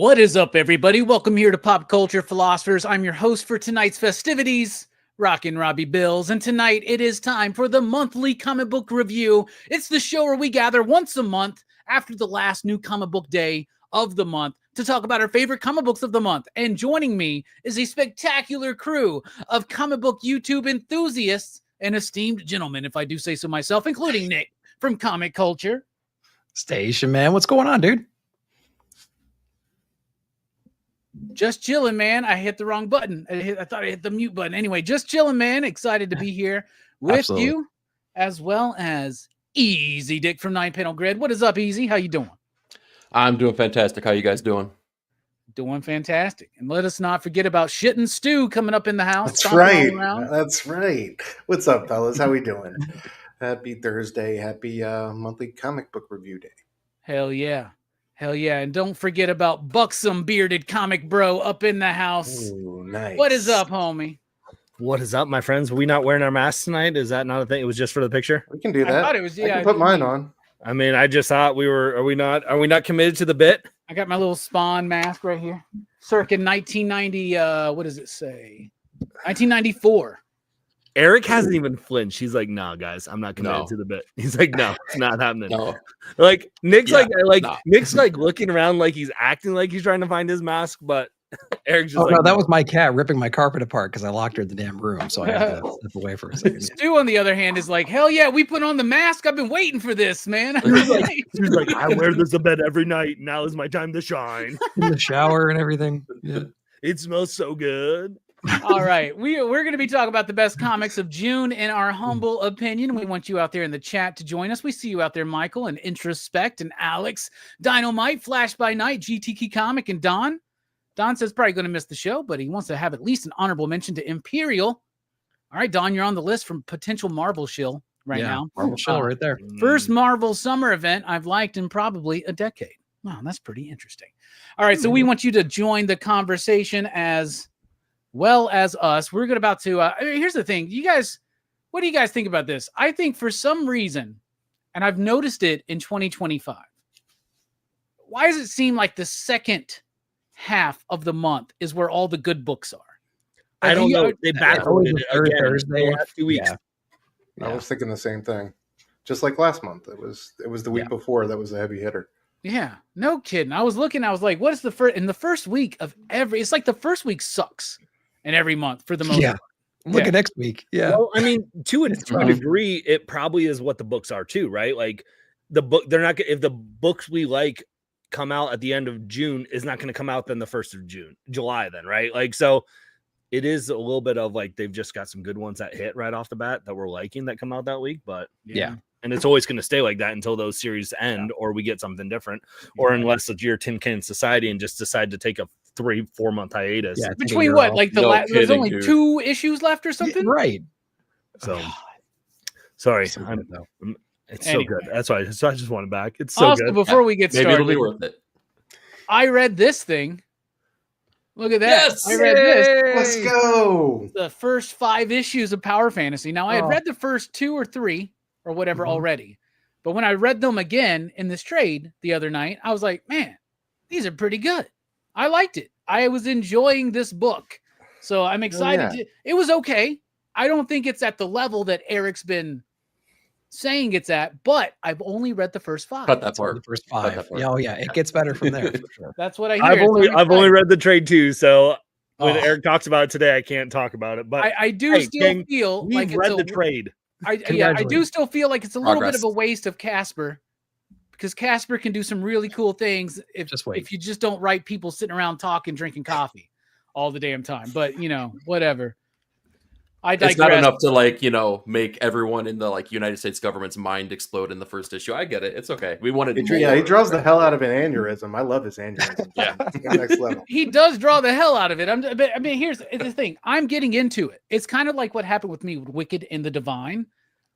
What is up, everybody? Welcome here to Pop Culture Philosophers. I'm your host for tonight's festivities, Rockin Robbie Billups, and tonight it is time for the monthly comic book review. It's the show where we gather once a month after the last new comic book day of the month to talk about our favorite comic books of the month. And joining me is a spectacular crew of comic book YouTube enthusiasts and esteemed gentlemen, if I do say so myself, including Nick from Comic Culture. Station, man. What's going on, dude? Just chilling, man. I hit the wrong button. I thought I hit the mute button. Anyway, just chilling, man. Excited to be here with you, as well as Easy Dick from 9 Panel Grid. What is up, Easy? How you doing? I'm doing fantastic. How you guys doing? Doing fantastic. And let us not forget about Shit and Stew coming up in the house. That's right. That's right. What's up, fellas? How we doing? Happy Thursday. Happy monthly comic book review day. Hell yeah. Hell yeah. And don't forget about Buxom Bearded Comic Bro up in the house. Ooh, nice. What is up, homie? What is up, my friends? Are we not wearing our masks tonight? Is that not a thing? It was just for the picture? We can do that. I thought it was, I can put mine on. I mean, I just thought are we not committed to the bit? I got my little Spawn mask right here. Circa 1990, what does it say? 1994. Eric hasn't even flinched. He's like, "No, guys, I'm not committed to the bit." He's like, "No, it's not happening." No. Like Nick's Nick's like looking around like he's acting like he's trying to find his mask, but Eric's just no, that was my cat ripping my carpet apart because I locked her in the damn room, so I had to step away for a second. Stu, on the other hand, is like, "Hell yeah, we put on the mask. I've been waiting for this, man." He's like, "I wear this to bed every night. Now is my time to shine." In the shower and everything. Yeah. It smells so good. All right, we're going to be talking about the best comics of June in our humble opinion. We want you out there in the chat to join us. We see you out there, Michael, and Introspect, and Alex, Dynamite, Flash by Night, GTK Comic, and Don. Don says probably going to miss the show, but he wants to have at least an honorable mention to Imperial. All right, Don, you're on the list from potential Marvel shill now. Marvel shill right there. First Marvel summer event I've liked in probably a decade. Wow, that's pretty interesting. All right, so we want you to join the conversation as well as us. We're about to here's the thing, you guys, what do you guys think about this? I think for some reason, and I've noticed it in 2025, why does it seem like the second half of the month is where all the good books are? I don't know. They backloaded it again Thursday the last 2 weeks. Yeah. I was thinking the same thing. Just like last month, it was the week before that was a heavy hitter. Yeah, no kidding. I was looking, I was like, what is the first in the first week of every? It's like the first week sucks. And every month for the most part. Look at next week. Yeah. Well, I mean, to a degree, it probably is what the books are too, right? Like the book, they're not if the books we like come out at the end of June is not going to come out then the 1st of July then, right? Like, so it is a little bit of like they've just got some good ones that hit right off the bat that we're liking that come out that week, but yeah. And it's always going to stay like that until those series end or we get something different, or unless it's your Tin Can Society and just decide to take a 3-4 month hiatus. Yeah, between what, like there's only 2 issues left or something, right? So sorry, it's so good. That's why I just want it back. It's so good. Before we get started, maybe it'll be worth it. I read this thing. Look at that! Yes! I read this. Let's go. The first 5 issues of Power Fantasy. Now I had read the first 2 or 3 or whatever already, but when I read them again in this trade the other night, I was like, man, these are pretty good. I liked it. I was enjoying this book. So I'm excited. It was okay. I don't think it's at the level that Eric's been saying it's at, but I've only read the first 5. Cut that part. The first 5. Yeah, it gets better from there. For sure. That's what I hear. I've only read the trade too, so when Eric talks about it today, I can't talk about it. But I do still feel like it's read the trade. I do still feel like it's a little bit of a waste of Casper. Because Casper can do some really cool things if you just don't write people sitting around talking, drinking coffee all the damn time. But, whatever. I digress. It's not enough to make everyone in the United States government's mind explode in the first issue. I get it. It's okay. We wanted to. Yeah, he draws the hell out of an aneurysm. I love his aneurysm. Next level. He does draw the hell out of it. Here's the thing. I'm getting into it. It's kind of like what happened with me with Wicked and the Divine,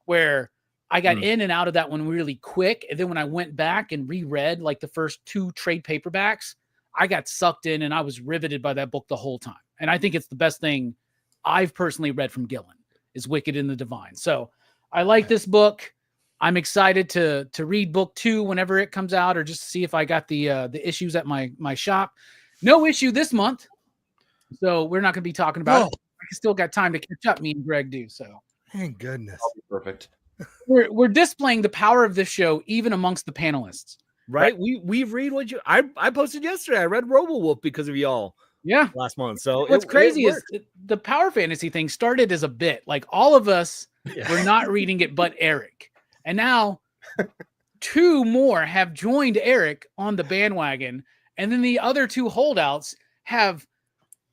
where I got in and out of that one really quick. And then when I went back and reread like the first 2 trade paperbacks, I got sucked in and I was riveted by that book the whole time. And I think it's the best thing I've personally read from Gillen is Wicked and the Divine. So I like this book. I'm excited to read book 2 whenever it comes out, or just to see if I got the issues at my shop. No issue this month, so we're not going to be talking about it. I still got time to catch up. Me and Greg do so. Thank goodness. Perfect. We're displaying the power of this show even amongst the panelists. Right? We read what you I posted yesterday. I read RoboWolf because of y'all. Yeah. Last month. So what's crazy is the power fantasy thing started as a bit. Like all of us were not reading it but Eric. And now 2 more have joined Eric on the bandwagon. And then the other 2 holdouts have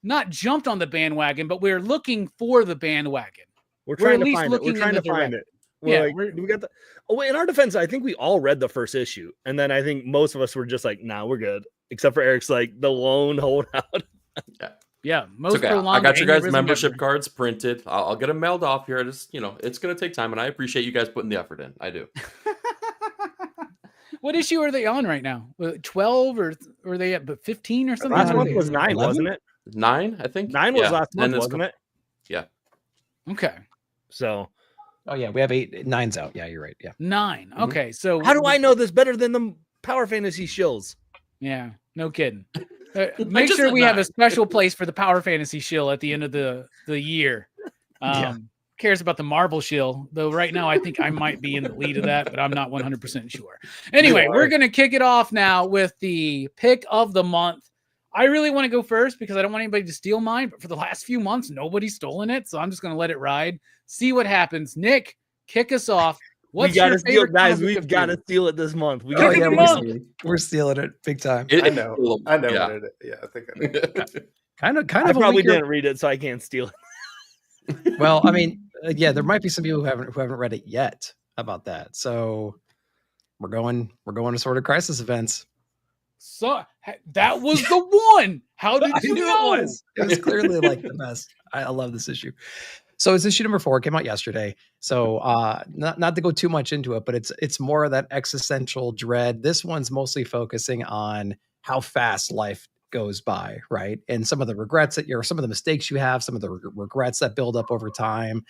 not jumped on the bandwagon, but we're looking for the bandwagon. We're trying at to least find it. We're looking trying in to the find direct- it. We're Yeah, like, we got the. Oh, wait, in our defense, I think we all read the first issue, and then I think most of us were just like, "Nah, we're good." Except for Eric's like the lone holdout. Yeah, It's most okay. I prolonged got your guys' aneurysm membership ever. cards printed. I'll get them mailed off here. Just, it's going to take time, and I appreciate you guys putting the effort in. I do. What issue are they on right now? 12 or are they at 15 or something? Last What month are was they, 9, 11? wasn't it? 9, I think. 9 was Yeah. last month, Then it's wasn't it? Okay. So Oh yeah, we have 8, 9's out. Yeah, you're right. Yeah. 9. Okay, so how do I know this better than the Power Fantasy shills? Yeah, no kidding. Make just sure said we have a 9. special place for the Power Fantasy shill at the end of the year. Yeah. Cares about the Marvel shill, though right now I think I might be in the lead of that, but I'm not 100% sure. Anyway, we're going to kick it off now with the pick of the month. I really want to go first because I don't want anybody to steal mine, but for the last few months, nobody's stolen it, so I'm just going to let it ride, see what happens. Nick, kick us off. What's we got your to steal, favorite guys. comic We've of got you? to steal it this month. We Pick got of to the month. We're stealing it big time. I know. I know Yeah. what it is. Yeah, I think I know. Kind of I a probably weaker- didn't read it, so I can't steal it. Well, I mean, yeah, there might be some people who haven't read it yet about that. So we're going to Assorted Crisis events. So that was the one. How did you know? It was clearly like the best. I love this issue. So it's issue number 4. It came out yesterday. So not to go too much into it, but it's more of that existential dread. This one's mostly focusing on how fast life goes by, right? And some of the regrets some of the mistakes you have, some of the regrets that build up over time,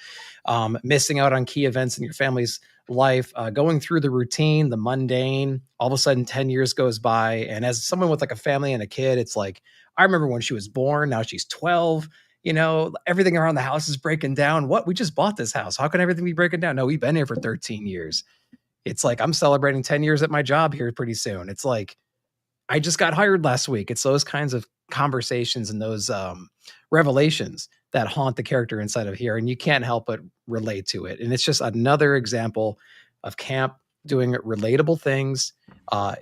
missing out on key events in your family's life, going through the routine, the mundane. All of a sudden 10 years goes by. And as someone with like a family and a kid, it's like, I remember when she was born, now she's 12. Everything around the house is breaking down. What? We just bought this house. How can everything be breaking down? No, we've been here for 13 years. It's like, I'm celebrating 10 years at my job here pretty soon. It's like, I just got hired last week. It's those kinds of conversations and those revelations that haunt the character inside of here. And you can't help but relate to it. And it's just another example of camp doing relatable things,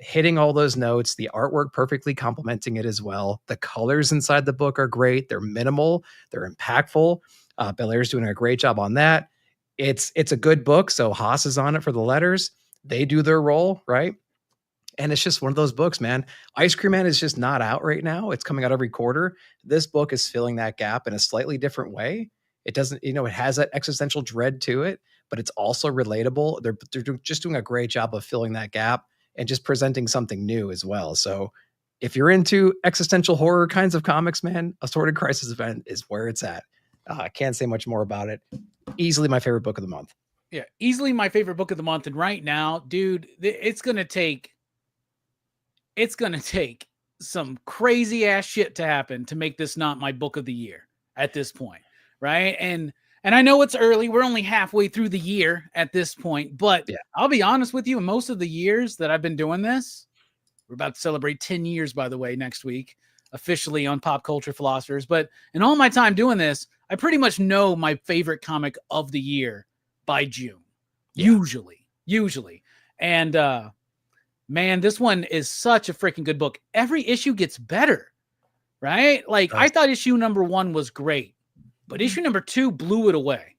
hitting all those notes, the artwork perfectly complementing it as well. The colors inside the book are great. They're minimal. They're impactful. Belair's doing a great job on that. It's a good book. So Haas is on it for the letters. They do their role, right? And it's just one of those books, man. Ice Cream Man is just not out right now. It's coming out every quarter. This book is filling that gap in a slightly different way. It doesn't, it has that existential dread to it, but it's also relatable. They're just doing a great job of filling that gap and just presenting something new as well. So if you're into existential horror kinds of comics, man, Assorted Crisis event is where it's at. I can't say much more about it. Easily my favorite book of the month. Yeah, easily my favorite book of the month. And right now, dude, it's going to take some crazy ass shit to happen to make this not my book of the year at this point. Right. And I know it's early. We're only halfway through the year at this point, but yeah. I'll be honest with you. Most of the years that I've been doing this, we're about to celebrate 10 years, by the way, next week, officially on Pop Culture Philosophers. But in all my time doing this, I pretty much know my favorite comic of the year by June, usually. And, man, this one is such a freaking good book. Every issue gets better, right? Like I thought issue number 1 was great, but issue number 2 blew it away.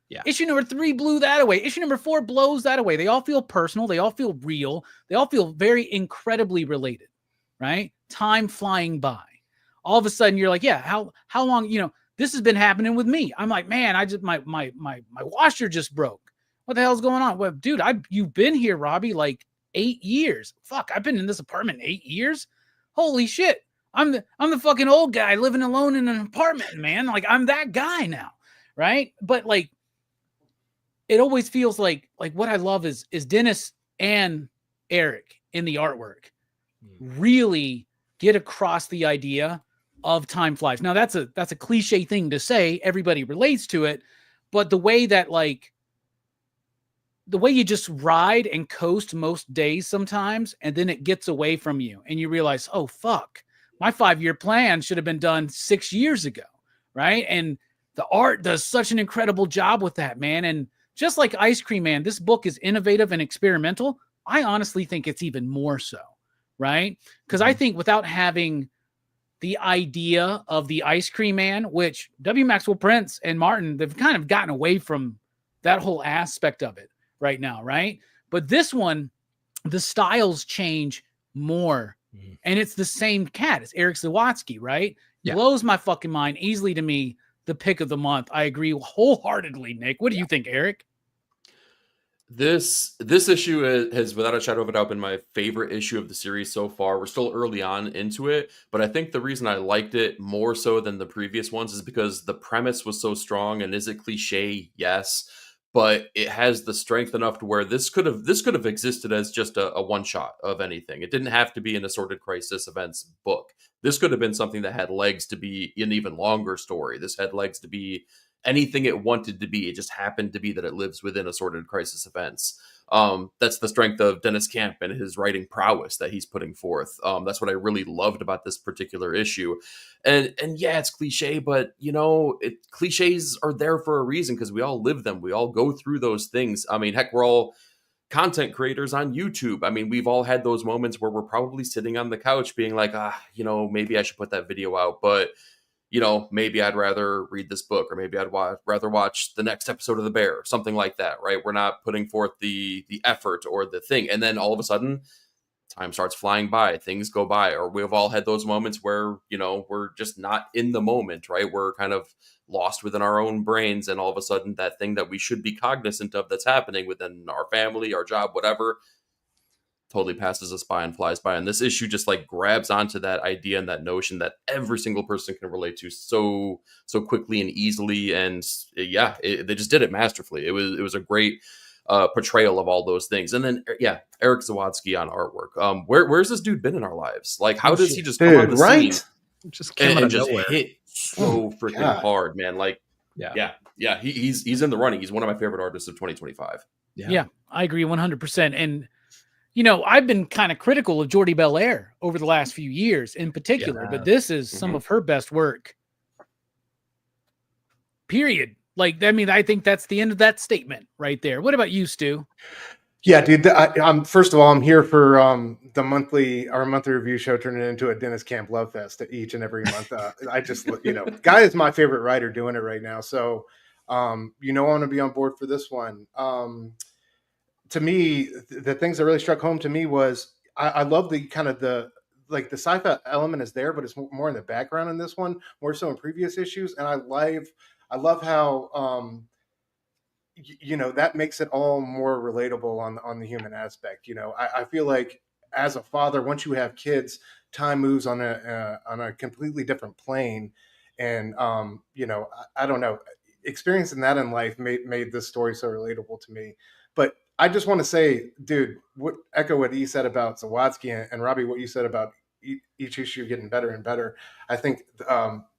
Yeah. Issue number 3 blew that away. Issue number 4 blows that away. They all feel personal. They all feel real. They all feel very incredibly related, right? Time flying by. All of a sudden you're like, yeah, how long, this has been happening with me. I'm like, man, my washer just broke. What the hell's going on? Well, dude, you've been here, Robbie, like 8 years. Fuck, I've been in this apartment 8 years. Holy shit. I'm the fucking old guy living alone in an apartment, man. Like I'm that guy now. Right. But like it always feels like what I love is Dennis and Eric in the artwork really get across the idea of time flies. Now that's a cliche thing to say. Everybody relates to it, but the way that the way you just ride and coast most days sometimes, and then it gets away from you and you realize, oh, fuck, my 5-year plan should have been done 6 years ago. Right. And the art does such an incredible job with that, man. And just like Ice Cream Man, this book is innovative and experimental. I honestly think it's even more so. Right. Because I think without having the idea of the Ice Cream Man, which W. Maxwell Prince and Martin, they've kind of gotten away from that whole aspect of it right now, right? But this one, the styles change more. And it's the same cat. It's Eric Zawadzki, right? Yeah. Blows my fucking mind. Easily to me, the pick of the month. I agree wholeheartedly, Nick. What do you think, Eric? This issue has without a shadow of a doubt been my favorite issue of the series so far. We're still early on into it, but I think the reason I liked it more so than the previous ones is because the premise was so strong. And is it cliche? Yes, but it has the strength enough to where this could have existed as just a one shot of anything. It didn't have to be an Assorted Crisis Events book. This could have been something that had legs to be an even longer story. This had legs to be anything it wanted to be. It just happened to be that it lives within Assorted Crisis Events. That's the strength of Dennis Camp and his writing prowess that he's putting forth. That's what I really loved about this particular issue. And yeah, it's cliche, but cliches are there for a reason because we all live them. We all go through those things. I mean, heck, we're all content creators on YouTube. I mean, we've all had those moments where we're probably sitting on the couch being like, maybe I should put that video out, but maybe I'd rather read this book, or maybe I'd rather watch the next episode of The Bear, something like that, right? We're not putting forth the effort or the thing. And then all of a sudden, time starts flying by, things go by, or we've all had those moments where, we're just not in the moment, right? We're kind of lost within our own brains. And all of a sudden, that thing that we should be cognizant of that's happening within our family, our job, whatever, totally passes us by and flies by. And this issue just grabs onto that idea and that notion that every single person can relate to so quickly and easily. And yeah, they just did it masterfully. It was a great portrayal of all those things. And then Eric Zawadzki on artwork. Where's this dude been in our lives? How does he just come on the scene just came out and of just nowhere. hit so freaking hard, man? He's in the running. He's one of my favorite artists of 2025. Yeah, I agree 100%. And I've been kind of critical of Jordi Belair over the last few years in particular, but this is some of her best work. Period. I think that's the end of that statement right there. What about you, Stu? Yeah, dude. I'm first of all, I'm here for our monthly review show, turning it into a Dennis Camp love fest each and every month. I just, Guy is my favorite writer doing it right now. So, I want to be on board for this one. To me, the things that really struck home to me was I love the kind of the sci-fi element is there, but it's more in the background in this one, more so in previous issues. And I love how that makes it all more relatable on the human aspect. I feel like as a father, once you have kids, time moves on a completely different plane. And I don't know, experiencing that in life made this story so relatable to me. But I just want to say, dude, echo what he said about Zawadzki, and Robbie, what you said about each issue getting better and better. I think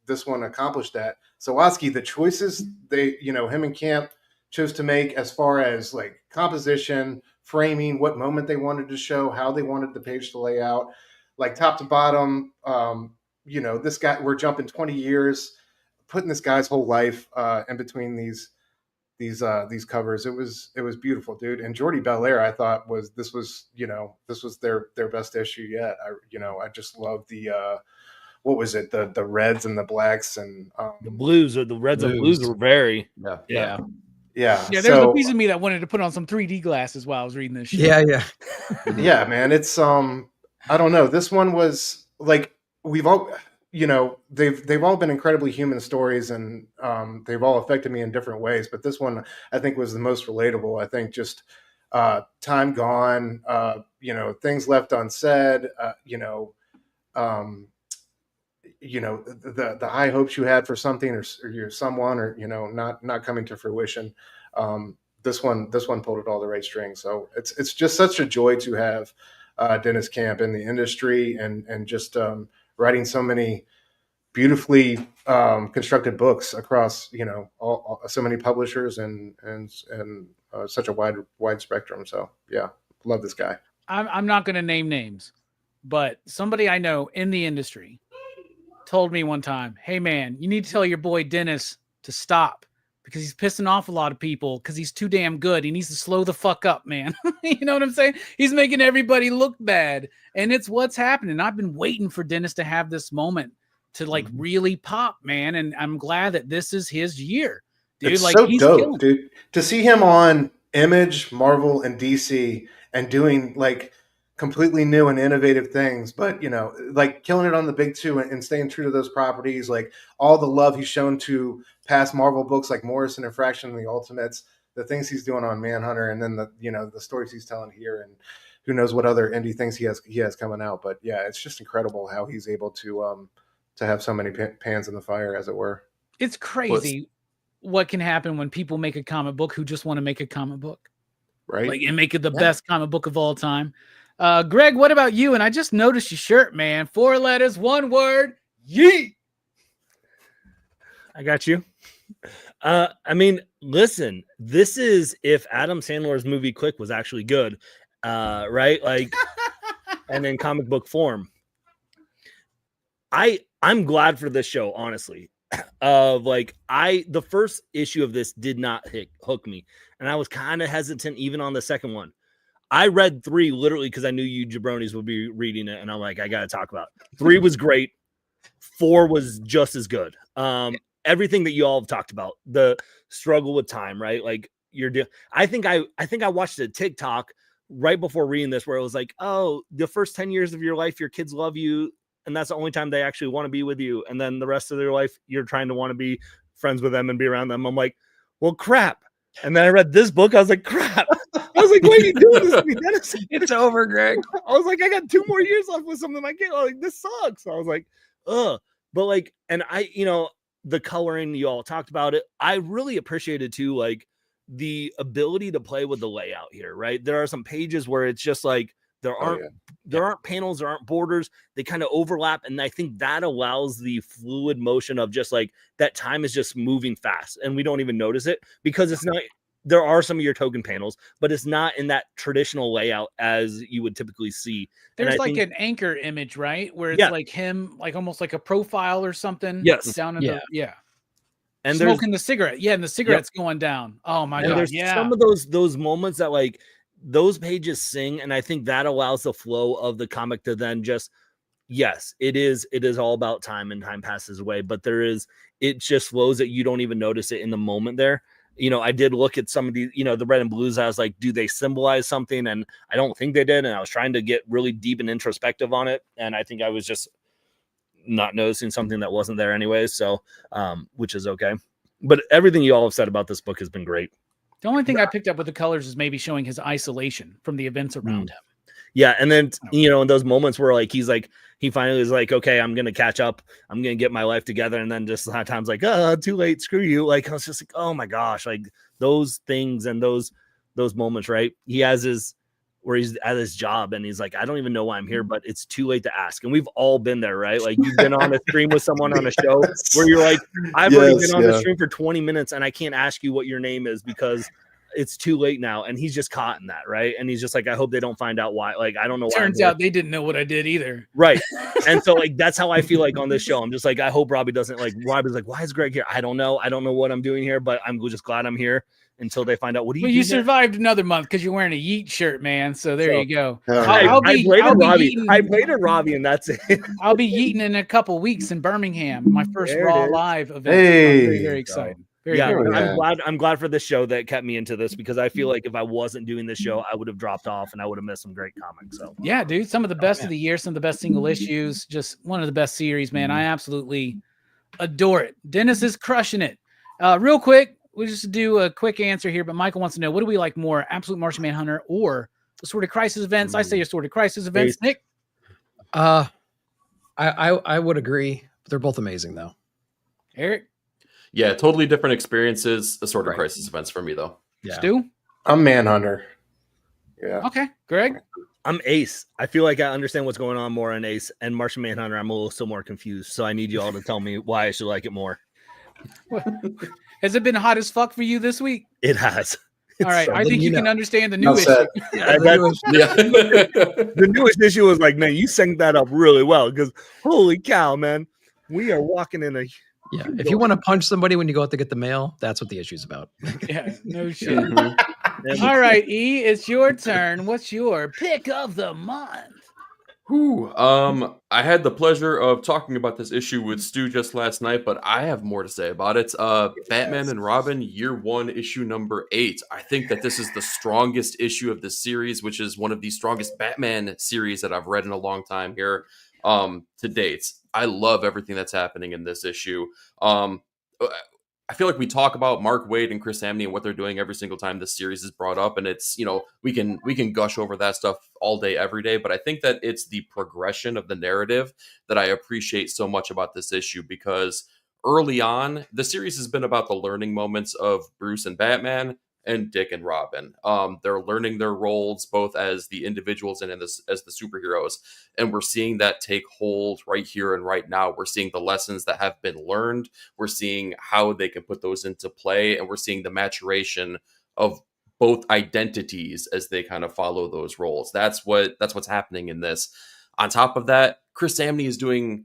this one accomplished that. Zawadzki, the choices him and Camp chose to make as far as composition, framing, what moment they wanted to show, how they wanted the page to lay out, top to bottom. This guy, we're jumping 20 years, putting this guy's whole life in between these covers. It was beautiful, dude. And Jordi Belair, I thought this was their best issue yet. I just love the what was it, the reds and the blacks and the blues, or the reds and blues were very yeah. There's a piece of me that wanted to put on some 3D glasses while I was reading this shit. Yeah, man. It's I don't know. This one was we've all they've all been incredibly human stories, and they've all affected me in different ways. But this one, I think, was the most relatable. I think just time gone, things left unsaid, the high hopes you had for something or someone, or not coming to fruition. this one pulled it all the right strings. So it's just such a joy to have Dennis Camp in the industry and just writing so many beautifully constructed books across so many publishers and such a wide spectrum. So yeah, love this guy. I'm not going to name names, but somebody I know in the industry told me one time, hey man, you need to tell your boy Dennis to stop because he's pissing off a lot of people because he's too damn good. He needs to slow the fuck up, man. You know what I'm saying? He's making everybody look bad, and it's what's happening. I've been waiting for Dennis to have this moment to like really pop, man, and I'm glad that this is his year, dude. It's like so he's dope, dude, to see him on Image, Marvel, and DC and doing like completely new and innovative things, but like killing it on the big two and staying true to those properties. Like all the love he's shown to past Marvel books like Morrison and Fraction and the Ultimates, the things he's doing on Manhunter, and then the stories he's telling here, and who knows what other indie things he has coming out. But yeah, it's just incredible how he's able to have so many pans in the fire, as it were. It's crazy what can happen when people make a comic book who just want to make a comic book, right? Like and make it the best comic book of all time. Greg, what about you? And I just noticed your shirt, man. 4 letters, 1 word, yeet. I got you. I mean, listen, this is if Adam Sandler's movie Click was actually good, right? Like, and in comic book form. I'm glad for this show, honestly. The first issue of this did not hook me, and I was kind of hesitant even on the second one. I read 3 literally because I knew you jabronis would be reading it, and I'm like, I got to talk about it. 3 was great. 4 was just as good. Everything that you all have talked about, the struggle with time, right? Like I think I watched a TikTok right before reading this where it was like, oh, the first 10 years of your life, your kids love you, and that's the only time they actually want to be with you. And then the rest of their life, you're trying to want to be friends with them and be around them. I'm like, well, crap. And then I read this book. I was like, crap. I was like, what are you doing this to me, Dennis? It's over, Greg. I was like, I got 2 more years left with something like it. Like, this sucks. I was like, ugh. But like, and I, the coloring, you all talked about it. I really appreciated too, like the ability to play with the layout here, right? There are some pages where it's just like, there aren't panels, there aren't borders. They kind of overlap. And I think that allows the fluid motion of just like that time is just moving fast and we don't even notice it because it's not, there are some of your token panels, but it's not in that traditional layout as you would typically see. There's like an anchor image, right? Where it's like him, like almost like a profile or something. Yes. Down in and smoking the cigarette. Yeah. And the cigarette's going down. Oh my God. There's some of those moments that like those pages sing. And I think that allows the flow of the comic to then just, yes, it is all about time and time passes away, but it just flows that you don't even notice it in the moment there. I did look at some of the, the red and blues. I was like, do they symbolize something? And I don't think they did. And I was trying to get really deep and introspective on it. And I think I was just not noticing something that wasn't there anyways. So, which is okay. But everything you all have said about this book has been great. The only thing I picked up with the colors is maybe showing his isolation from the events around him. Yeah. And then, in those moments where like, he finally is like, okay, I'm going to catch up. I'm going to get my life together. And then just a lot of times like, oh, too late. Screw you. Like, I was just like, oh my gosh, like those things and those moments, right? He has where he's at his job and he's like, I don't even know why I'm here, but it's too late to ask. And we've all been there, right? Like you've been on a stream with someone on a show where you're like, I've already been on the stream for 20 minutes and I can't ask you what your name is because it's too late now. And he's just caught in that, right? And he's just like, I hope they don't find out why. Like, I don't know why. Turns out they didn't know what I did either. Right. And so like, that's how I feel like on this show. I'm just like, I hope Robbie doesn't like, Robbie's like, why is Greg here? I don't know. I don't know what I'm doing here, but I'm just glad I'm here until they find out what you survived another month because you're wearing a Yeet shirt, man. So there you go. I played a Robbie and that's it. I'll be yeeting in a couple weeks in Birmingham, my first Raw Live event. Hey. I'm very, very excited. I'm glad for this show that kept me into this because I feel like if I wasn't doing this show, I would have dropped off and I would have missed some great comics. So yeah, dude, some of the best of the year, some of the best single issues, just one of the best series, man. I absolutely adore it. Dennis is crushing it. Real quick, we'll just do a quick answer here, but Michael wants to know, what do we like more, Absolute Martian Manhunter or Assorted Crisis events? I say Assorted Crisis events. Nick? I would agree. They're both amazing though. Eric? Yeah, totally different experiences. Assorted Crisis events for me, though. Yeah. Stu? I'm Manhunter. Yeah. Okay, Greg. I'm Ace. I feel like I understand what's going on more on Ace, and Martian Manhunter, I'm a little still more confused. So I need you all to tell me why I should like it more. Has it been hot as fuck for you this week? It has. All right, So I think you can understand the new issue. The newest issue was like, man, you sang that up really well because holy cow, man, we are walking in a. Yeah, if you want to punch somebody when you go out to get the mail, that's what the issue's about. Yeah, no shit. All right, E, it's your turn. What's your pick of the month? I had the pleasure of talking about this issue with Stu just last night, but I have more to say about it. Batman and Robin, Year 1, issue number 8. I think that this is the strongest issue of the series, which is one of the strongest Batman series that I've read in a long time here to date. I love everything that's happening in this issue. I feel like we talk about Mark Waid and Chris Samney and what they're doing every single time this series is brought up, and it's, you know, we can gush over that stuff all day, every day. But I think that it's the progression of the narrative that I appreciate so much about this issue, because early on, the series has been about the learning moments of Bruce and Batman and Dick and Robin. They're learning their roles both as the individuals and as the superheroes. And we're seeing that take hold right here and right now. We're seeing the lessons that have been learned. We're seeing how they can put those into play. And we're seeing the maturation of both identities as they kind of follow those roles. That's what's happening in this. On top of that, Chris Samney is doing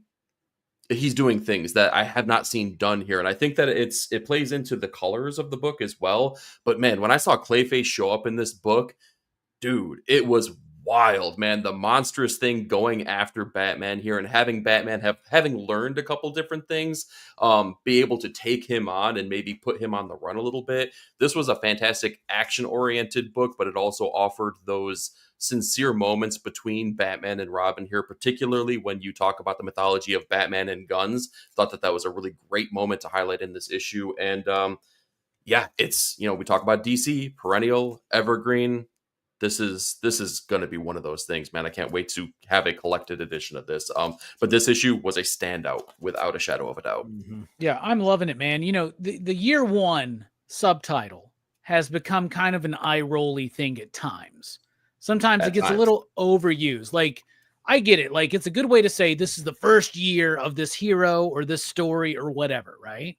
things that I have not seen done here. And I think that it plays into the colors of the book as well. But man, when I saw Clayface show up in this book, dude, it was wild, man. The monstrous thing going after Batman here, and having Batman having learned a couple different things, be able to take him on and maybe put him on the run a little bit. This was a fantastic action-oriented book, but it also offered those sincere moments between Batman and Robin here, particularly when you talk about the mythology of Batman and guns. Thought that was a really great moment to highlight in this issue. And yeah, it's, you know, we talk about DC, perennial, evergreen. This is going to be one of those things, man. I can't wait to have a collected edition of this. But this issue was a standout without a shadow of a doubt. Mm-hmm. Yeah, I'm loving it, man. You know, the Year 1 subtitle has become kind of an eye-rolly thing at times. Sometimes it gets a little overused. Like, I get it. Like, it's a good way to say this is the first year of this hero or this story or whatever, right?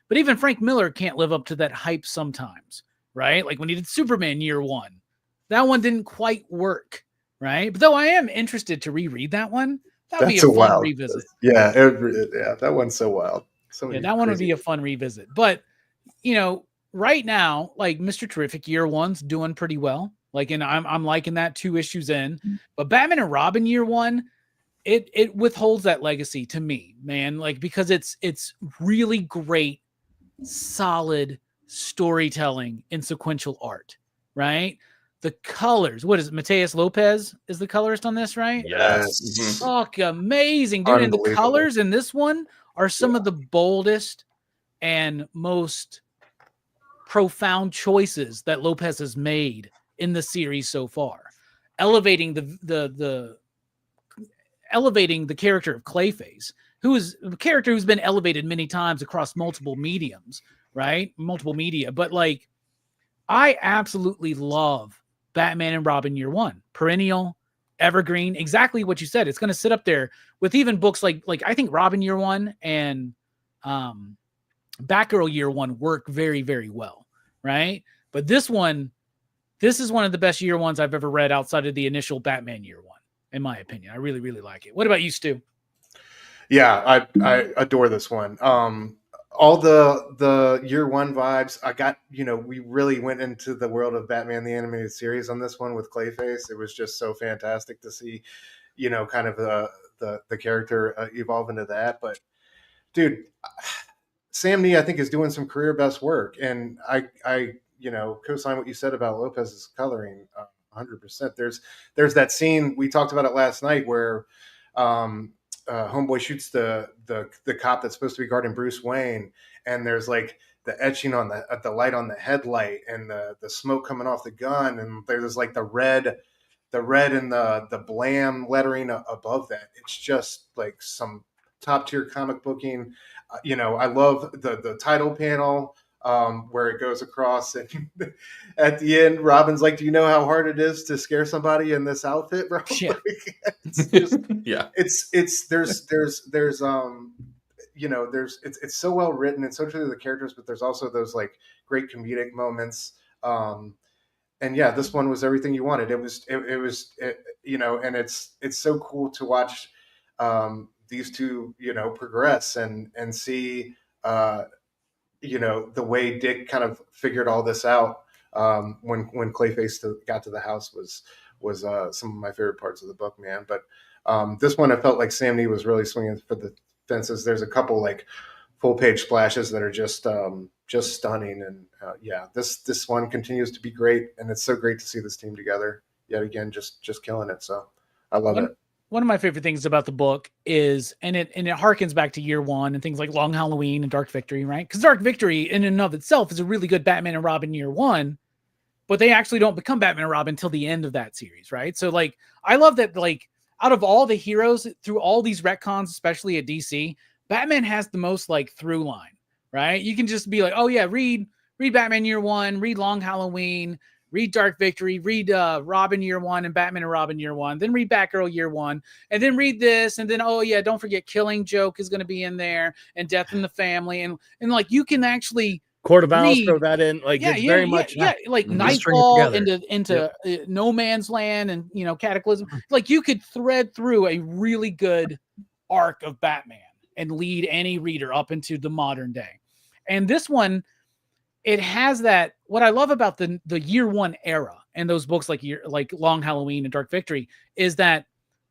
But even Frank Miller can't live up to that hype sometimes, right? Like when he did Superman Year 1. That one didn't quite work, right? But though I am interested to reread that one, that would be a fun revisit. Yeah, that one's so wild. Yeah, that one would be a fun revisit. But, you know, right now, like Mr. Terrific Year 1's doing pretty well. Like, and I'm liking that 2 issues in. But Batman and Robin Year 1, it withholds that legacy to me, man. Like, because it's really great, solid storytelling in sequential art, right? The colors, what is it? Mateus Lopez is the colorist on this, right? Yes. Fuck, amazing, dude. And the colors in this one are some of the boldest and most profound choices that Lopez has made in the series so far. Elevating elevating the character of Clayface, who is a character who's been elevated many times across multiple mediums, right? Multiple media. But like, I absolutely love Batman and Robin Year 1, perennial, evergreen, exactly what you said. It's going to sit up there with even books like I think Robin Year 1 and Batgirl Year 1 work very, very well, right? But this is one of the best Year 1s I've ever read outside of the initial Batman Year 1, in my opinion. I really, really like it. What about you, Stu? Yeah, I adore this one. All the Year 1 vibes. I got, you know, we really went into the world of Batman the Animated Series on this one with Clayface. It was just so fantastic to see, you know, kind of the character evolve into that. But dude, Sam Nee, I think, is doing some career best work, and I you know, co-sign what you said about Lopez's coloring 100%. There's that scene, we talked about it last night, where Homeboy shoots the cop that's supposed to be guarding Bruce Wayne, and there's like the etching on the light on the headlight and the smoke coming off the gun, and there's like the red and the blam lettering above that. It's just like some top tier comic booking. You know, I love the title panel. where it goes across, and at the end, Robin's like, "Do you know how hard it is to scare somebody in this outfit, bro?" Yeah. It's just, Yeah. it's it's so well written and so true to the characters, but there's also those like great comedic moments. And yeah, this one was everything you wanted. And it's so cool to watch these two, progress and see, the way Dick kind of figured all this out when Clayface got to the house was some of my favorite parts of the book, man. But this one, I felt like Sam Neill was really swinging for the fences. There's a couple like full page splashes that are just stunning, and this one continues to be great, and it's so great to see this team together yet again, just killing it. So I love it. One of my favorite things about the book is, and it harkens back to year one and things like Long Halloween and Dark Victory, right? Because Dark Victory in and of itself is a really good Batman and Robin year one, but they actually don't become Batman and Robin until the end of that series, right? So like, I love that, like, out of all the heroes through all these retcons, especially at DC, Batman has the most like through line, right? You can just be like, oh yeah, read Batman year one, read Long Halloween, read Dark Victory, read Robin year one and Batman and Robin year one, then read Batgirl year one, and then read this, and then, oh yeah, don't forget Killing Joke is going to be in there, and Death in the Family, and like you can actually Court of Owls, throw that in, like it's very much like String it Nightfall together. into No Man's Land and Cataclysm. Like you could thread through a really good arc of Batman and lead any reader up into the modern day. And this one, it has that. What I love about the year one era and those books like Long Halloween and Dark Victory is that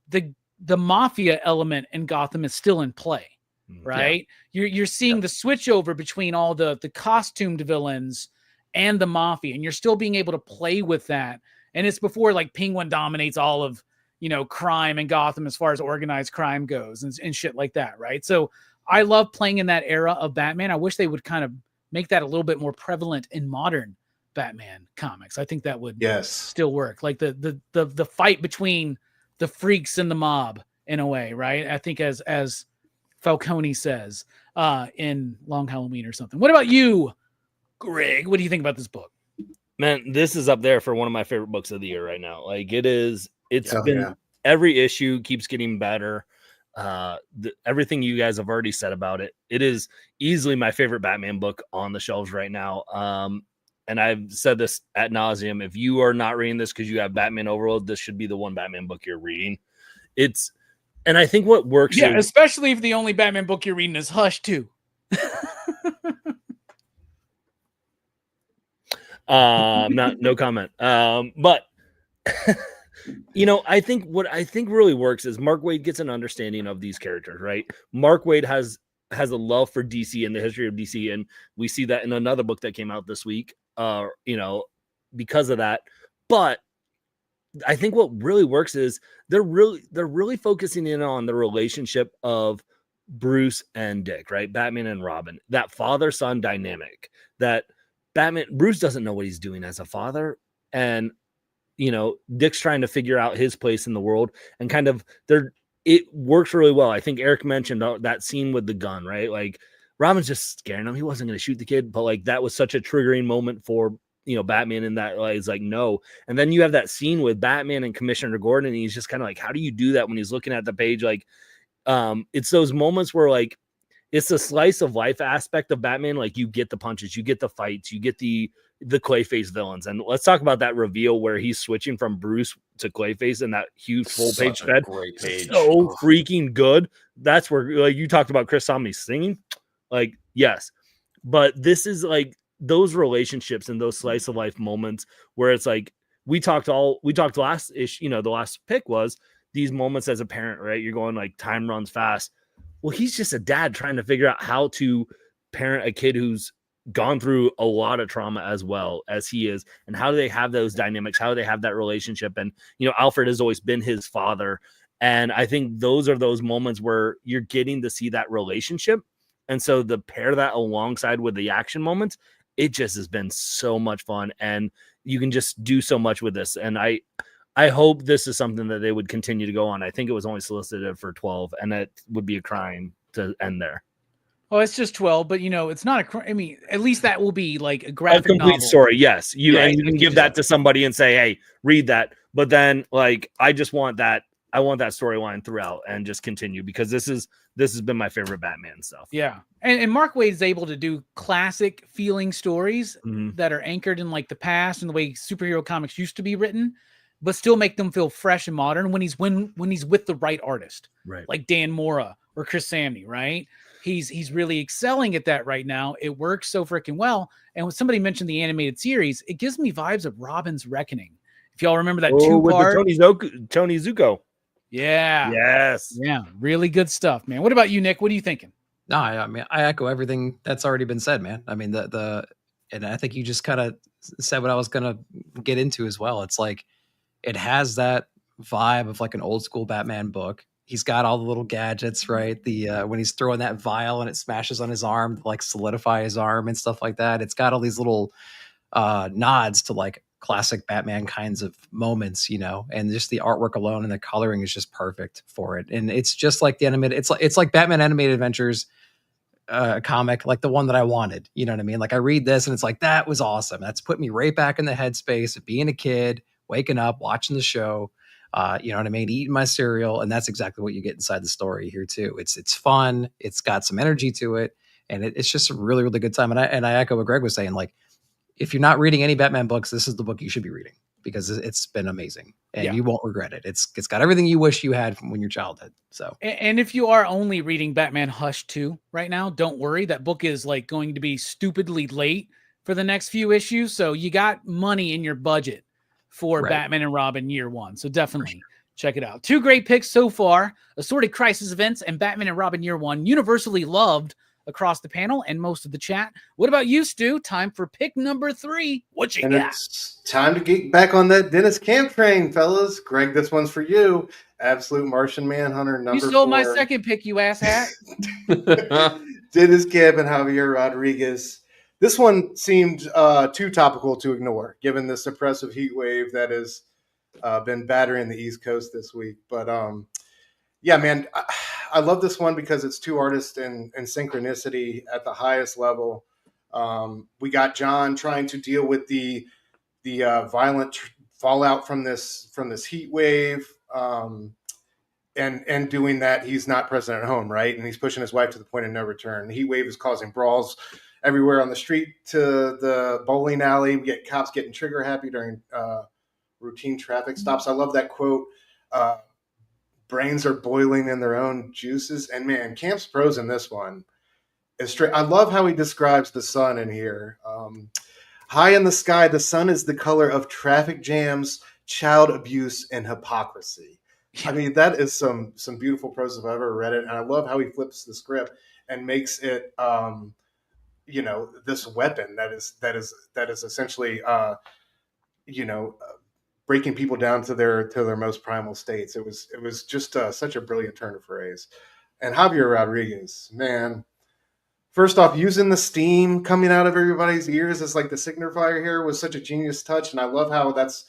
the mafia element in Gotham is still in play, right? Yeah. You're seeing the switch over between all the costumed villains and the mafia, and you're still being able to play with that. And it's before like Penguin dominates all of crime in Gotham as far as organized crime goes and shit like that, right? So I love playing in that era of Batman. I wish they would kind of make that a little bit more prevalent in modern Batman comics. I think that would still work. Like the fight between the freaks and the mob in a way, right? I think as Falcone says in Long Halloween or something. What about you, Greg? What do you think about this book? Man, this is up there for one of my favorite books of the year right now. Like every issue keeps getting better. Everything you guys have already said about it. It is easily my favorite Batman book on the shelves right now. And I've said this ad nauseum. If you are not reading this because you have Batman overload, this should be the one Batman book you're reading. And I think what works. Yeah, especially if the only Batman book you're reading is Hush too. No comment. But I think what really works is Mark Waid gets an understanding of these characters, right? Mark Waid has a love for DC and the history of DC, and we see that in another book that came out this week. Because of that. But I think what really works is they're really focusing in on the relationship of Bruce and Dick, right? Batman and Robin, that father-son dynamic that Bruce doesn't know what he's doing as a father. And, Dick's trying to figure out his place in the world, and kind of it works really well. I think Eric mentioned that scene with the gun, right? Like Robin's just scaring him. He wasn't going to shoot the kid, but like that was such a triggering moment for, Batman, in that like, it's like, no. And then you have that scene with Batman and Commissioner Gordon, and he's just kind of like, how do you do that when he's looking at the page? Like, it's those moments where like, it's the slice of life aspect of Batman. Like you get the punches, you get the fights, you get the Clayface villains. And let's talk about that reveal where he's switching from Bruce to Clayface in that huge full page spread. Great page. So freaking good. That's where, like, you talked about Chris Somney singing. Like, yes. But this is like those relationships and those slice of life moments where it's like, we talked last issue, the last pick was these moments as a parent, right? You're going like, time runs fast. Well, he's just a dad trying to figure out how to parent a kid who's gone through a lot of trauma as well as he is. And how do they have those dynamics? How do they have that relationship? And, Alfred has always been his father. And I think those are those moments where you're getting to see that relationship. And so to pair that alongside with the action moments, it just has been so much fun. And you can just do so much with this. And I hope this is something that they would continue to go on. I think it was only solicited for 12, and it would be a crime to end there. Oh, it's just 12, but it's not I mean, at least that will be like a A graphic complete novel. story, yes. You Right. can give that to somebody and say, "Hey, read that." But then, like, I just want that. I want that storyline throughout and just continue, because this has been my favorite Batman stuff. Yeah, and Mark Waid's able to do classic feeling stories Mhm. that are anchored in like the past and the way superhero comics used to be written, but still make them feel fresh and modern when he's with the right artist, Right. like Dan Mora or Chris Samney, right? He's really excelling at that right now. It works so freaking well. And when somebody mentioned the animated series, it gives me vibes of Robin's Reckoning. If y'all remember that with two-part, the Tony Zuko. yeah, Yes. yeah, really good stuff, man. What about you, Nick? What are you thinking? No, I mean, I echo everything that's already been said, man. I mean, and I think you just kind of said what I was going to get into as well. It's like, it has that vibe of like an old school Batman book. He's got all the little gadgets, right? The when he's throwing that vial and it smashes on his arm to like solidify his arm and stuff like that. It's got all these little nods to like classic Batman kinds of moments, and just the artwork alone and the coloring is just perfect for it. And it's just like the animated. It's like Batman Animated Adventures comic, like the one that I wanted. You know what I mean? Like I read this and it's like, that was awesome. That's put me right back in the headspace of being a kid, waking up, watching the show. You know what I mean? Eating my cereal, and that's exactly what you get inside the story here too. It's fun. It's got some energy to it, and it's just a really, really good time. And I echo what Greg was saying. Like, if you're not reading any Batman books, this is the book you should be reading, because it's been amazing and you won't regret it. It's got everything you wish you had from when your childhood. So, and if you are only reading Batman Hush 2 right now, don't worry. That book is like going to be stupidly late for the next few issues. So you got money in your budget for Batman and Robin Year One. So definitely check it out. Two great picks so far: Assorted Crisis Events and Batman and Robin Year One, universally loved across the panel and most of the chat. What about you, Stu? Time for pick number 3. What you got? It's time to get back on that Dennis Camp train, fellas. Greg, this one's for you. Absolute Martian Manhunter number 4. You stole my second pick, you asshat. Dennis Camp and Javier Rodriguez. This one seemed too topical to ignore, given this oppressive heat wave that has been battering the East Coast this week. But yeah, man, I love this one because it's two artists in synchronicity at the highest level. We got John trying to deal with the violent fallout from this heat wave, and doing that, he's not present at home, right? And he's pushing his wife to the point of no return. The heat wave is causing brawls everywhere, on the street to the bowling alley. We get cops getting trigger happy during routine traffic stops. I love that quote. Brains are boiling in their own juices. And man, Camp's prose in this one is straight. I love how he describes the sun in here. High in the sky, the sun is the color of traffic jams, child abuse, and hypocrisy. I mean, that is some beautiful prose if I've ever read it. And I love how he flips the script and makes it, this weapon that is essentially, breaking people down to their most primal states. It was just such a brilliant turn of phrase. And Javier Rodriguez, man, first off, using the steam coming out of everybody's ears as like the signifier here was such a genius touch. And I love how that's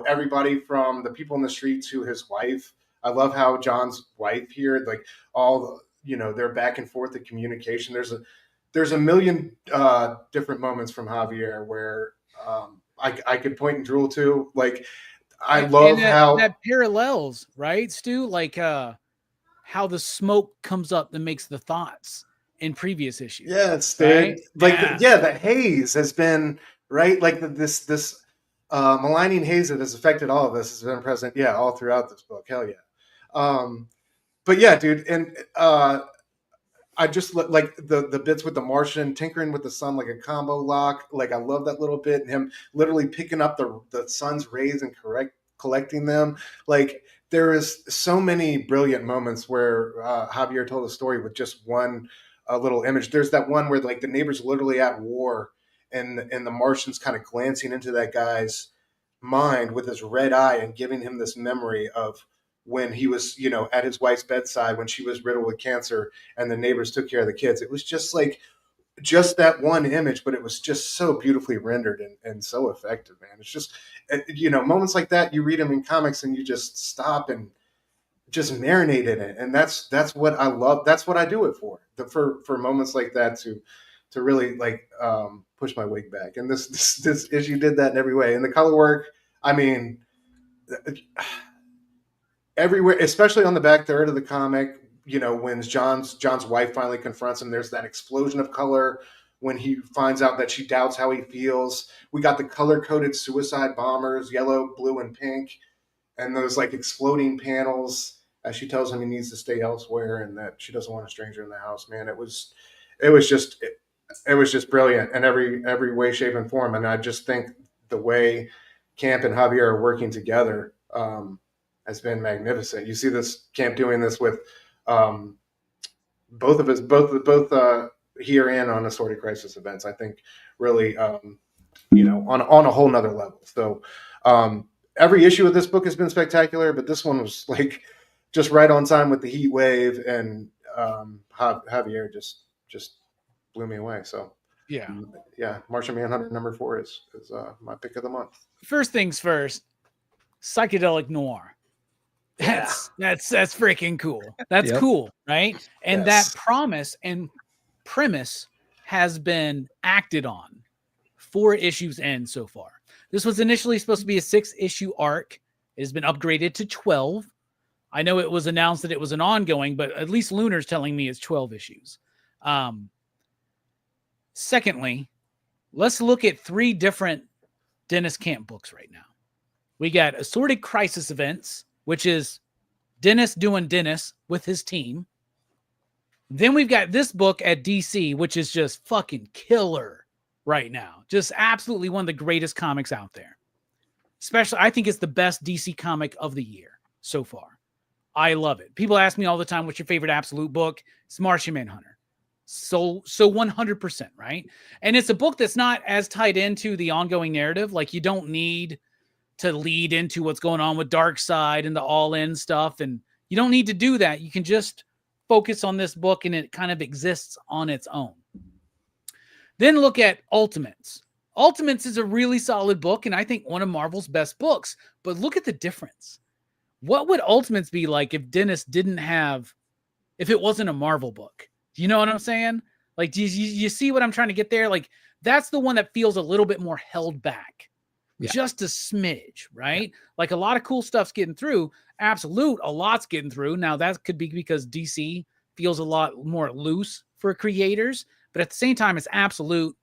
everybody from the people in the street to his wife. I love how John's wife here, like all their back and forth, the communication. There's a million different moments from Javier where I could point and drool to. Like, I love how that parallels, right, Stu? Like how the smoke comes up that makes the thoughts in previous issues. Yes, right? Like the haze has been right. Like this maligning haze that has affected all of us has been present. Yeah, all throughout this book. Hell yeah. But yeah, dude, and I just like the bits with the Martian tinkering with the sun like a combo lock. Like, I love that little bit, and him literally picking up the sun's rays and collecting them. Like, there is so many brilliant moments where Javier told a story with just one little image. There's that one where like the neighbor's literally at war, and the Martian's kind of glancing into that guy's mind with his red eye and giving him this memory of when he was, at his wife's bedside when she was riddled with cancer and the neighbors took care of the kids. It was just that one image, but it was just so beautifully rendered and so effective, man. It's just, moments like that, you read them in comics and you just stop and just marinate in it. And that's what I love. That's what I do it for. For moments like that to really like push my wig back. And this issue did that in every way. And the color work, I mean, everywhere, especially on the back third of the comic, you know, when John's wife finally confronts him, there's that explosion of color when he finds out that she doubts how he feels. We got the color-coded suicide bombers, yellow, blue, and pink, and those like exploding panels as she tells him he needs to stay elsewhere and that she doesn't want a stranger in the house. Man, it was just brilliant in every way, shape, and form. And I just think the way Camp and Javier are working together has been magnificent. You see this Camp doing this with both here and on Assorted Crisis events. I think really, you know, on a whole nother level. So every issue of this book has been spectacular, but this one was like just right on time with the heat wave, and Javier just blew me away. So yeah, Martian Manhunter #4 is my pick of the month. First things first, psychedelic noir. That's freaking cool. That's cool, right? And that promise and premise has been acted on. 4 issues in so far. This was initially supposed to be a 6-issue arc. It has been upgraded to 12. I know it was announced that it was an ongoing, but at least Lunar's telling me it's 12 issues. Secondly, let's look at 3 different Dennis Camp books right now. We got Assorted Crisis Events, which is Dennis doing Dennis with his team. Then we've got this book at DC, which is just fucking killer right now. Just absolutely one of the greatest comics out there. Especially, I think it's the best DC comic of the year so far. I love it. People ask me all the time, what's your favorite absolute book? It's Martian Manhunter. So 100%, right? And it's a book that's not as tied into the ongoing narrative. Like, you don't need to lead into what's going on with Darkseid and the all-in stuff. And you don't need to do that. You can just focus on this book and it kind of exists on its own. Then look at Ultimates. Ultimates is a really solid book and I think one of Marvel's best books. But look at the difference. What would Ultimates be like if it wasn't a Marvel book? Do you know what I'm saying? Like, do you see what I'm trying to get there? Like, that's the one that feels a little bit more held back. Yeah. Just a smidge, right? Yeah. Like, a lot of cool stuff's getting through. Absolute, a lot's getting through. Now, that could be because DC feels a lot more loose for creators. But at the same time, it's Absolute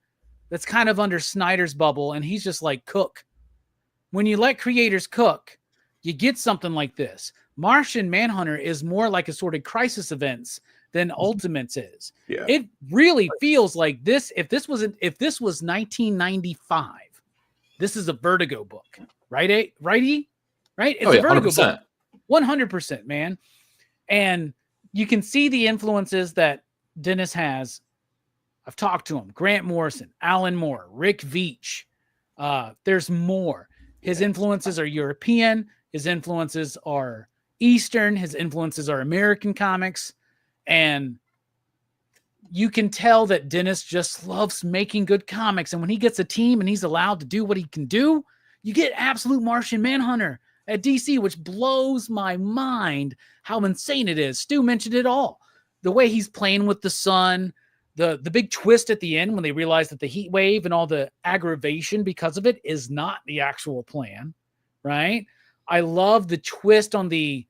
that's kind of under Snyder's bubble. And he's just like, cook. When you let creators cook, you get something like this. Martian Manhunter is more like Assorted Crisis Events than Ultimates is. Yeah. It really feels like this. If this was 1995, this is a Vertigo book, right? Right? It's a Vertigo 100%. Book. 100%, man. And you can see the influences that Dennis has. I've talked to him. Grant Morrison, Alan Moore, Rick Veitch. There's more. His influences are European. His influences are Eastern. His influences are American comics. And you can tell that Dennis just loves making good comics. And when he gets a team and he's allowed to do what he can do, you get Absolute Martian Manhunter at DC, which blows my mind how insane it is. Stu mentioned it all. The way he's playing with the sun, the big twist at the end when they realize that the heat wave and all the aggravation because of it is not the actual plan, right? I love the twist on the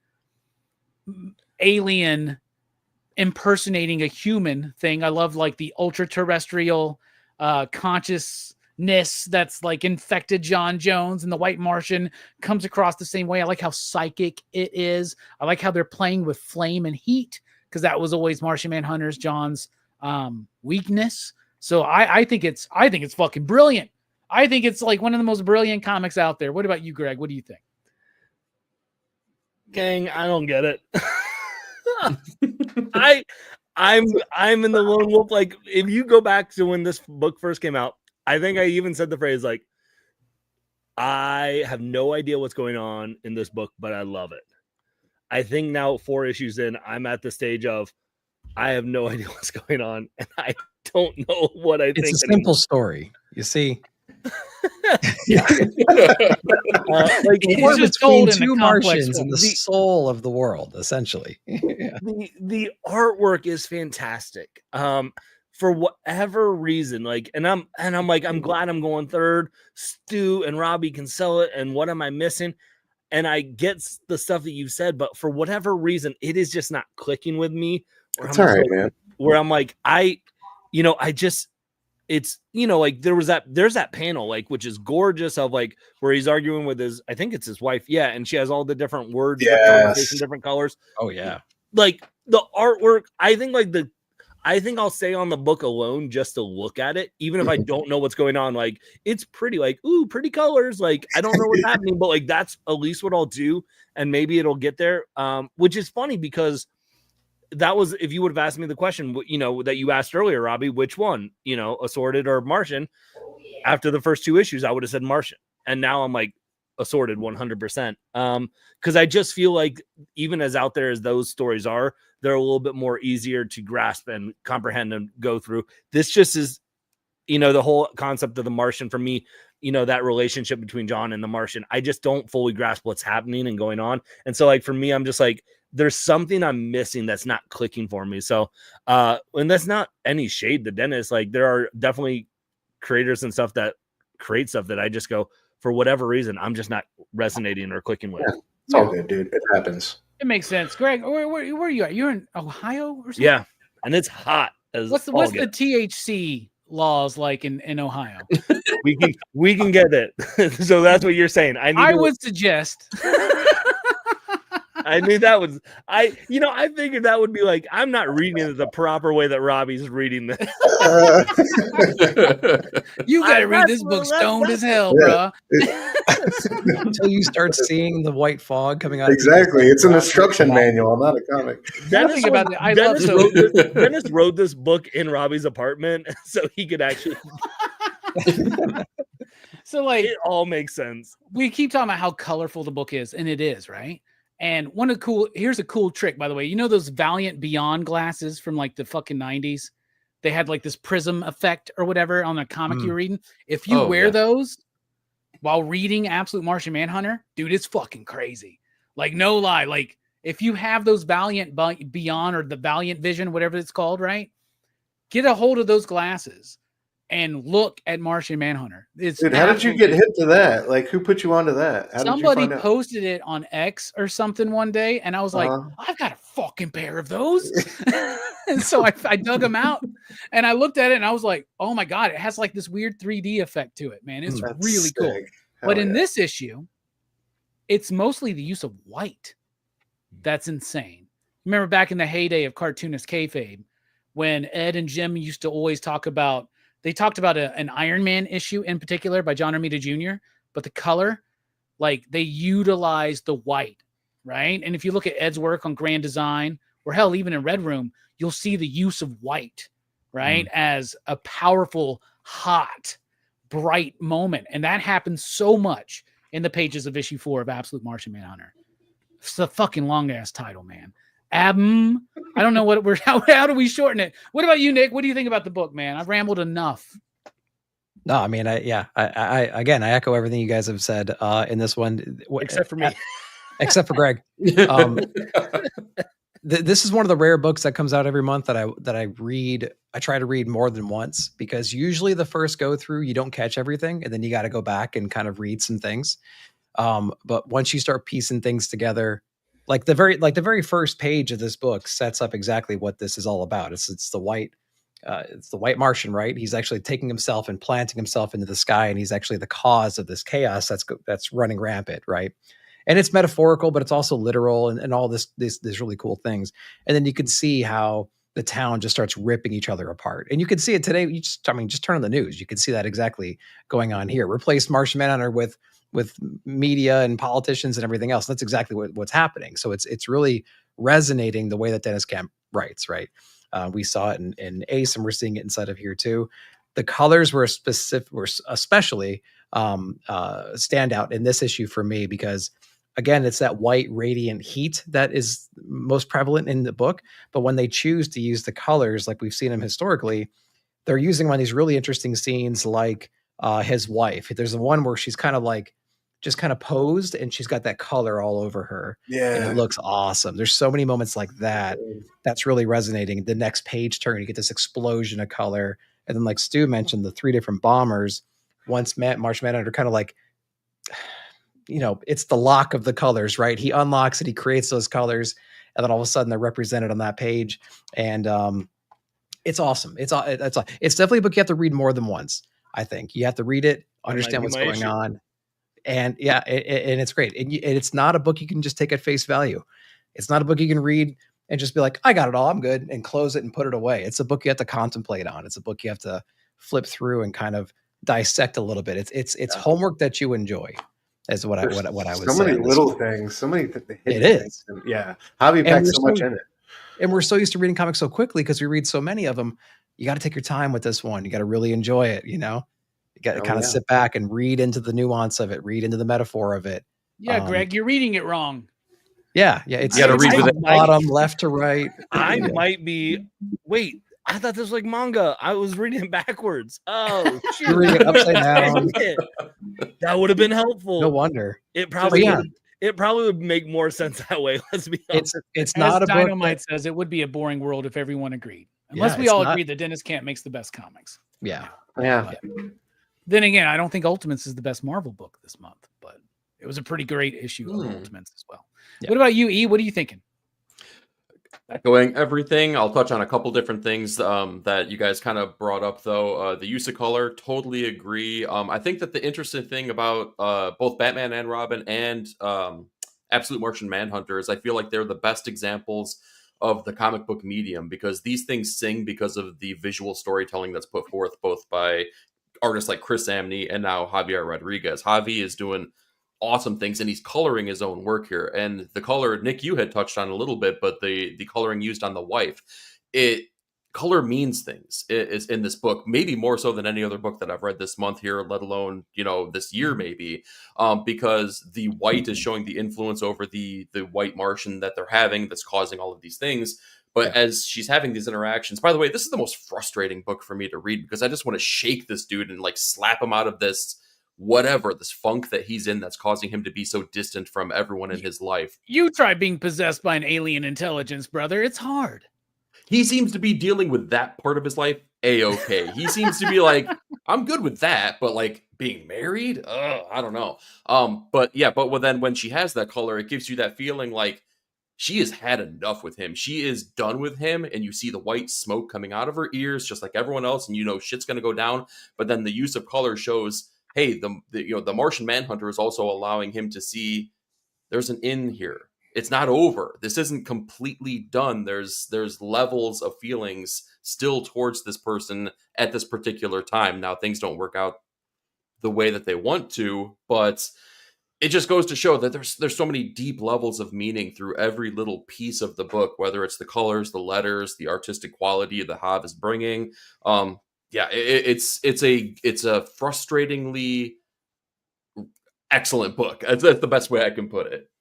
alien impersonating a human thing. I love like the ultra-terrestrial consciousness that's like infected John Jones, and the White Martian comes across the same way. I like how psychic it is. I like how they're playing with flame and heat, because that was always Martian Manhunter's John's weakness. So I think it's fucking brilliant. I think it's like one of the most brilliant comics out there. What about you, Greg? What do you think? Gang, I don't get it. I'm in the lone wolf. Like, if you go back to when this book first came out, I think I even said the phrase like, I have no idea what's going on in this book, but I love it. I think now 4 issues in, I'm at the stage of I have no idea what's going on, and I don't know what I think. It's a simple story, you see. Like War just between told in a two complex Martians form. and the soul of the world, essentially. Yeah. the artwork is fantastic. For whatever reason, like, and I'm like, I'm glad I'm going third. Stu and Robbie can sell it, and what am I missing? And I get the stuff that you've said, but for whatever reason, it is just not clicking with me. It's all right, man. Where I'm like, I just, it's, like there's that panel, like, which is gorgeous, of like where he's arguing with I think it's his wife, yeah, and she has all the different words, different colors. Oh yeah. Like the artwork, I think I'll stay on the book alone just to look at it, even if I don't know what's going on. Like, it's pretty, like, ooh, pretty colors. Like, I don't know what's happening, but like, that's at least what I'll do. And maybe it'll get there. Which is funny because that was, if you would have asked me the question, that you asked earlier, Robbie, which one, Assorted or Martian, after the first two issues, I would have said Martian. And now I'm like, Assorted 100%. Because I just feel like, even as out there as those stories are, they're a little bit more easier to grasp and comprehend and go through. This just is, the whole concept of the Martian for me, that relationship between John and the Martian, I just don't fully grasp what's happening and going on. And so, like, for me, I'm just like, there's something I'm missing that's not clicking for me. So, and that's not any shade to Dennis. Like, there are definitely creators and stuff that create stuff that I just go, for whatever reason, I'm just not resonating or clicking with. Yeah, it's all good, dude. It happens. It makes sense. Greg, where are you at? You're in Ohio or something? Yeah, and it's hot. What's the THC laws like in Ohio? we can get it. So that's what you're saying. I would suggest. I knew that was I figured that would be like, I'm not reading it the proper way that Robbie's reading this. You gotta read this book stoned as hell, bro. Until you start seeing the white fog coming out. Exactly. It's an instruction manual, not a comic. Dennis wrote this book in Robbie's apartment so he could actually So like, it all makes sense. We keep talking about how colorful the book is, and it is, right? And here's a cool trick, by the way. You know those Valiant Beyond glasses from like the fucking 90s? They had like this prism effect or whatever on the comic you're reading. If you wear those while reading Absolute Martian Manhunter, dude, it's fucking crazy. Like, no lie. Like, if you have those Valiant Beyond or the Valiant Vision, whatever it's called, right? Get a hold of those glasses and look at Martian Manhunter. Dude, how did you get hit to that? Like, who put you onto that? Somebody posted it on X or something one day, and I was like, I've got a fucking pair of those. And so I dug them out, and I looked at it, and I was like, oh my God, it has like this weird 3D effect to it, man. It's really cool. But in this issue, it's mostly the use of white. That's insane. Remember back in the heyday of cartoonist kayfabe, when Ed and Jim used to always talk about, they talked about an Iron Man issue in particular by John Romita Jr., but the color, like, they utilized the white, right? And if you look at Ed's work on Grand Design, or hell, even in Red Room, you'll see the use of white, right? As a powerful, hot, bright moment. And that happens so much in the pages of issue 4 of Absolute Martian Manhunter. It's a fucking long ass title, man. I don't know what how do we shorten it? What about you, Nick? What do you think about the book, man? I've rambled enough. No, I mean, I echo everything you guys have said in this one, except for me, except for Greg. This is one of the rare books that comes out every month that I read. I try to read more than once, because usually the first go through, you don't catch everything, and then you got to go back and kind of read some things. But once you start piecing things together, like the very first page of this book sets up exactly what this is all about. It's the white Martian, right? He's actually taking himself and planting himself into the sky, and he's actually the cause of this chaos that's running rampant, right? And it's metaphorical, but it's also literal, and all this really cool things. And then you can see how the town just starts ripping each other apart. And you can see it today. Just turn on the news. You can see that exactly going on here. Replace Martian Manhunter with media and politicians and everything else. That's exactly what's happening. So it's really resonating the way that Dennis Camp writes, right? We saw it in Ace, and we're seeing it inside of here too. The colors were especially stand out in this issue for me, because again, it's that white radiant heat that is most prevalent in the book. But when they choose to use the colors, like we've seen them historically, they're using one of these really interesting scenes, like his wife. There's the one where she's kind of like just kind of posed and she's got that color all over her. And it looks awesome. There's so many moments like that that's really resonating. The next page turn, you get this explosion of color. And then like Stu mentioned, the 3 different bombers, once Martian Manhunter kind of like, it's the lock of the colors, right? He unlocks it, he creates those colors, and then all of a sudden they're represented on that page. And it's awesome. It's definitely a book you have to read more than once. I think you have to read it, understand what's going on. And yeah, and it's great. And it's not a book you can just take at face value. It's not a book you can read and just be like, I got it all, I'm good, and close it and put it away. It's a book you have to contemplate on. It's a book you have to flip through and kind of dissect a little bit. It's homework that you enjoy, is what I would say. So many little things, so many hidden things. Yeah, Javi packs so much in it. And we're so used to reading comics so quickly because we read so many of them. You got to take your time with this one. You got to really enjoy it. You got to kind of sit back and read into the nuance of it, read into the metaphor of it. Yeah, Greg, you're reading it wrong. Yeah. It's you got to read with the bottom, left to right. I might be. Wait, I thought this was like manga. I was reading it backwards. Oh, shoot. You're reading it upside down. That would have been helpful. No wonder. It probably would make more sense that way. Let's be honest. It's not a book. Dynamite says it would be a boring world if everyone agreed. Unless we all agree that Dennis Camp makes the best comics. Yeah. Then again, I don't think Ultimates is the best Marvel book this month, but it was a pretty great issue of Ultimates as well. Yeah. What about you, E? What are you thinking? Echoing everything, I'll touch on a couple different things that you guys kind of brought up, though. The use of color, totally agree. I think that the interesting thing about both Batman and Robin and Absolute Martian Manhunter is I feel like they're the best examples of the comic book medium, because these things sing because of the visual storytelling that's put forth both by artists like Chris Samney and now Javier Rodriguez. Javi is doing awesome things, and he's coloring his own work here. And the color, Nick, you had touched on a little bit, but the coloring used on the wife, color means things is in this book, maybe more so than any other book that I've read this month here, let alone, this year maybe, because the white is showing the influence over the white Martian that they're having that's causing all of these things. But as she's having these interactions, by the way, this is the most frustrating book for me to read because I just want to shake this dude and like slap him out of this funk that he's in that's causing him to be so distant from everyone in his life. You try being possessed by an alien intelligence, brother. It's hard. He seems to be dealing with that part of his life A-okay. He seems to be like, I'm good with that, but like being married, I don't know. But then when she has that color, it gives you that feeling like she has had enough with him. She is done with him, and you see the white smoke coming out of her ears, just like everyone else, and shit's gonna go down. But then the use of color shows, hey, the Martian Manhunter is also allowing him to see there's an in here. It's not over. This isn't completely done. There's levels of feelings still towards this person at this particular time. Now, things don't work out the way that they want to, but it just goes to show that there's so many deep levels of meaning through every little piece of the book, whether it's the colors, the letters, the artistic quality that Hav is bringing. It's a frustratingly excellent book. That's the best way I can put it.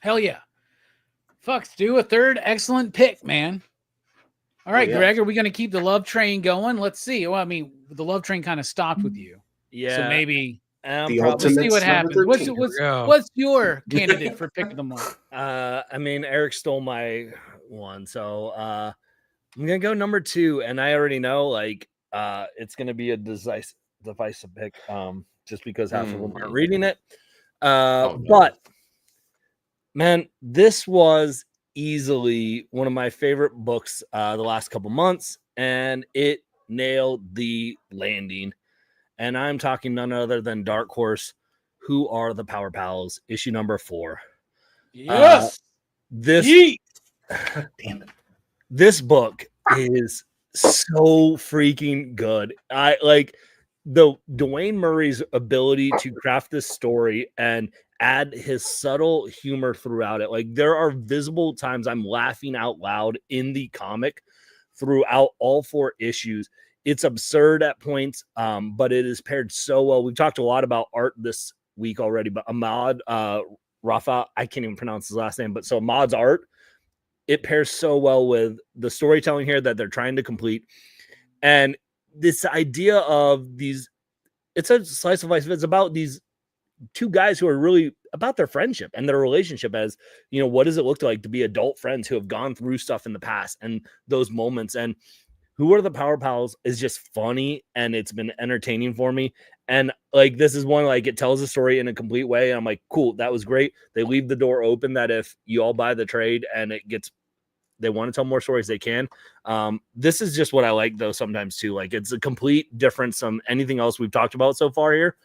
Hell yeah. Fuck, Stu, a third excellent pick, man. All right, Greg, are we going to keep the love train going? Let's see. Well, I mean, the love train kind of stopped with you. Yeah. So maybe we'll see what happens. What's your candidate for pick of the month? I mean, Eric stole my one, so I'm gonna go number 2, and I already know it's gonna be a divisive pick, just because half of them aren't reading it. But man, this was easily one of my favorite books the last couple months, and it nailed the landing. And I'm talking none other than Dark Horse, Who Are the Power Pals, issue number 4. Yes. God damn it. This book is so freaking good. I like the Dwayne Murray's ability to craft this story and add his subtle humor throughout it. Like, there are visible times I'm laughing out loud in the comic throughout all 4 issues. It's absurd at points, but it is paired so well. We've talked a lot about art this week already, but Ahmad Rafa, I can't even pronounce his last name, but so Ahmad's art, it pairs so well with the storytelling here that they're trying to complete. And this idea of these it's a slice of life. It's about these two guys who are really about their friendship and their relationship, as you know, what does it look like to be adult friends who have gone through stuff in the past and those moments. And Who Are the Power Pals is just funny, and it's been entertaining for me. And like, this is one, like, it tells a story in a complete way. And I'm like, cool, that was great. They leave the door open that if you all buy the trade and they want to tell more stories, they can. This is just what I like, though, sometimes too. Like, it's a complete difference from anything else we've talked about so far here.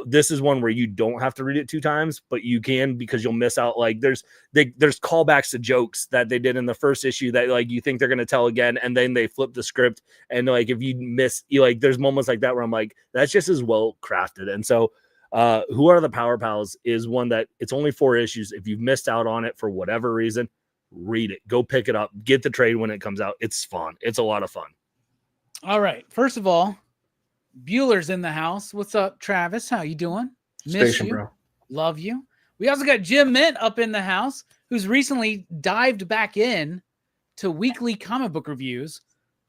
This is one where you don't have to read it 2 times, but you can, because you'll miss out. Like, there's callbacks to jokes that they did in the first issue that, like, you think they're going to tell again, and then they flip the script. And like, if you miss, there's moments like that where I'm like, that's just as well crafted. And so Who Are the Power Pals is one that it's only 4 issues. If you've missed out on it for whatever reason, read it, go pick it up, get the trade when it comes out. It's fun. It's a lot of fun. All right. First of all, Bueller's in the house. What's up, Travis? How you doing? Miss Station, you. bro. Love you. We also got Jim Mint up in the house, who's recently dived back in to weekly comic book reviews.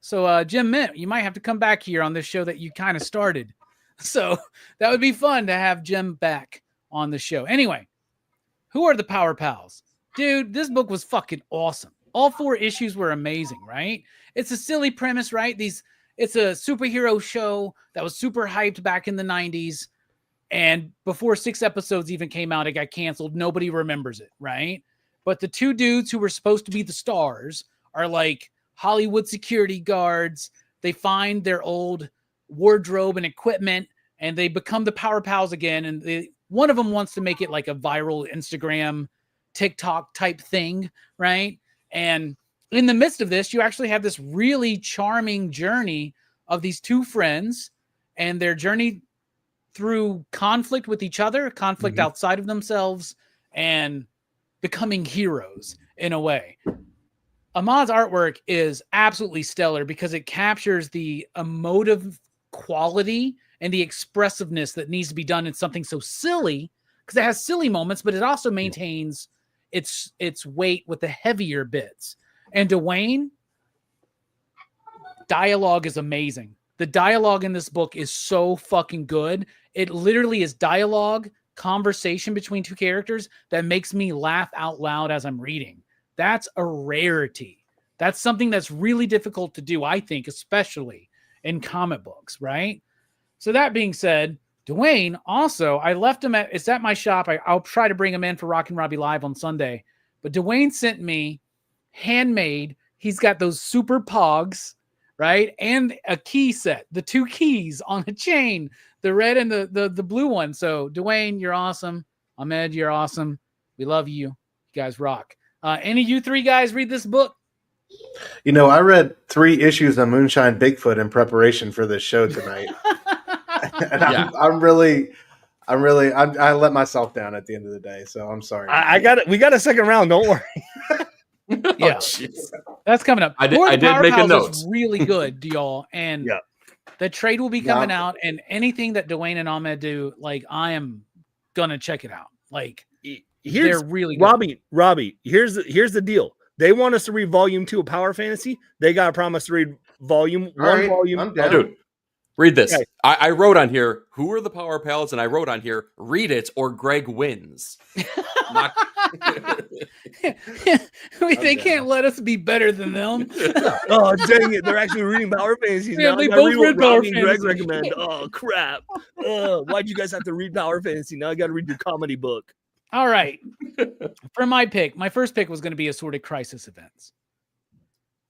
So, Jim Mint, you might have to come back here on this show that you kind of started. So that would be fun to have Jim back on the show. Anyway, Who Are the Power Pals? Dude, this book was fucking awesome. All 4 issues were amazing, right? It's a silly premise, right? It's a superhero show that was super hyped back in the 90s. And before 6 episodes even came out, it got canceled. Nobody remembers it, right? But the 2 dudes who were supposed to be the stars are like Hollywood security guards. They find their old wardrobe and equipment, and they become the Power Pals again. And one of them wants to make it like a viral Instagram, TikTok type thing, right? And in the midst of this, you actually have this really charming journey of these 2 friends and their journey through conflict with each other, conflict outside of themselves, and becoming heroes in a way. Ahmad's artwork is absolutely stellar because it captures the emotive quality and the expressiveness that needs to be done in something so silly, because it has silly moments, but it also maintains its weight with the heavier bits. And Dwayne, dialogue is amazing. The dialogue in this book is so fucking good. It literally is dialogue, conversation between 2 characters that makes me laugh out loud as I'm reading. That's a rarity. That's something that's really difficult to do, I think, especially in comic books, right? So that being said, Dwayne also, I left him it's at my shop. I'll try to bring him in for Rockin Robbie Live on Sunday. But Dwayne sent me handmade. He's got those super pogs, right? And a key set, the 2 keys on a chain, the red and the blue one. So Dwayne, you're awesome. Ahmed, you're awesome. We love you. You guys rock. Any of you 3 guys read this book? You know, I read 3 issues of Moonshine Bigfoot in preparation for this show tonight. And Yeah. I let myself down at the end of the day, so I'm sorry. I got it. We got a second round. Don't worry. Yeah, that's coming up. I did make a note. Is really good, y'all, and the trade will be coming out. And anything that Dwayne and Ahmed do, like, I am gonna check it out. Like, they're really good. Robbie. Here's the deal. They want us to read volume 2 of Power Fantasy. They got to promise to read volume 1. Right, volume. I'm down. Dude, read this. Okay. I wrote on here, Who Are the Power Pals? And I wrote on here, read it or Greg wins. They can't let us be better than them. Oh, dang it. They're actually reading Power Fantasy. Yeah, now. they I gotta both read Power Robbie and Greg Fantasy. recommend. Oh, crap. Why'd you guys have to read Power Fantasy? Now I got to read your comedy book. All right. For my pick, my first pick was going to be Assorted Crisis Events.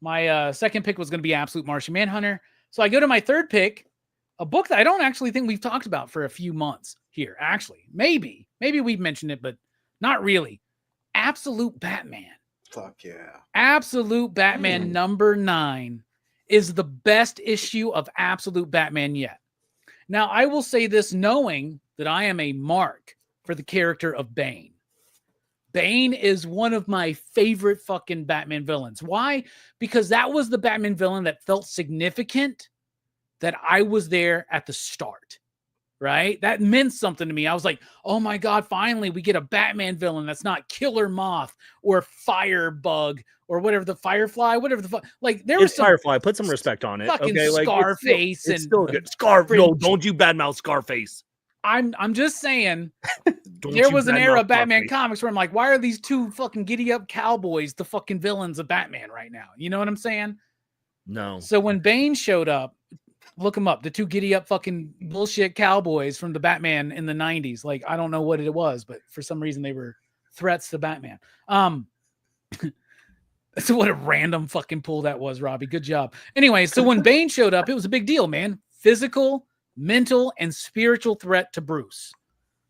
My second pick was going to be Absolute Martian Manhunter. So I go to my third pick, a book that I don't actually think we've talked about for a few months here. Actually, maybe we've mentioned it, but not really. Absolute Batman. Fuck yeah. Absolute Batman number 9 is the best issue of Absolute Batman yet. Now, I will say this knowing that I am a mark for the character of Bane. Bane is one of my favorite fucking Batman villains. Why? Because that was the Batman villain that felt significant, that I was there at the start, right? That meant something to me. I was like, oh my God, finally we get a Batman villain that's not Killer Moth or Firebug or whatever, the Firefly, whatever the fuck. Like there was It's some Firefly. Put some respect on it. fucking Okay, like Scarface it's still and good. No, Fringe. don't you badmouth Scarface. I'm just saying Don't there you was an era badmouth of Batman Scarface. comics where I'm like, why are these two fucking giddy up cowboys the fucking villains of Batman right now? You know what I'm saying? No. So when Bane showed up, look him up, the two giddy up fucking bullshit cowboys from the Batman in the 90s. Like, I don't know what it was, but for some reason they were threats to Batman. So what a random fucking pull that was, Robbie. Good job. Anyway, so when Bane showed up, it was a big deal, man. Physical, mental, and spiritual threat to Bruce.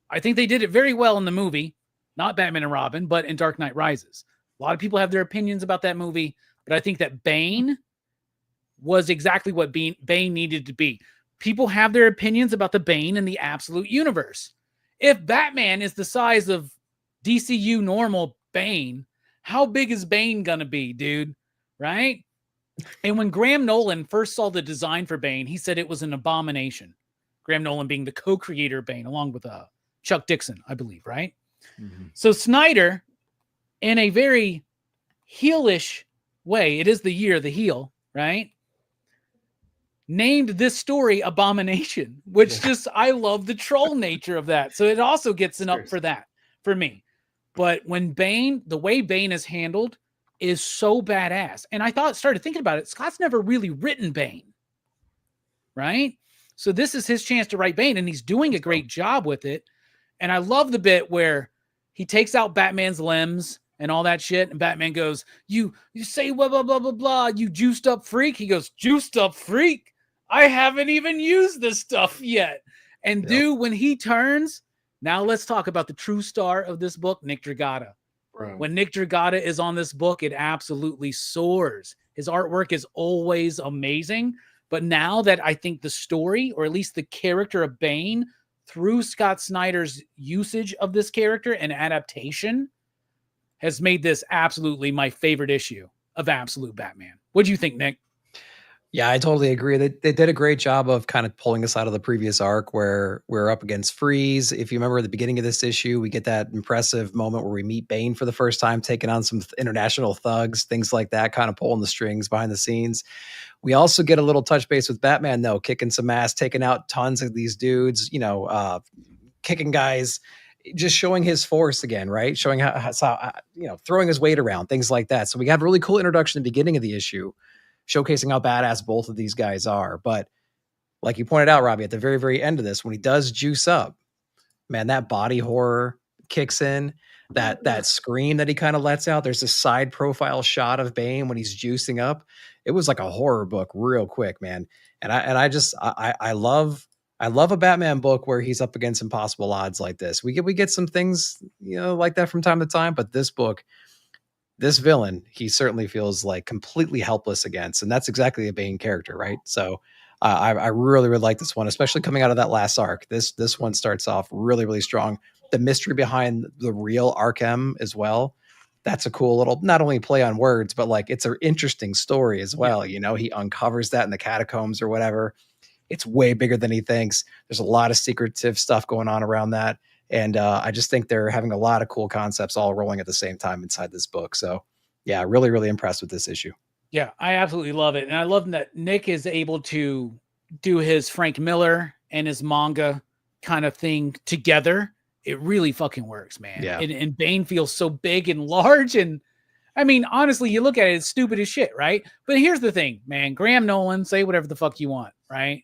I think they did it very well in the movie, not Batman and Robin, but in Dark Knight Rises. A lot of people have their opinions about that movie, but I think that Bane was exactly what Bane needed to be. People have their opinions about the Bane in the absolute universe. If Batman is the size of DCU normal Bane, how big is Bane gonna be, dude? Right? And when Graham Nolan first saw the design for Bane, he said it was an abomination. Graham Nolan being the co-creator of Bane, along with Chuck Dixon, I believe, right? Mm-hmm. So Snyder, in a very heelish way, it is the year of the heel, right? Named this story Abomination, which just, I love the troll nature of that. So it also gets an up for that, for me. But when Bane, the way Bane is handled is so badass. And I started thinking about it. Scott's never really written Bane, right? So this is his chance to write Bane, and he's doing a great job with it. And I love the bit where he takes out Batman's limbs and all that shit. And Batman goes, you say blah, blah, blah, blah, blah. You juiced up freak. He goes, juiced up freak? I haven't even used this stuff yet. And dude, when he turns, now let's talk about the true star of this book, Nick Dragotta. Right. When Nick Dragotta is on this book, it absolutely soars. His artwork is always amazing. But now that I think the story, or at least the character of Bane, through Scott Snyder's usage of this character and adaptation, has made this absolutely my favorite issue of Absolute Batman. What do you think, Nick? Yeah, I totally agree. They did a great job of kind of pulling us out of the previous arc where we're up against Freeze. If you remember at the beginning of this issue, we get that impressive moment where we meet Bane for the first time, taking on some international thugs, things like that, kind of pulling the strings behind the scenes. We also get a little touch base with Batman, though, kicking some ass, taking out tons of these dudes, kicking guys, just showing his force again, right? Showing how throwing his weight around, things like that. So we have a really cool introduction at the beginning of the issue, showcasing how badass both of these guys are. But like you pointed out, Robbie, at the very, very end of this, when he does juice up, man, that body horror kicks in, that scream that he kind of lets out. There's a side profile shot of Bane when he's juicing up. It was like a horror book real quick, man. And I love a Batman book where he's up against impossible odds like this. We get some things, like that from time to time, but this book, this villain, he certainly feels like completely helpless against, and that's exactly a Bane character, right? So I really, really like this one, especially coming out of that last arc. This one starts off really, really strong. The mystery behind the real Arkham as well. That's a cool little, not only play on words, but like it's an interesting story as well. Yeah. He uncovers that in the catacombs or whatever. It's way bigger than he thinks. There's a lot of secretive stuff going on around that. And I just think they're having a lot of cool concepts all rolling at the same time inside this book. So yeah, really, really impressed with this issue. Yeah, I absolutely love it. And I love that Nick is able to do his Frank Miller and his manga kind of thing together. It really fucking works, man. Yeah. And Bane feels so big and large. And I mean, honestly, you look at it, it's stupid as shit, right? But here's the thing, man. Graham Nolan, say whatever the fuck you want, right?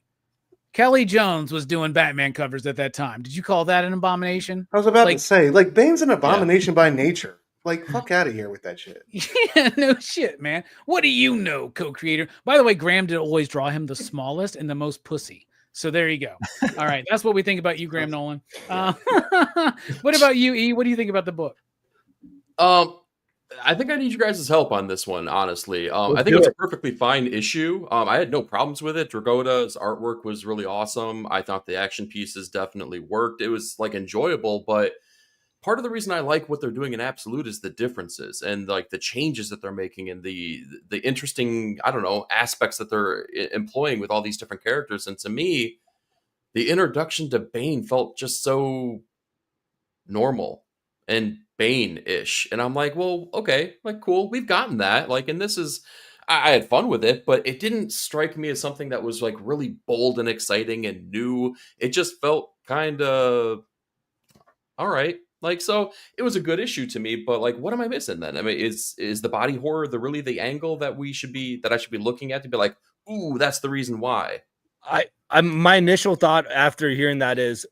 Kelly Jones was doing Batman covers at that time. Did you call that an abomination? I was about to say, like, Bane's an abomination by nature. Like, fuck out of here with that shit. Yeah, no shit, man. What do you know, co-creator? By the way, Graham did always draw him the smallest and the most pussy. So there you go. All right, that's what we think about you, Graham Nolan. What about you, E? What do you think about the book? I think I need you guys' help on this one, honestly. I think it's a perfectly fine issue. I had no problems with it. Dragotta's artwork was really awesome. I thought the action pieces definitely worked. It was like enjoyable, but part of the reason I like what they're doing in Absolute is the differences and like the changes that they're making and the interesting, I don't know, aspects that they're employing with all these different characters. And to me, the introduction to Bane felt just so normal and Bane-ish. And I'm like, well, okay, like, cool, we've gotten that. Like, and this is, I had fun with it, but it didn't strike me as something that was like really bold and exciting and new. It just felt kind of all right. Like, so it was a good issue to me, but like, what am I missing then? I mean, is the body horror really the angle that I should be looking at to be like, ooh, that's the reason why? My initial thought after hearing that is,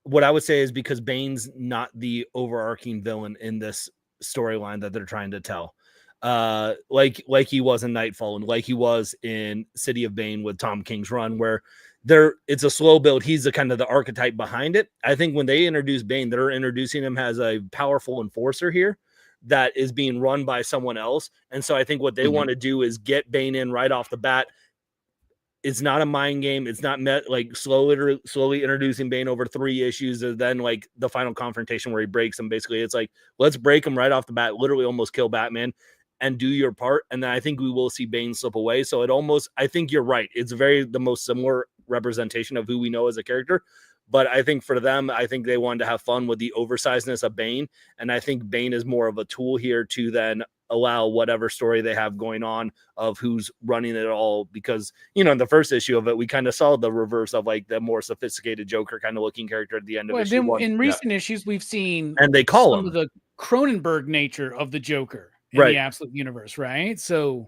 what I would say is because Bane's not the overarching villain in this storyline that they're trying to tell. Like he was in Nightfall and like he was in City of Bane with Tom King's run, where it's a slow build. He's the kind of the archetype behind it. I think when they introduce Bane, they're introducing him as a powerful enforcer here that is being run by someone else. And so I think what they want to do is get Bane in right off the bat. It's not a mind game. It's not like slowly introducing Bane over 3 issues, and then like the final confrontation where he breaks him. Basically, it's like, let's break him right off the bat, literally almost kill Batman and do your part. And then I think we will see Bane slip away. So I think you're right. It's the most similar representation of who we know as a character. But I think for them, I think they wanted to have fun with the oversizedness of Bane. And I think Bane is more of a tool here to then allow whatever story they have going on of who's running it all. Because, in the first issue of it, we kind of saw the reverse of like the more sophisticated Joker kind of looking character at the end of issue 1. In recent issues, we've seen and they call some him of the Cronenberg nature of the Joker in the Absolute Universe, right? So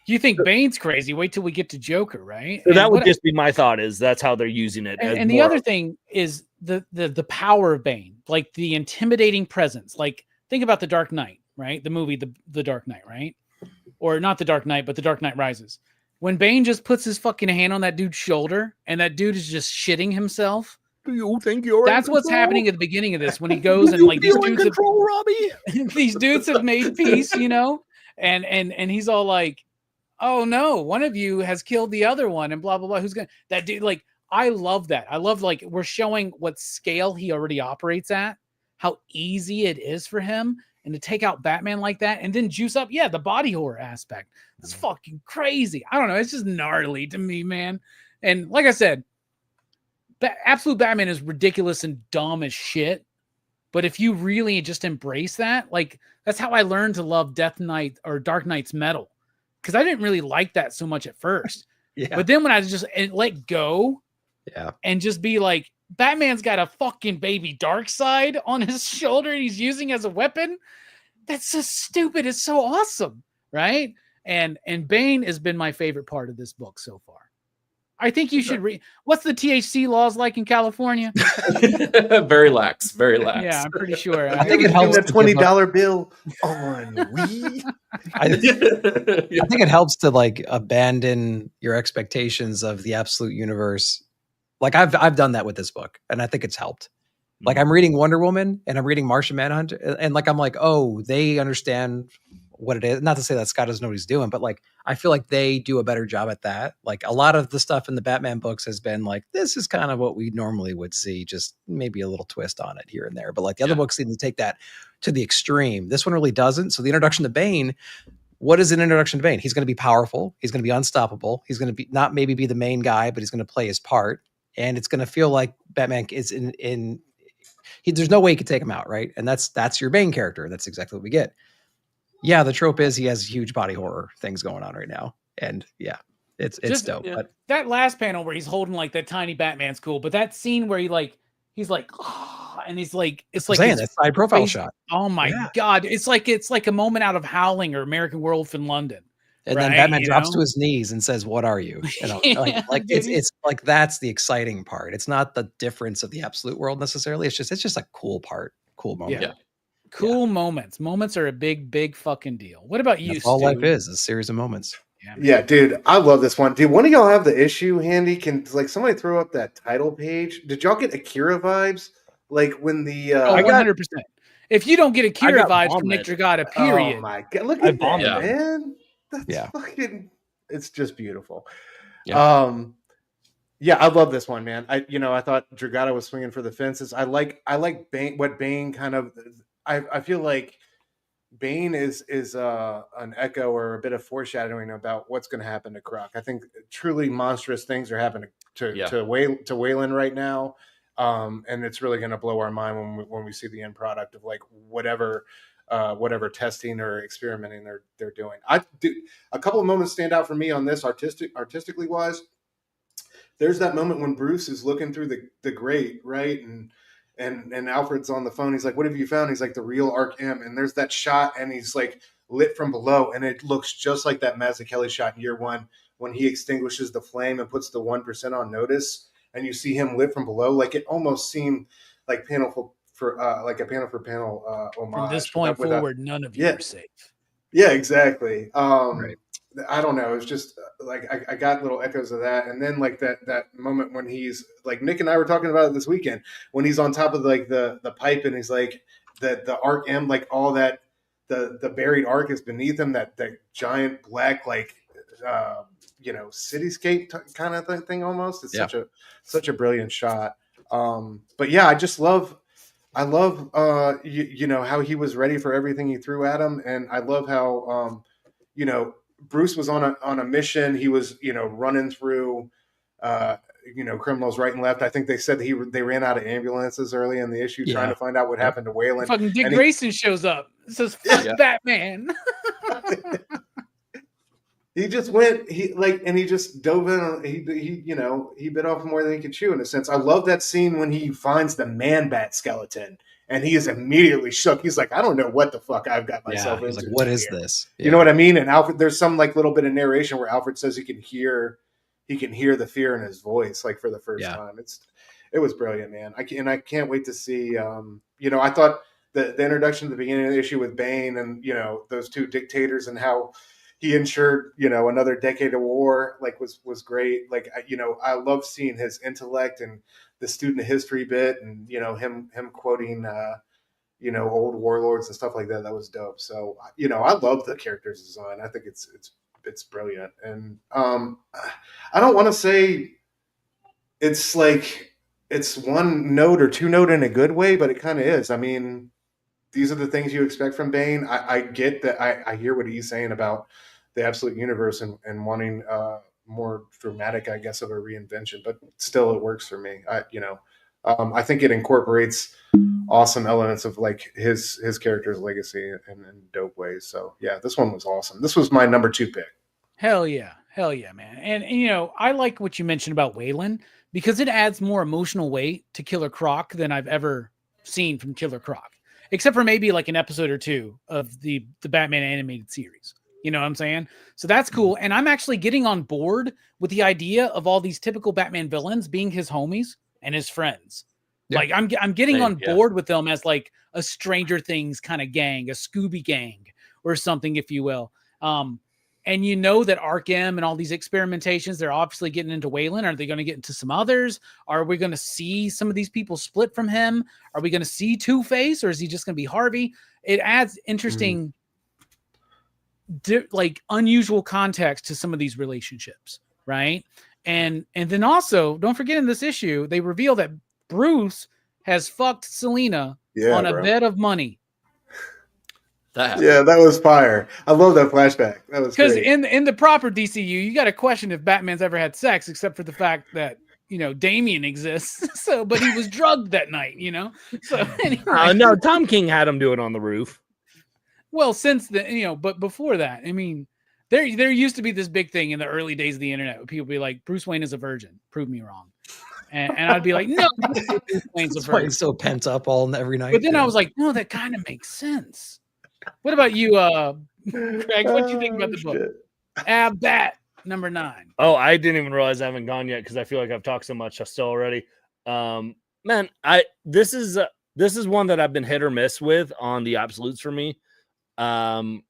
you think Bane's crazy? Wait till we get to Joker, right? So that would just be my thought. Is that's how they're using it. And the other thing is the power of Bane, like the intimidating presence. Like think about the Dark Knight, right? The movie, the Dark Knight, right? Or not the Dark Knight, but the Dark Knight Rises. When Bane just puts his fucking hand on that dude's shoulder, and that dude is just shitting himself. Do you think you're that's what's happening at the beginning of this when he goes and like these dudes Robbie? These dudes have made peace, and he's all like, oh no, one of you has killed the other one and blah blah blah. Who's gonna that dude? Like, I love that. I love like we're showing what scale he already operates at, how easy it is for him, and to take out Batman like that and then juice up, the body horror aspect. That's fucking crazy. I don't know. It's just gnarly to me, man. And like I said, Absolute Batman is ridiculous and dumb as shit. But if you really just embrace that, like that's how I learned to love Death Knight or Dark Knight's Metal. Because I didn't really like that so much at first. But then when I just let go and just be like, Batman's got a fucking baby dark side on his shoulder he's using as a weapon. That's so stupid. It's so awesome. Right? And Bane has been my favorite part of this book so far. I think you should read. What's the THC laws like in California? Very lax. Yeah, I'm pretty sure. I think it helps. A $20 bill on weed. I think it helps to like abandon your expectations of the Absolute Universe. Like I've done that with this book, and I think it's helped. Like I'm reading Wonder Woman and I'm reading Martian Manhunter, and like I'm like, oh, they understand what it is. Not to say that Scott doesn't know what he's doing, but like I feel like they do a better job at that. Like a lot of the stuff in the Batman books has been like, this is kind of what we normally would see, just maybe a little twist on it here and there. But like the other books seem to take that to the extreme. This one really doesn't. So the introduction to Bane, what is an introduction to Bane? He's going to be powerful. He's going to be unstoppable. He's going to be not maybe be the main guy, but he's going to play his part. And it's going to feel like Batman is there's no way he could take him out, right? And that's your Bane character. That's exactly what we get. Yeah, the trope is he has huge body horror things going on right now. And it's just dope. Yeah. But that last panel where he's holding like that tiny Batman's cool, but that scene where he's like, oh, and he's like, it's like that side profile shot. Oh my God. It's like a moment out of Howling or American Werewolf in London. And then Batman drops to his knees and says, "What are you?" It's like that's the exciting part. It's not the difference of the absolute world necessarily. It's just a cool part, cool moment. Yeah. Cool moments. Moments are a big fucking deal. What about you? That's all life is a series of moments. Yeah, dude, I love this one. Dude, one of y'all have the issue handy? Can like somebody throw up that title page? Did y'all get Akira vibes? Like when the 100%. If you don't get Akira vibes from Nick Dragata, period. Oh my God, look at that, man. That's fucking. It's just beautiful. Yeah. I love this one, man. I thought Dragata was swinging for the fences. I like Bane. What Bane kind of. I feel like Bane is an echo or a bit of foreshadowing about what's going to happen to Croc. I think truly monstrous things are happening to Waylon right now, and it's really going to blow our mind when we see the end product of like whatever testing or experimenting they're doing. A couple of moments stand out for me on this artistically wise. There's that moment when Bruce is looking through the grate, right? And Alfred's on the phone. He's like, "What have you found?" He's like, "The real Arkham." And there's that shot, and he's like lit from below, and it looks just like that Mazzucchelli shot in Year One when he extinguishes the flame and puts the 1% on notice, and you see him lit from below. Like it almost seemed like panel for panel homage. From this point forward, none of you are safe. Yeah, exactly. Right. I don't know. It's just like I got little echoes of that, and then like that moment when he's like Nick and I were talking about it this weekend when he's on top of like the pipe and he's like the arc M, like all that the buried arc is beneath him, that giant black like cityscape kind of thing almost. It's such a brilliant shot. But yeah, I love how he was ready for everything he threw at him, and I love how Bruce was on a mission. He was, running through, criminals right and left. I think they said they ran out of ambulances early in the issue, trying to find out what happened to Waylon. Fucking Dick Grayson shows up. It says, "Fuck Batman." He just went. He just dove in. He bit off more than he could chew in a sense. I love that scene when he finds the Man-Bat skeleton. And he is immediately shook. He's like, I don't know what the fuck I've got myself into. He's like, what is this? You know what I mean? And Alfred, there's some like little bit of narration where Alfred says he can hear the fear in his voice, like for the first time. It was brilliant, man. I can't wait to see. I thought the introduction at the beginning of the issue with Bane and those two dictators and how he ensured another decade of war was great. Like I love seeing his intellect and the student history bit and him quoting old warlords and stuff like that. That was dope. So I love the character's design. I think it's brilliant. And I don't want to say it's like it's one note or two note in a good way, but it kind of is. I mean, these are the things you expect from Bane. I get that. I hear what he's saying about the absolute universe and wanting more dramatic, I guess, of a reinvention, but still it works for me. I think it incorporates awesome elements of like his character's legacy in dope ways. So yeah, this one was awesome. This was my number 2 pick. Hell yeah, man. And I like what you mentioned about Waylon because it adds more emotional weight to Killer Croc than I've ever seen from Killer Croc, except for maybe like an episode or two of the Batman animated series. You know what I'm saying? So that's cool. And I'm actually getting on board with the idea of all these typical Batman villains being his homies and his friends. Yeah. Like I'm getting on board with them as like a Stranger Things kind of gang, a Scooby gang or something, if you will. And that Arkham and all these experimentations, they're obviously getting into Waylon. Are they going to get into some others? Are we going to see some of these people split from him? Are we going to see Two-Face or is he just going to be Harvey? It adds interesting unusual context to some of these relationships, right? And then also, don't forget in this issue, they reveal that Bruce has fucked Selena on a bed of money. That was fire. I love that flashback. That was because in the proper DCU, you got to question if Batman's ever had sex, except for the fact that Damian exists. So, but he was drugged that night. So anyway. No, Tom King had him do it on the roof. Well, since then, but before that, I mean, there used to be this big thing in the early days of the internet where people would be like, Bruce Wayne is a virgin. Prove me wrong. And I'd be like, no, Bruce Wayne's a virgin. He's so pent up all every night. But then I was like, no, that kind of makes sense. What about you, Craig? What do you think about the book? Bat number 9. Oh, I didn't even realize I haven't gone yet because I feel like I've talked so much still already. Man, this is one that I've been hit or miss with on the absolutes for me. And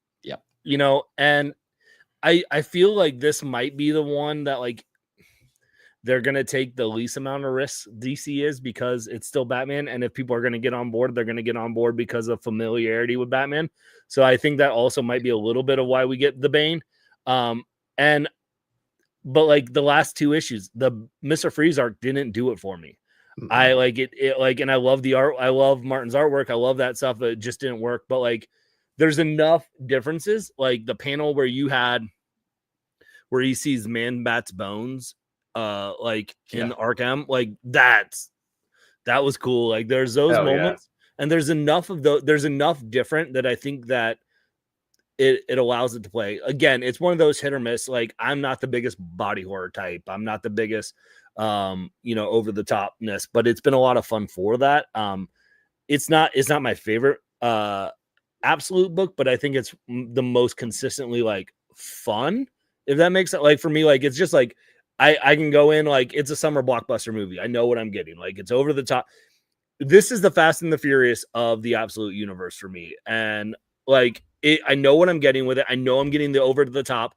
I feel like this might be the one that like they're gonna take the least amount of risks DC is because it's still Batman, and if people are gonna get on board, they're gonna get on board because of familiarity with Batman. So I think that also might be a little bit of why we get the Bane. But like the last 2 issues, the Mr. Freeze arc didn't do it for me. I like it and I love the art. I love Martin's artwork. I love that stuff. It just didn't work. But like there's enough differences, like the panel where he sees Man-Bat's bones, like in Arkham, like that was cool. Like there's those moments, and there's enough of those. There's enough different that I think that it allows it to play. Again, it's one of those hit or miss. Like I'm not the biggest body horror type. I'm not the biggest, over the topness, but it's been a lot of fun for that. It's not my favorite absolute book, but I think it's the most consistently like fun. If that makes it, like for me, like it's just like I can go in like it's a summer blockbuster movie. I know what I'm getting. Like it's over the top. This is the Fast and the Furious of the absolute universe for me, and like I know what I'm getting with it. I know I'm getting the over to the top.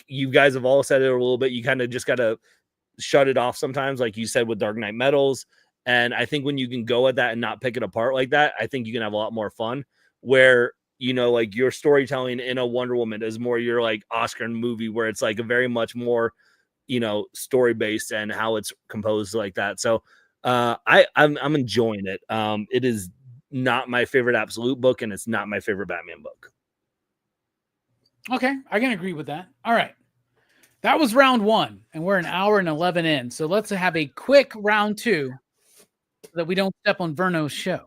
You guys have all said it a little bit. You kind of just gotta shut it off sometimes, like you said with Dark Knight Metals. And I think when you can go at that and not pick it apart like that, I think you can have a lot more fun. Where like your storytelling in a Wonder Woman is more your like Oscar movie, where it's like a very much more, story based and how it's composed like that. So I'm enjoying it. It is not my favorite absolute book, and it's not my favorite Batman book. Okay, I can agree with that. All right. That was round 1, and we're an hour and 11 in. So let's have a quick round 2 so that we don't step on Verno's show.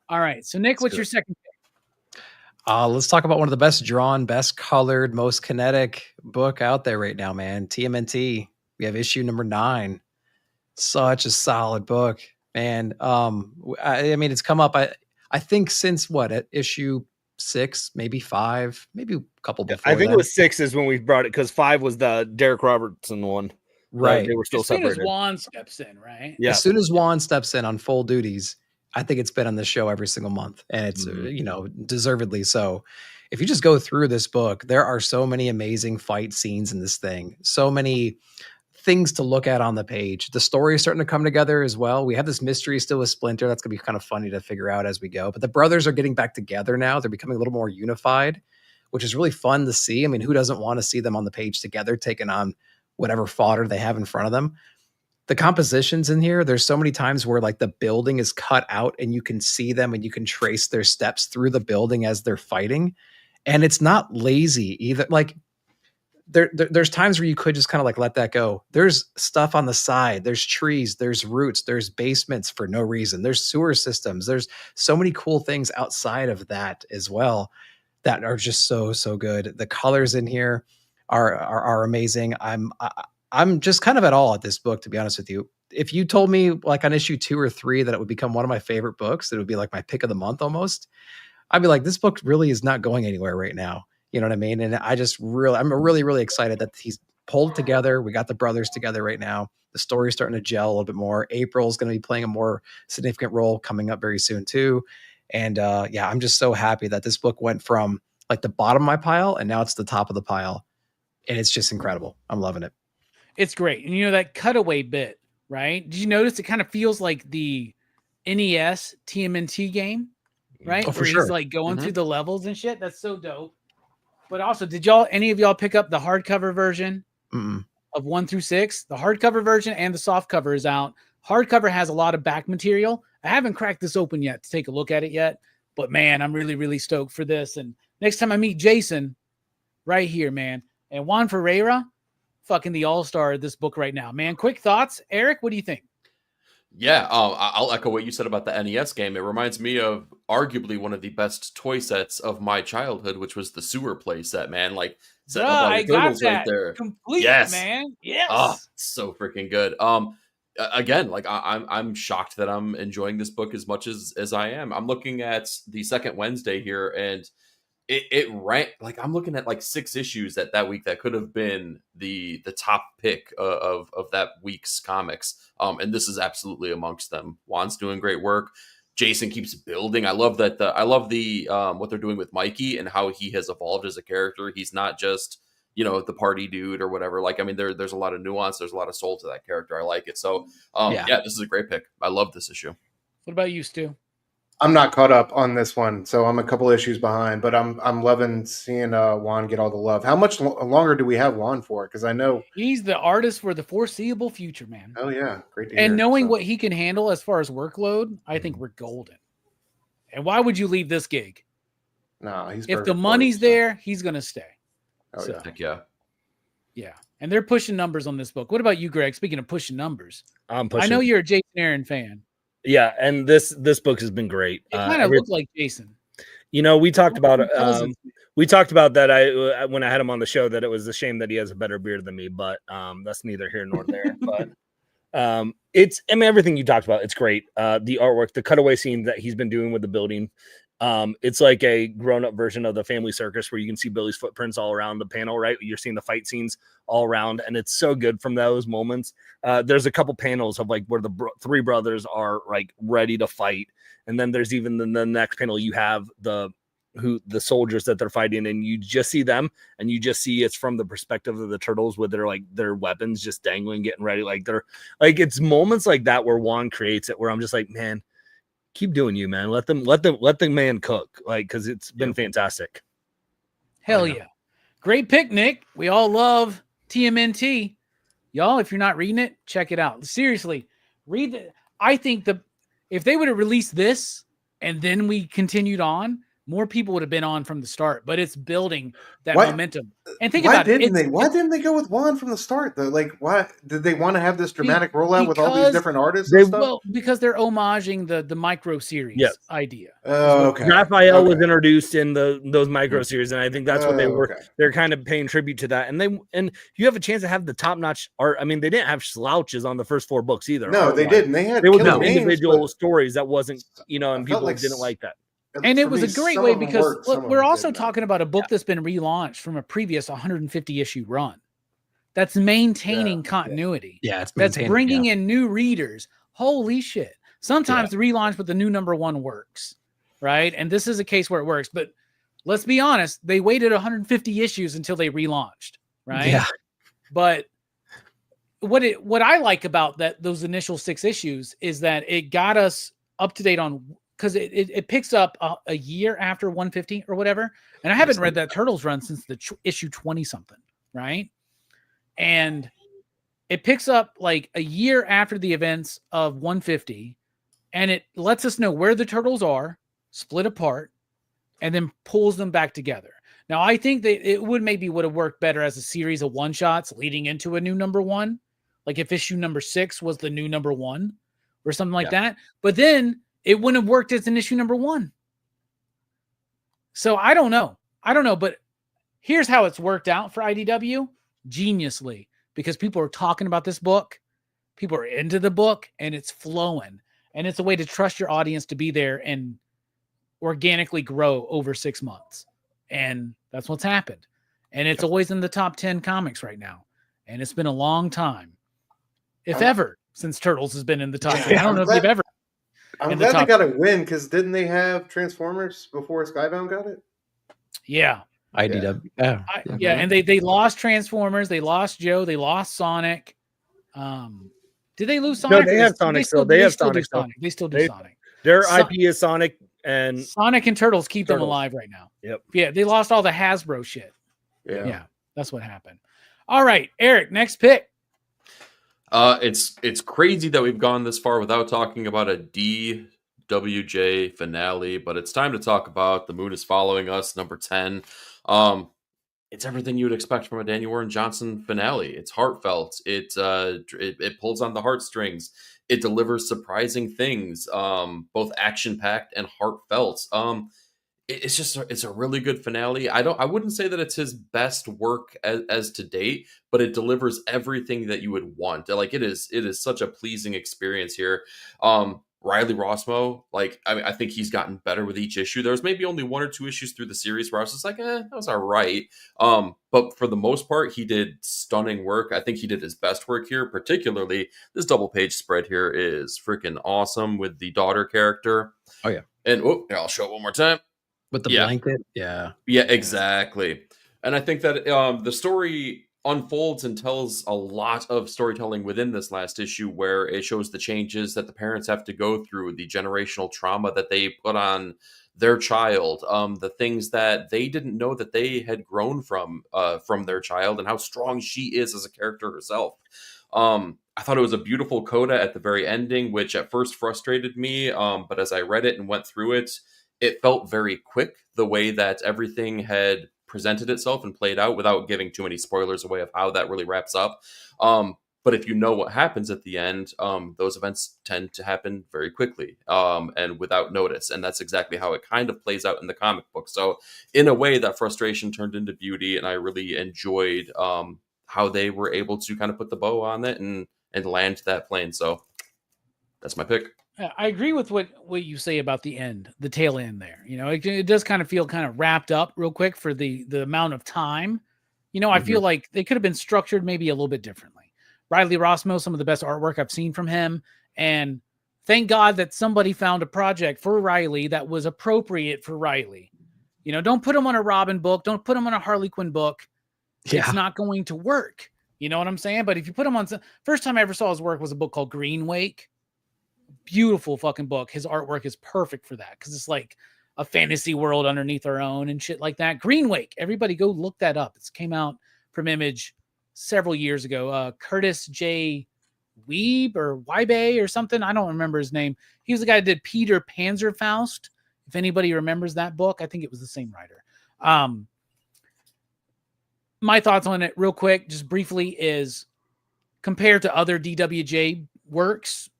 All right. So Nick, what's your second pick? Let's talk about one of the best drawn, best colored, most kinetic book out there right now, man. TMNT. We have issue number 9. Such a solid book, man. I mean, it's come up. I think since at issue 6, maybe 5, maybe a couple before. I think it was 6 is when we brought it, because 5 was the Derek Robertson one. Right. They were still separated. As soon as Juan steps in, right? Yeah. As soon as Juan steps in on full duties, I think it's been on the show every single month, and it's deservedly so. If you just go through this book, there are so many amazing fight scenes in this thing. So many things to look at on the page. The story is starting to come together as well. We have this mystery still with Splinter. That's going to be kind of funny to figure out as we go. But the brothers are getting back together now. They're becoming a little more unified, which is really fun to see. I mean, who doesn't want to see them on the page together, taking on whatever fodder they have in front of them? The compositions in here, there's so many times where like the building is cut out and you can see them and you can trace their steps through the building as they're fighting. And it's not lazy either. Like there's times where you could just kind of like let that go. There's stuff on the side. There's trees, there's roots, there's basements for no reason. There's sewer systems. There's so many cool things outside of that as well that are just so good. The colors in here are amazing. I'm just kind of at all at this book, to be honest with you. If you told me like on issue 2 or 3 that it would become one of my favorite books, it would be like my pick of the month almost, I'd be like, this book really is not going anywhere right now. You know what I mean? And I'm really excited that he's pulled it together. We got the brothers together right now. The story's starting to gel a little bit more. April's going to be playing a more significant role coming up very soon too. And I'm just so happy that this book went from like the bottom of my pile and now it's the top of the pile. And it's just incredible. I'm loving it. It's great. And that cutaway bit, right? Did you notice it kind of feels like the NES TMNT game, right? Oh, for Where sure. He's like going through the levels and shit. That's so dope. But also, did any of y'all pick up the hardcover version of 1 through 6? The hardcover version and the soft cover is out. Hardcover has a lot of back material. I haven't cracked this open yet to take a look at it yet, but man, I'm really stoked for this. And next time I meet Jason, right here, man, and Juan Ferreira, fucking the all-star of this book right now, man. Quick thoughts, Eric. What do you think? Yeah, I'll echo what you said about the NES game. It reminds me of arguably one of the best toy sets of my childhood, which was the sewer play set, man. Like setting up all the turtles right there. Complete, yes, man. Yes. Oh, so freaking good. Again, like I'm shocked that I'm enjoying this book as much as I am. I'm looking at the second Wednesday here, and it ranked, like I'm looking at like 6 issues that week that could have been the top pick of that week's comics. And this is absolutely amongst them. Juan's doing great work. Jason keeps building. I love that. What they're doing with Mikey and how he has evolved as a character. He's not just, the party dude or whatever. Like, I mean, there's a lot of nuance. There's a lot of soul to that character. I like it. So this is a great pick. I love this issue. What about you, Stu? I'm not caught up on this one, so I'm a couple issues behind, but I'm loving seeing Juan get all the love. How much longer do we have Juan for? Because I know he's the artist for the foreseeable future, man. Oh yeah, great to hear. And knowing what he can handle as far as workload, I think we're golden. And why would you leave this gig? No, he's if perfect the for money's it, so. there, he's gonna stay. Oh, So, yeah. Heck yeah. yeah. And they're pushing numbers on this book. What about you, Greg? Speaking of pushing numbers, I'm pushing. I know you're a Jason Aaron fan. Yeah, and this book has been great. It kind of looked like Jason. You know, we talked about Cousins. we talked about that. I when I had him on the show that it was a shame that he has a better beard than me, but that's neither here nor there. But it's, I mean, everything you talked about, it's great. The artwork, the cutaway scene that he's been doing with the building, it's like a grown-up version of the Family Circus where you can see Billy's footprints all around the panel, right? You're seeing the fight scenes all around, and it's so good from those moments. There's a couple panels of like where the three brothers are like ready to fight, and then there's even the next panel you have the soldiers that they're fighting, and you just see them, and you just see it's from the perspective of the turtles with their weapons just dangling, getting ready. Like they're like, it's moments like that where Juan creates it, where I'm just like, man, keep doing you, man. Let the man cook, like, because it's been fantastic. Hell yeah. Great pick, Nick. We all love TMNT. Y'all, if you're not reading it, check it out. Seriously, read it. I think if they would have released this and then we continued on, more people would have been on from the start, but it's building that momentum. And think about it. Why didn't they go with Juan from the start though? Like, why did they want to have this dramatic rollout with all these different artists and stuff? Well, because they're homaging the micro series idea. Oh, okay. Raphael was introduced in those micro series, and I think that's what they were. Okay. They're kind of paying tribute to that, and you have a chance to have the top notch art. I mean, they didn't have slouches on the first 4 books either. No, they didn't. They were individual stories that wasn't, and people didn't like that. And it was a great way because we're also talking about a book that's been relaunched from a previous 150 issue run. That's maintaining continuity. Yeah, it's that's bringing in new readers. Holy shit! Sometimes the relaunch with the new #1 works, right? And this is a case where it works. But let's be honest, they waited 150 issues until they relaunched, right? Yeah. But what I like about those initial 6 issues is that it got us up to date on. Because it picks up a year after 150 or whatever. And I haven't read that Turtles run since the issue 20 something, right? And it picks up like a year after the events of 150. And it lets us know where the Turtles are, split apart, and then pulls them back together. Now, I think that it would have worked better as a series of one-shots leading into a new #1. Like if issue number 6 was the new #1 or something like that. But then it wouldn't have worked as an issue #1. So I don't know, but here's how it's worked out for IDW geniusly, because people are talking about this book, people are into the book, and it's flowing. And it's a way to trust your audience to be there and organically grow over 6 months. And that's what's happened. And it's always in the top 10 comics right now. And it's been a long time, if ever, since Turtles has been in the top 10. I don't know if they've ever. I'm glad they got a win, because didn't they have Transformers before Skybound got it? Yeah. IDW. And they lost Transformers, they lost Joe, they lost Sonic. Did they lose Sonic? No, they have Sonic still. They still do Sonic. Their IP is Sonic, and Sonic and Turtles keep them alive right now. Yep. Yeah, they lost all the Hasbro shit. Yeah, that's what happened. All right, Eric, next pick. It's crazy that we've gone this far without talking about a DWJ finale, but it's time to talk about The Moon is Following Us, number 10. It's everything you would expect from a Daniel Warren Johnson finale. It's heartfelt. It pulls on the heartstrings. It delivers surprising things, both action-packed and heartfelt. It's a really good finale. I wouldn't say that it's his best work as to date, but it delivers everything that you would want. Like it is such a pleasing experience here. Riley Rossmo, I think he's gotten better with each issue. There's maybe only 1 or 2 issues through the series where I was just like, that was all right. But for the most part, he did stunning work. I think he did his best work here. Particularly, this double page spread here is freaking awesome with the daughter character. Oh yeah, and I'll show it one more time. With the blanket, yeah, exactly. And I think that the story unfolds and tells a lot of storytelling within this last issue, where it shows the changes that the parents have to go through, the generational trauma that they put on their child, the things that they didn't know that they had grown from their child, and how strong she is as a character herself. I thought it was a beautiful coda at the very ending, which at first frustrated me, but as I read it and went through it, it felt very quick the way that everything had presented itself and played out, without giving too many spoilers away of how that really wraps up. But if you know what happens at the end, those events tend to happen very quickly and without notice. And that's exactly how it kind of plays out in the comic book. So in a way, that frustration turned into beauty, and I really enjoyed how they were able to kind of put the bow on it and land that plane. So that's my pick. I agree with what you say about the end, the tail end there. You know, it does kind of feel kind of wrapped up real quick for the amount of time. You know, I feel like they could have been structured maybe a little bit differently. Riley Rossmo, some of the best artwork I've seen from him. And thank God that somebody found a project for Riley that was appropriate for Riley. You know, don't put him on a Robin book. Don't put him on a Harley Quinn book. Yeah. It's not going to work. You know what I'm saying? But if you put him on first time I ever saw his work was a book called Green Wake. Beautiful fucking book. His artwork is perfect for that because it's like a fantasy world underneath our own and shit like that. Green Wake. Everybody go look that up. It came out from Image several years ago. Curtis J. Weeb or Weibe or something. I don't remember his name. He was the guy that did Peter Panzerfaust. If anybody remembers that book, I think it was the same writer. My thoughts on it real quick, just briefly, is compared to other DWJ works,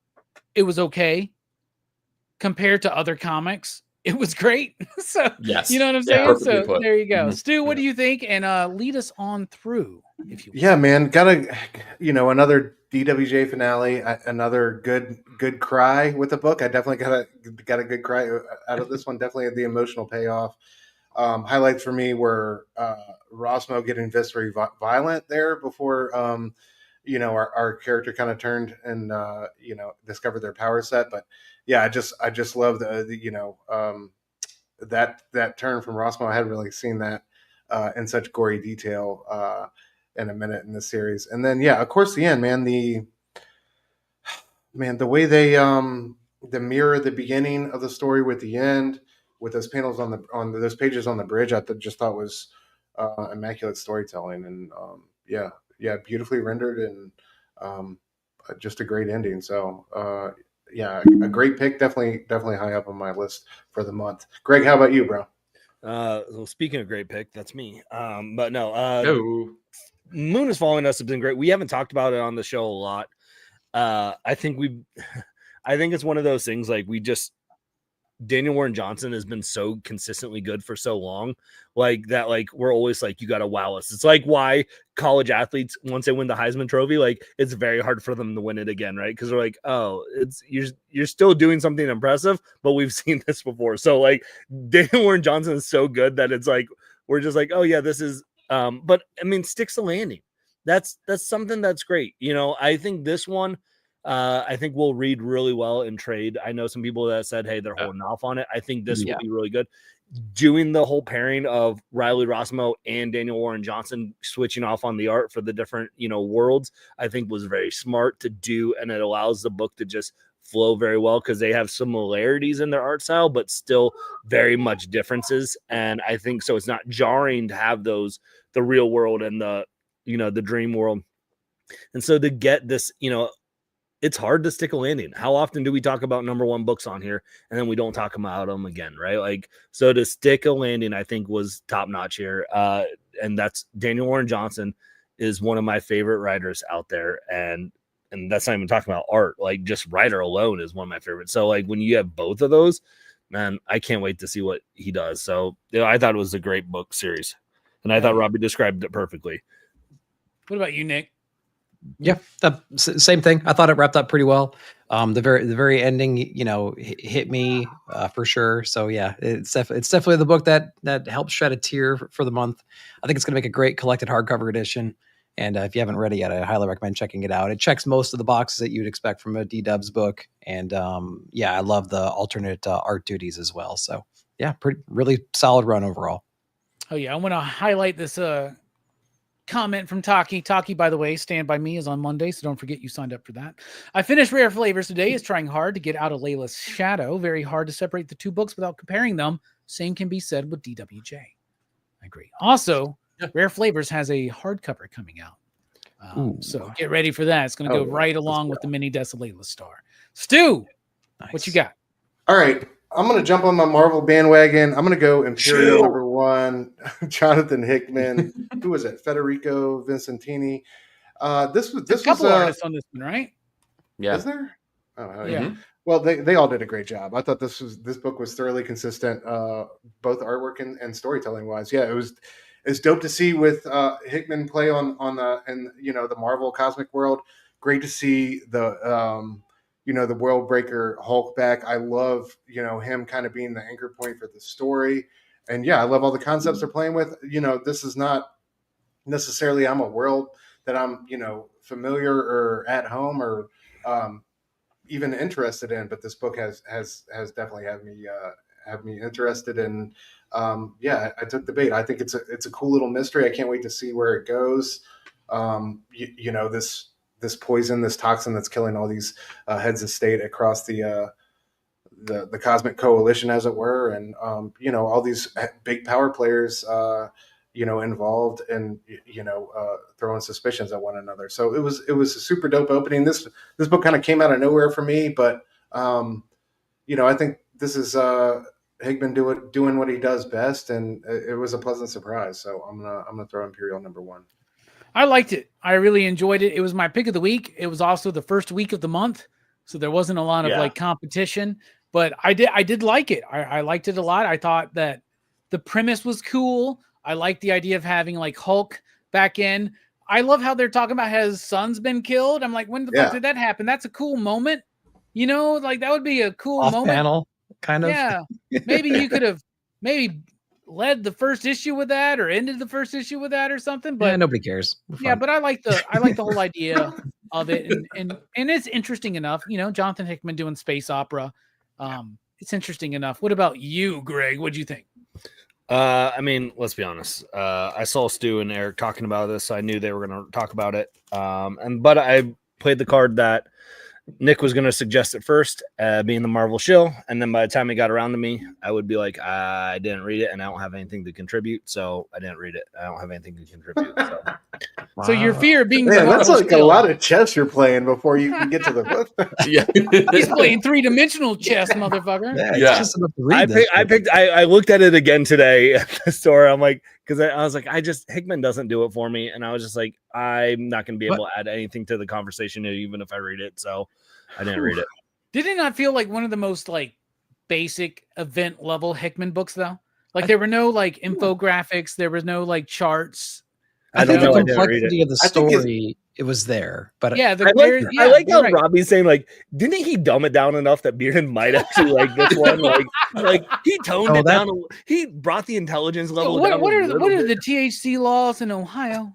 it was okay. Compared to other comics, it was great. So, Yes. you know what I'm saying? So put. there you go. Stu, what do you think? And lead us on through, if you will. Yeah, man, another DWJ finale, another good cry with the book. I definitely got a good cry out of this one. Definitely the emotional payoff. Highlights for me were Rossmo getting very violent there before our character kind of turned and discovered their power set. But yeah, I just love that turn from Rossmo. I hadn't really seen that in such gory detail in a minute in the series. And then of course the end, man. The way they the mirror the beginning of the story with the end, with those panels on those pages on the bridge, I just thought was immaculate storytelling, and beautifully rendered, and just a great ending. So a great pick, definitely high up on my list for the month. Greg, how about you, bro? Well, speaking of great pick, that's me. But no, No. Moon is Following Us has been great. We haven't talked about it on the show a lot. I think it's one of those things, like, Daniel Warren Johnson has been so consistently good for so long, like that, like, we're always like, you got to wow us. It's like why college athletes, once they win the Heisman Trophy, like, it's very hard for them to win it again, right? Because they're like, oh, you're still doing something impressive, but we've seen this before. So, like, Daniel Warren Johnson is so good that it's like, we're just like, oh yeah, this is but I mean, sticks the landing. That's something that's great. You know, I think this one, I think we'll read really well in trade. I know some people that said, hey, they're holding off on it. I think this will be really good. Doing the whole pairing of Riley Rossmo and Daniel Warren Johnson switching off on the art for the different, worlds, I think was very smart to do. And it allows the book to just flow very well because they have similarities in their art style, but still very much differences. And I think so it's not jarring to have the real world and the dream world. And so to get this, it's hard to stick a landing. How often do we talk about number one books on here and then we don't talk about them again, right? Like, so to stick a landing, I think was top notch here. And that's Daniel Warren Johnson is one of my favorite writers out there. And that's not even talking about art, like just writer alone is one of my favorites. So like when you have both of those, man, I can't wait to see what he does. So I thought it was a great book series. And I thought Robbie described it perfectly. What about you, Nick? Yeah, same thing. I thought it wrapped up pretty well. The very ending, hit me for sure. So yeah, it's definitely the book that helps shed a tear for the month. I think it's going to make a great collected hardcover edition. And if you haven't read it yet, I highly recommend checking it out. It checks most of the boxes that you'd expect from a D-Dubs book. And I love the alternate art duties as well. So yeah, really solid run overall. Oh yeah, I want to highlight this comment from Taki. Taki, by the way, Stand By Me is on Monday, so don't forget you signed up for that. I finished Rare Flavors today. Is trying hard to get out of Layla's shadow. Very hard to separate the two books without comparing them. Same can be said with DWJ. I agree. Also, Rare Flavors has a hardcover coming out. So get ready for that. It's going to go right along with the mini Layla Star. Stu, what you got? All right. I'm going to jump on my Marvel bandwagon. I'm going to go Imperial number 1, Jonathan Hickman. Who was it? Federico Vincentini. This was a couple artists on this one, right? Yeah. Is there? Oh, Yeah. Well, they all did a great job. I thought this book was thoroughly consistent, both artwork and storytelling wise. Yeah, it's dope to see with Hickman play on the Marvel cosmic world. Great to see the the World Breaker Hulk back. I love him kind of being the anchor point for the story, and yeah, I love all the concepts they're playing with. This is not necessarily I'm a world that I'm familiar or at home or even interested in, but this book has definitely had me interested in. I took the bait. I think it's a cool little mystery. I can't wait to see where it goes. This poison, this toxin that's killing all these heads of state across the cosmic coalition, as it were, and all these big power players involved and throwing suspicions at one another. So it was a super dope opening. This book kind of came out of nowhere for me, but I think this is Hickman doing what he does best, and it was a pleasant surprise. So I'm gonna throw Imperial number 1. I liked it. I really enjoyed it. It was my pick of the week. It was also the first week of the month, so there wasn't a lot of like competition. But I did like it. I liked it a lot. I thought that the premise was cool. I like the idea of having like Hulk back in. I love how they're talking about his son's been killed. I'm like, when the fuck did that happen? That's a cool moment. Like that would be a cool moment. Panel, kind of. Yeah. Maybe you could have led the first issue with that or ended the first issue with that or something. But nobody cares. Yeah, but I like the whole idea of it. And it's interesting enough, Jonathan Hickman doing space opera. It's interesting enough. What about you, Greg? What'd you think? I mean, let's be honest. I saw Stu and Eric talking about this, so I knew they were going to talk about it. But I played the card that Nick was going to suggest it first, being the Marvel shill, and then by the time it got around to me, I would be like, I didn't read it, and I don't have anything to contribute, so I didn't read it. I don't have anything to contribute. So, so your fear of being that's like shill. A lot of chess you're playing before you can get to the book. Yeah, he's playing 3-dimensional chess, motherfucker. Yeah. Just enough to read I looked at it again today at the store. I'm like, because I was like, Hickman doesn't do it for me, and I was just like, I'm not going to be able to add anything to the conversation, even if I read it. So I didn't read it. Did it not feel like one of the most like basic event level Hickman books though? Like there were no like infographics, there was no like charts. I think the complexity of the story, it was there, but yeah, I like how Robbie's saying like, didn't he dumb it down enough that Bearden might actually like this one? Like he toned it down. He brought the intelligence level down. What are the THC laws in Ohio?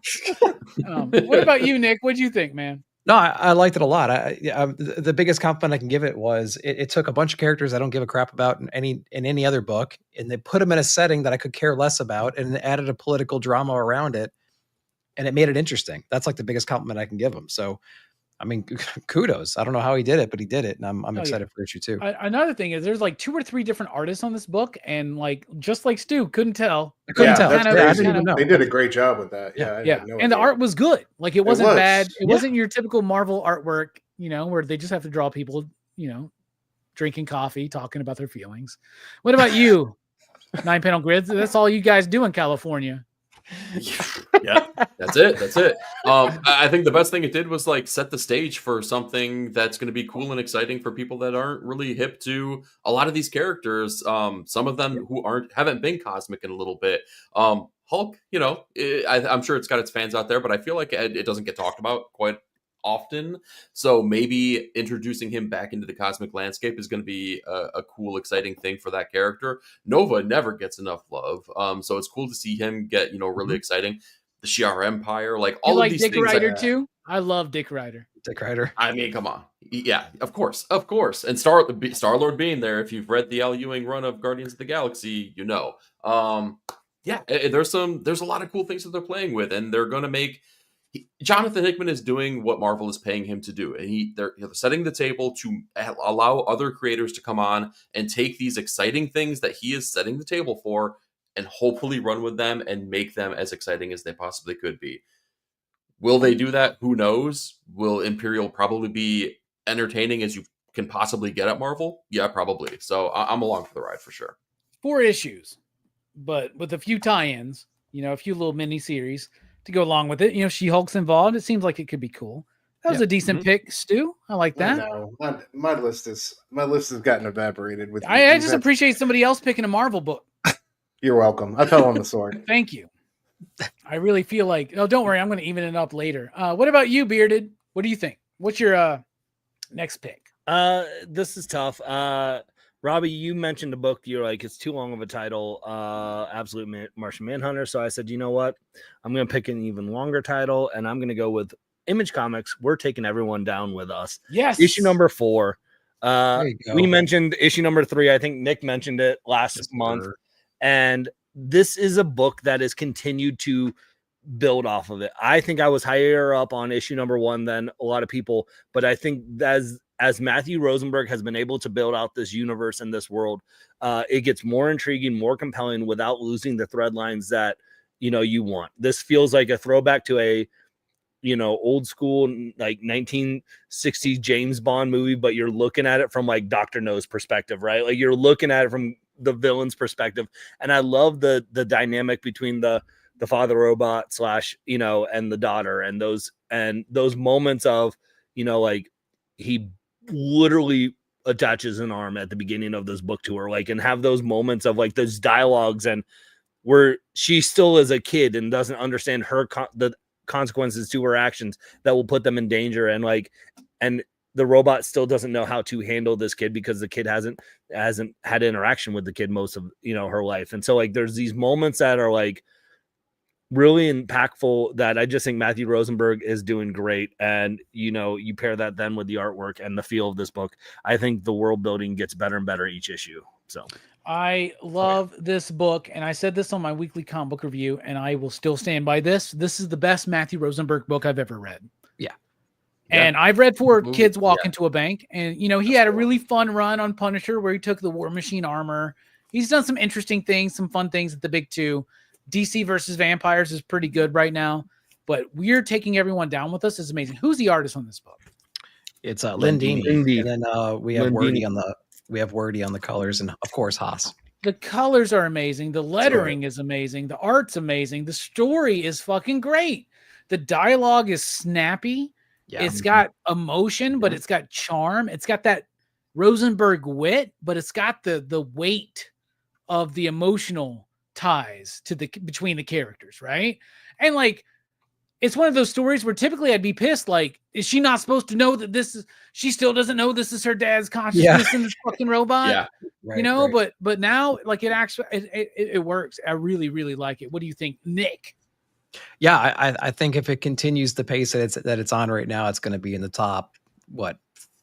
What about you, Nick? What'd you think, man? No, I liked it a lot. The biggest compliment I can give it was it took a bunch of characters I don't give a crap about in any other book, and they put them in a setting that I could care less about, and added a political drama around it, and it made it interesting. That's like the biggest compliment I can give him. So, I mean, kudos. I don't know how he did it, but he did it, and I'm excited for issue 2. Another thing is there's like 2 or 3 different artists on this book, and like just like Stu, couldn't tell. I couldn't tell. I didn't even know. They did a great job with that. Yeah. And the art was good. Like it wasn't bad. It wasn't your typical Marvel artwork, where they just have to draw people, drinking coffee, talking about their feelings. What about you? 9-panel grids. That's all you guys do in California. Yeah, that's it. I think the best thing it did was like set the stage for something that's going to be cool and exciting for people that aren't really hip to a lot of these characters. Some of them who haven't been cosmic in a little bit. Hulk, I'm sure it's got its fans out there, but I feel like it doesn't get talked about quite often. So maybe introducing him back into the cosmic landscape is going to be a cool, exciting thing for that character. Nova never gets enough love. So it's cool to see him get, really exciting. The Shi'ar Empire, like all of these Dick things. Rider too? I love Dick Rider. Dick Rider. I mean, come on. Yeah, of course. And Star-Lord being there, if you've read the Al Ewing run of Guardians of the Galaxy, there's a lot of cool things that they're playing with, and they're going to make Jonathan Hickman is doing what Marvel is paying him to do, and they're setting the table to allow other creators to come on and take these exciting things that he is setting the table for and hopefully run with them and make them as exciting as they possibly could be. Will they do that? Who knows? Will Imperial probably be entertaining as you can possibly get at Marvel, yeah, probably. So I'm along for the ride for sure. 4 issues, but with a few tie-ins, a few little mini series to go along with it. She-Hulk's involved. It seems like it could be cool. That was a decent pick, Stu. I like that. No, my list has gotten evaporated with. I just appreciate somebody else picking a Marvel book. You're welcome. I fell on the sword. Thank you. I really feel like. Oh, don't worry. I'm going to even it up later. What about you, Bearded? What do you think? What's your next pick? This is tough. Robbie, you mentioned the book. You're like, it's too long of a title. Absolute Martian Manhunter. So I said, you know what? I'm going to pick an even longer title, and I'm going to go with Image Comics. We're taking everyone down with us. Yes. Issue number 4. We mentioned issue number 3. I think Nick mentioned it last month. And this is a book that has continued to build off of it. I think I was higher up on issue number 1 than a lot of people, but I think as Matthew Rosenberg has been able to build out this universe and this world, it gets more intriguing, more compelling without losing the thread lines that, you want. This feels like a throwback to a, old school, like 1960s James Bond movie, but you're looking at it from like Dr. No's perspective, right? Like you're looking at it from the villain's perspective. And I love the dynamic between the father robot / and the daughter, and those moments of, like he literally attaches an arm at the beginning of this book to her, like, and have those moments of like those dialogues, and where she still is a kid and doesn't understand the consequences to her actions that will put them in danger, and the robot still doesn't know how to handle this kid because the kid hasn't had interaction with the kid most of her life. And so like there's these moments that are like really impactful that I just think Matthew Rosenberg is doing great. And you pair that then with the artwork and the feel of this book, I think the world building gets better and better each issue. So I love this book, and I said this on my weekly comic book review, and I will still stand by this. This is the best Matthew Rosenberg book I've ever read. Yeah. And I've read 4 Kids Walk into a Bank, and he had a really fun run on Punisher where he took the War Machine armor. He's done some interesting things, some fun things at the big 2. DC versus Vampires is pretty good right now, but we're taking everyone down with us. It's amazing. Who's the artist on this book? It's Lynn Deeney. And then we have Wordy on the colors, and of course Haas. The colors are amazing. The lettering is amazing. The art's amazing. The story is fucking great. The dialogue is snappy. Yeah. It's got emotion, but it's got charm. It's got that Rosenberg wit, but it's got the weight of the emotional ties between the characters, right? And like, it's one of those stories where typically I'd be pissed. Like, is she not supposed to know that she still doesn't know this is her dad's consciousness in this fucking robot? Yeah. Right, right. But now, like, it actually, it works. I really, really like it. What do you think, Nick? Yeah, I think if it continues the pace that it's on right now, it's going to be in the top,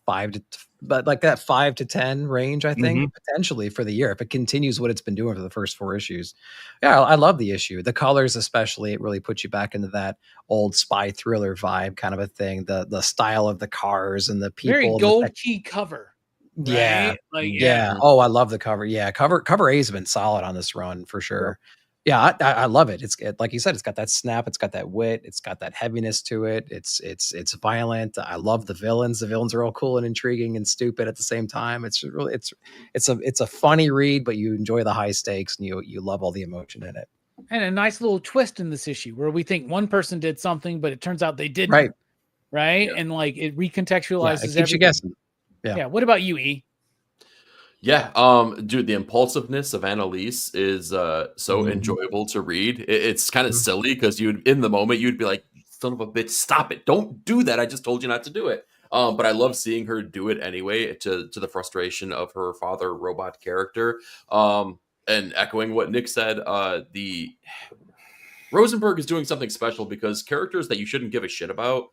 5 to 10 range, I think, potentially for the year, if it continues what it's been doing for the first 4 issues. Yeah, I love the issue. The colors, especially, it really puts you back into that old spy thriller vibe kind of a thing. The style of the cars and the people. Very gold key cover. Right? Yeah. Yeah. Oh, I love the cover. Yeah. Cover A has been solid on this run for sure. Yeah, I love it. It's like you said, it's got that snap, it's got that wit, it's got that heaviness to it. It's violent. I love the villains. The villains are all cool and intriguing and stupid at the same time. It's really it's a funny read, but you enjoy the high stakes and you love all the emotion in it. And a nice little twist in this issue where we think one person did something, but it turns out they didn't. Right? Yeah. And like it recontextualizes it keeps you guessing. Yeah. What about you, E? Yeah, dude, the impulsiveness of Annalise is so enjoyable to read. It's kind of silly because in the moment you'd be like, "Son of a bitch, stop it! Don't do that! I just told you not to do it." But I love seeing her do it anyway, to the frustration of her father robot character. And echoing what Nick said, the Rosenberg is doing something special because characters that you shouldn't give a shit about,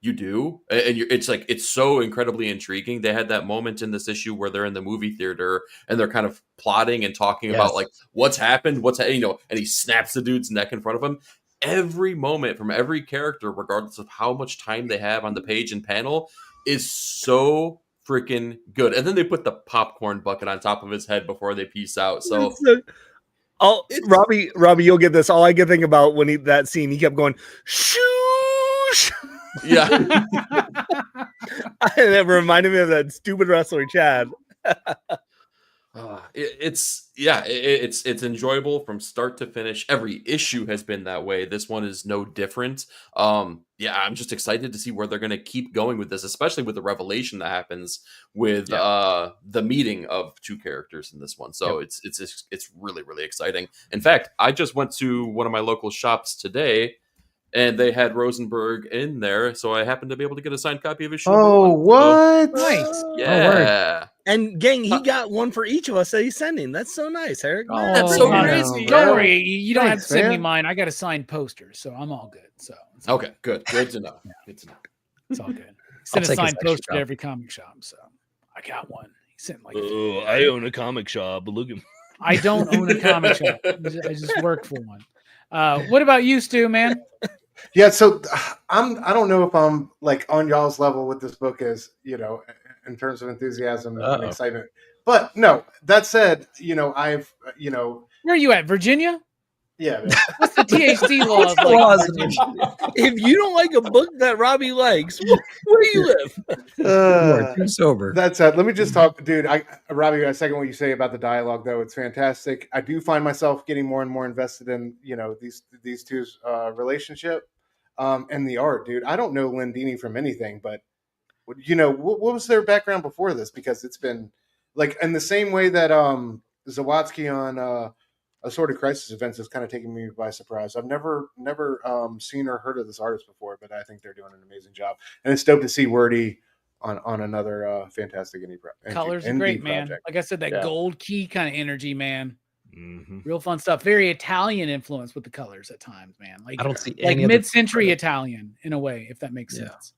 you do, and it's so incredibly intriguing. They had that moment in this issue where they're in the movie theater and they're kind of plotting and talking about like what's happened, and he snaps the dude's neck in front of him. Every moment from every character, regardless of how much time they have on the page and panel, is so freaking good. And then they put the popcorn bucket on top of his head before they peace out. So Robbie, you'll get this. All I can think about when that scene, he kept going, shoosh. Yeah. That reminded me of that stupid wrestler, Chad. It's enjoyable from start to finish. Every issue has been that way. This one is no different. I'm just excited to see where they're going to keep going with this, especially with the revelation that happens with the meeting of two characters in this one. So it's really, really exciting. In fact, I just went to one of my local shops today, and they had Rosenberg in there, so I happened to be able to get a signed copy of his show. Oh, what? Nice. Yeah. And gang, he got one for each of us that he's sending. That's so nice, Eric. Oh, That's so crazy. bro. Don't worry. You don't have to Thanks, send me man. mine. I got a signed poster, so I'm all good. So it's Okay, good to know. Good to know. It's all good. He sent a take his signed extra poster to copy. every comic shop, so I got one. He sent like Oh, I own a comic shop. But look at me. I don't own a comic shop. I just work for one. What about you, Stu, man? Yeah, so I don't know if I'm like on y'all's level with this book as, in terms of enthusiasm and excitement. But no, that said, I've Where are you at? Virginia? yeah, man. What's the THC laws? The Like, laws in in Virginia? If you don't like a book that Robbie likes, where do you live? You are too sober. That said, let me just talk, dude. Robbie, I second what you say about the dialogue, though. It's fantastic. I do find myself getting more and more invested in, these two's relationship and the art, dude. I don't know Lindini from anything, but what was their background before this? Because it's been like in the same way that Zawadzki on Assorted Crisis events is kind of taking me by surprise. I've never seen or heard of this artist before, but I think they're doing an amazing job, and it's dope to see Wordy on another fantastic indie project. Colors are great, man. Like I said, that gold key kind of energy, man. Mm-hmm. Real fun stuff. Very Italian influence with the colors at times, man. Like I don't see like any other mid-century credit. Italian in a way, if that makes Yeah. sense.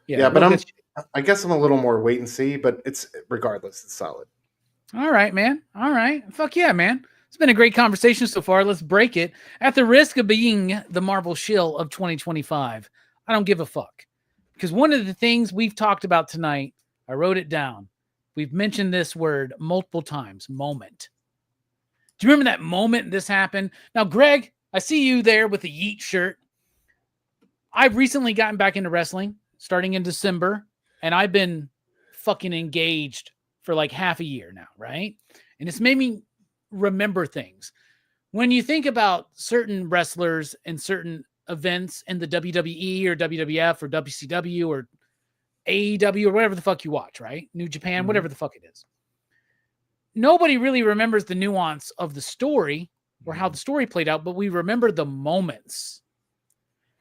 Yeah, but real good. I guess I'm a little more wait and see, but it's regardless, it's solid. All right, man. All right. Fuck yeah, man. It's been a great conversation so far. Let's break it. At the risk of being the Marvel shill of 2025, I don't give a fuck. Because one of the things we've talked about tonight, I wrote it down. We've mentioned this word multiple times, moment. Do you remember that moment this happened? Now, Greg, I see you there with the Yeet shirt. I've recently gotten back into wrestling starting in December, and I've been fucking engaged for like half a year now, right? And it's made me remember things. When you think about certain wrestlers and certain events in the WWE or WWF or WCW or AEW or whatever the fuck you watch, right? New Japan, whatever the fuck it is. Nobody really remembers the nuance of the story or how the story played out, but we remember the moments.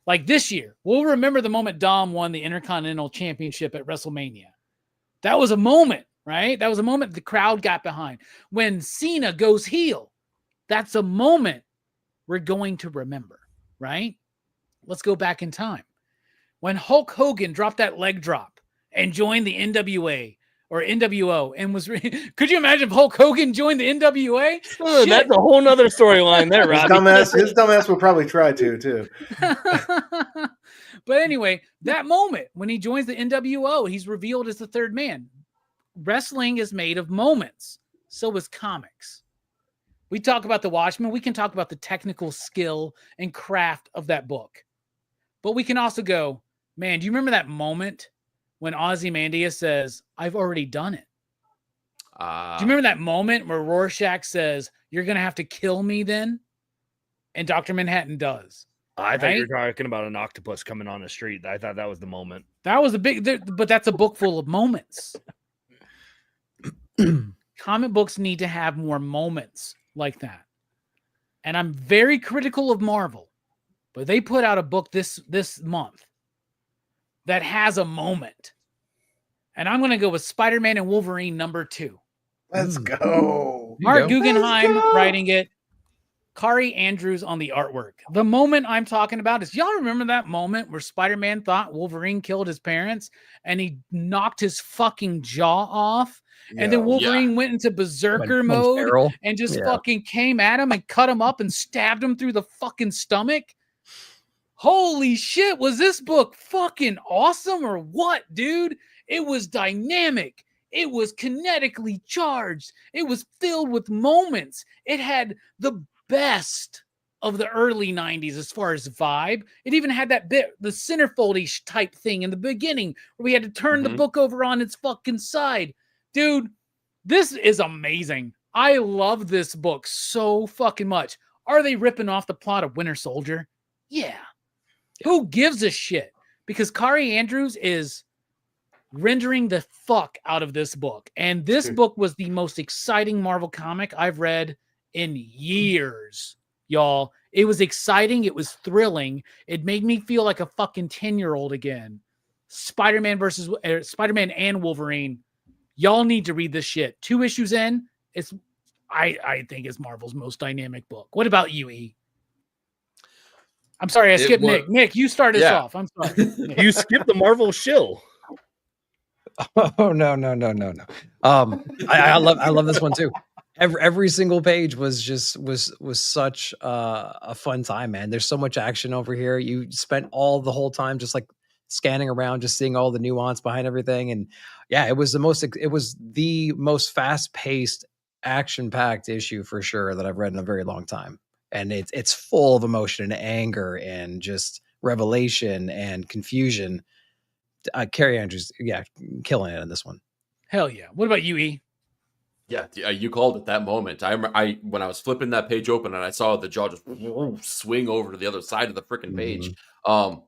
Like this year, we'll remember the moment Dom won the Intercontinental Championship at WrestleMania. That was a moment, right? That was a moment the crowd got behind. When Cena goes heel, that's a moment we're going to remember, right? Let's go back in time. When Hulk Hogan dropped that leg drop and joined the NWA or NWO and was... Could you imagine if Hulk Hogan joined the NWA? Oh, that's a whole nother storyline there, Robbie. His dumbass will probably try to, too. But anyway, that moment when he joins the NWO, he's revealed as the third man. Wrestling is made of moments. So is comics. We talk about The Watchmen. We can talk about the technical skill and craft of that book. But we can also go, man, do you remember that moment when Ozymandias says, I've already done it? Do you remember that moment where Rorschach says, you're going to have to kill me then? And Dr. Manhattan does. I thought you were talking about an octopus coming on the street. I thought that was the moment. That was a big, but that's a book full of moments. Comic books need to have more moments like that. And I'm very critical of Marvel, but they put out a book this month that has a moment. And I'm going to go with Spider-Man and Wolverine #2. Let's go. Mark Guggenheim writing it. Kari Andrews on the artwork. The moment I'm talking about is, y'all remember that moment where Spider-Man thought Wolverine killed his parents and he knocked his fucking jaw off? And then Wolverine went into berserker mode and just fucking came at him and cut him up and stabbed him through the fucking stomach. Holy shit, was this book fucking awesome or what, dude? It was dynamic. It was kinetically charged. It was filled with moments. It had the best of the early 90s as far as vibe. It even had that bit, the centerfold type thing in the beginning where we had to turn the book over on its fucking side. Dude, this is amazing. I love this book so fucking much. Are they ripping off the plot of Winter Soldier? Yeah. Who gives a shit? Because Kari Andrews is rendering the fuck out of this book. And this book was the most exciting Marvel comic I've read in years. Y'all, it was exciting. It was thrilling. It made me feel like a fucking 10-year-old again. Spider-Man and Wolverine. Y'all need to read this shit. 2 issues in, I think it's Marvel's most dynamic book. What about you, E? I'm sorry, I skipped Nick. Nick, you start us off. I'm sorry. You skipped the Marvel shill. Oh no. I love this one too. Every single page was such a fun time, man. There's so much action over here. You spent the whole time just like scanning around, just seeing all the nuance behind everything. And yeah, it was the most fast-paced, action-packed issue for sure that I've read in a very long time. And it's full of emotion and anger and just revelation and confusion. Carrie Andrews, killing it in this one. Hell yeah. What about you, E? Yeah, you called it that moment. I when I was flipping that page open and I saw the jaw just swing over to the other side of the freaking page.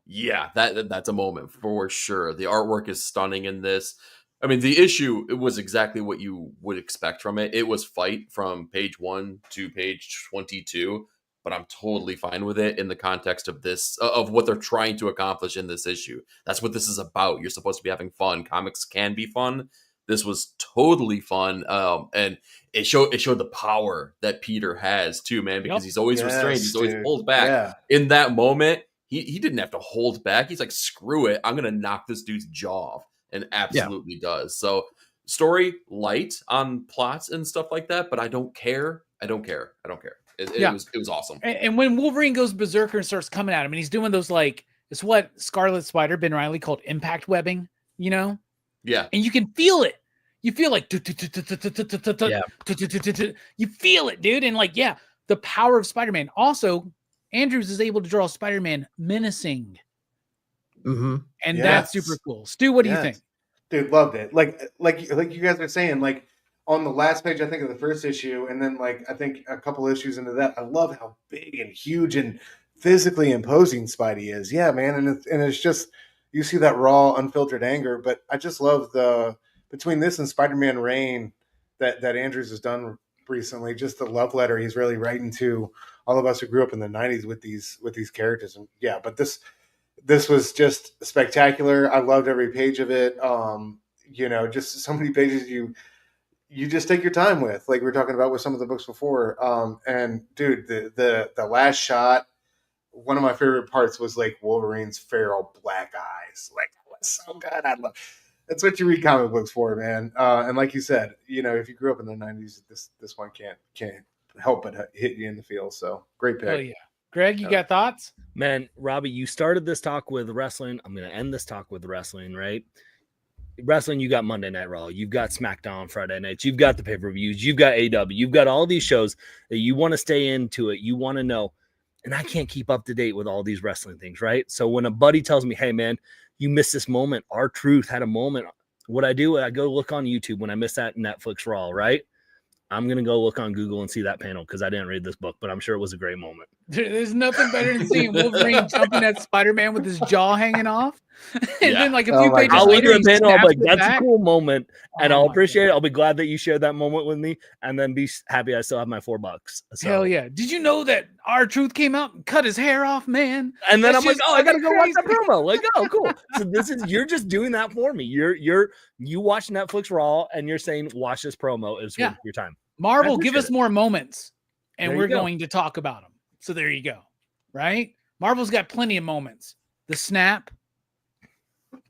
Yeah, that's a moment for sure. The artwork is stunning in this. I mean, the issue, it was exactly what you would expect from it. It was fight from page 1 to page 22, but I'm totally fine with it in the context of this, of what they're trying to accomplish in this issue. That's what this is about. You're supposed to be having fun. Comics can be fun. This was totally fun, and it showed the power that Peter has too, man. Because he's always restrained, he's always pulled back. Yeah. In that moment, he didn't have to hold back. He's like, "Screw it, I'm gonna knock this dude's jaw off," and absolutely does. So, story light on plots and stuff like that, but I don't care. It was awesome. And when Wolverine goes berserker and starts coming at him, and he's doing those like it's what Scarlet Spider Ben Reilly called impact webbing, you know. Yeah. And you can feel it. You feel like you feel it, dude. And like, yeah, the power of Spider-Man. Also, Andrews is able to draw Spider-Man menacing. And that's super cool. Stu, what do you think? Dude, loved it. Like you guys are saying, like on the last page, I think of the first issue, and then like I think a couple issues into that, I love how big and huge and physically imposing Spidey is. Yeah, man. And it's just you see that raw, unfiltered anger, but I just love between this and Spider-Man Reign that Andrews has done recently, just the love letter he's really writing to all of us who grew up in the 90s with these characters. And yeah, but this was just spectacular. I loved every page of it. Just so many pages you just take your time with, like we were talking about with some of the books before. And dude, the last shot, one of my favorite parts was like Wolverine's feral black eyes. Like, that's so good. That's what you read comic books for, man. And like you said, if you grew up in the 90s, this one can't help but hit you in the feels. So great pick. Oh yeah. Greg, you got thoughts? Man, Robbie, you started this talk with wrestling. I'm going to end this talk with wrestling, right? Wrestling, you got Monday Night Raw. You've got SmackDown Friday nights. You've got the pay-per-views. You've got AW. You've got all these shows that you want to stay into it. You want to know. And I can't keep up to date with all these wrestling things, right? So when a buddy tells me, hey, man, you missed this moment. R-Truth had a moment. What I do, I go look on YouTube when I miss that Netflix Raw, right? I'm going to go look on Google and see that panel because I didn't read this book, but I'm sure it was a great moment. There's nothing better than seeing Wolverine jumping at Spider-Man with his jaw hanging off. And then like a few pages I'll later, look at the panel, I'm like, that's back. A cool moment. And I'll appreciate it. I'll be glad that you shared that moment with me and then be happy I still have my $4. So. Hell yeah. Did you know that R-Truth came out and cut his hair off, man? And then I'm like, I got to go watch that promo. Like, oh, cool. So you're just doing that for me. You watch Netflix Raw and you're saying, watch this promo is worth your time. Marvel, give us more moments, and we're going to talk about them. So there you go, right? Marvel's got plenty of moments. The snap,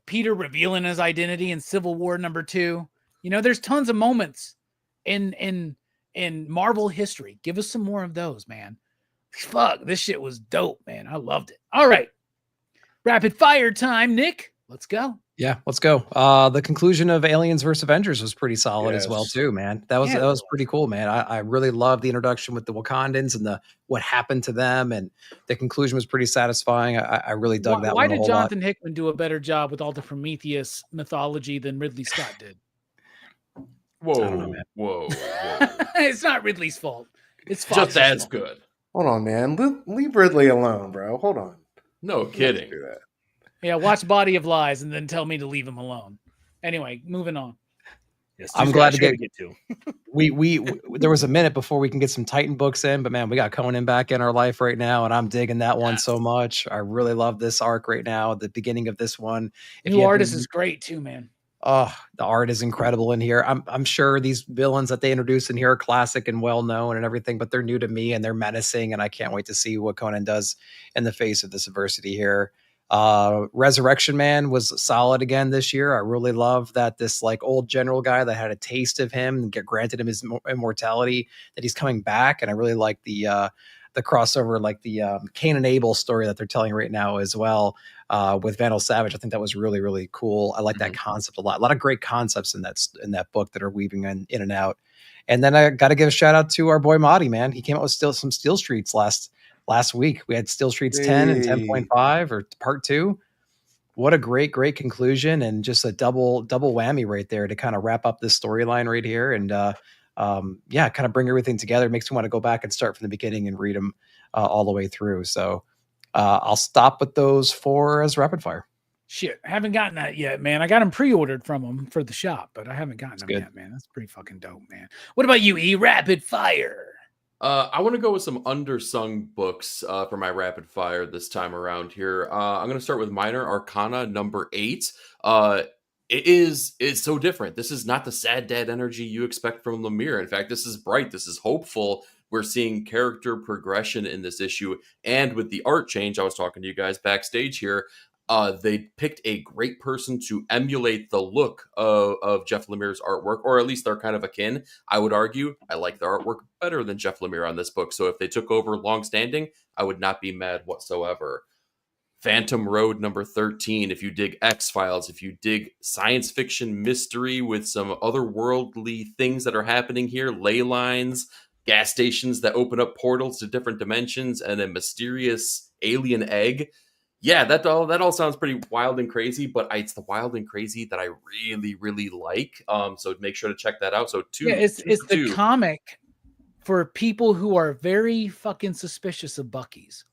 Peter revealing his identity in Civil War #2. There's tons of moments in Marvel history. Give us some more of those, man. Fuck, this shit was dope, man. I loved it. All right, rapid fire time, Nick. Let's go. Yeah, let's go. The conclusion of Aliens vs. Avengers was pretty solid as well Yes. too, man. That was pretty cool, man. I really loved the introduction with the Wakandans and what happened to them, and the conclusion was pretty satisfying. I really dug that Why one a did whole lot. Jonathan Hickman do a better job with all the Prometheus mythology than Ridley Scott did? Whoa, I don't know, man. whoa. It's not Ridley's fault. It's Fox's Just as fault. good. Hold on, man. Leave Ridley alone, bro. Hold on. No kidding. Do that. Yeah, watch Body of Lies and then tell me to leave him alone. Anyway, moving on. Yes, I'm glad to get to. We there was a minute before we can get some Titan books in, but man, we got Conan back in our life right now, and I'm digging that one so much. I really love this arc right now. The beginning of this one. New artist is great too, man. Oh, the art is incredible in here. I'm sure these villains that they introduce in here are classic and well known and everything, but they're new to me and they're menacing, and I can't wait to see what Conan does in the face of this adversity here. Resurrection Man was solid again this year. I really love that this like old general guy that had a taste of him and granted him his immortality, that he's coming back. And I really like the crossover, like the Cain and Abel story that they're telling right now as well, with Vandal Savage. I think that was really, really cool. I like that concept a lot. A lot of great concepts in that book that are weaving in and out. And then I got to give a shout out to our boy Mahdi, man. He came out with some Steel Streets last week. We had Steel Streets 10 and 10.5 or part 2. What a great conclusion, and just a double whammy right there to kind of wrap up this storyline right here. And kind of bring everything together. It makes me want to go back and start from the beginning and read them all the way through. So I'll stop with those 4 as rapid fire. Shit, I haven't gotten that yet, man. I got them pre-ordered from them for the shop, but I haven't gotten them yet, man. That's pretty fucking dope, man. What about you, E? Rapid fire. I want to go with some Unsung books for my rapid fire this time around here. I'm going to start with Minor Arcana number 8. It's so different. This is not the sad dad energy you expect from Lemire. In fact, this is bright. This is hopeful. We're seeing character progression in this issue. And with the art change, I was talking to you guys backstage here, they picked a great person to emulate the look of Jeff Lemire's artwork, or at least they're kind of akin. I would argue I like the artwork better than Jeff Lemire on this book. So if they took over longstanding, I would not be mad whatsoever. Phantom Road number 13. If you dig X-Files, if you dig science fiction mystery with some otherworldly things that are happening here, ley lines, gas stations that open up portals to different dimensions, and a mysterious alien egg. Yeah, that all sounds pretty wild and crazy, but it's the wild and crazy that I really, really like. So make sure to check that out. So it's the comic for people who are very fucking suspicious of Buc-ee's.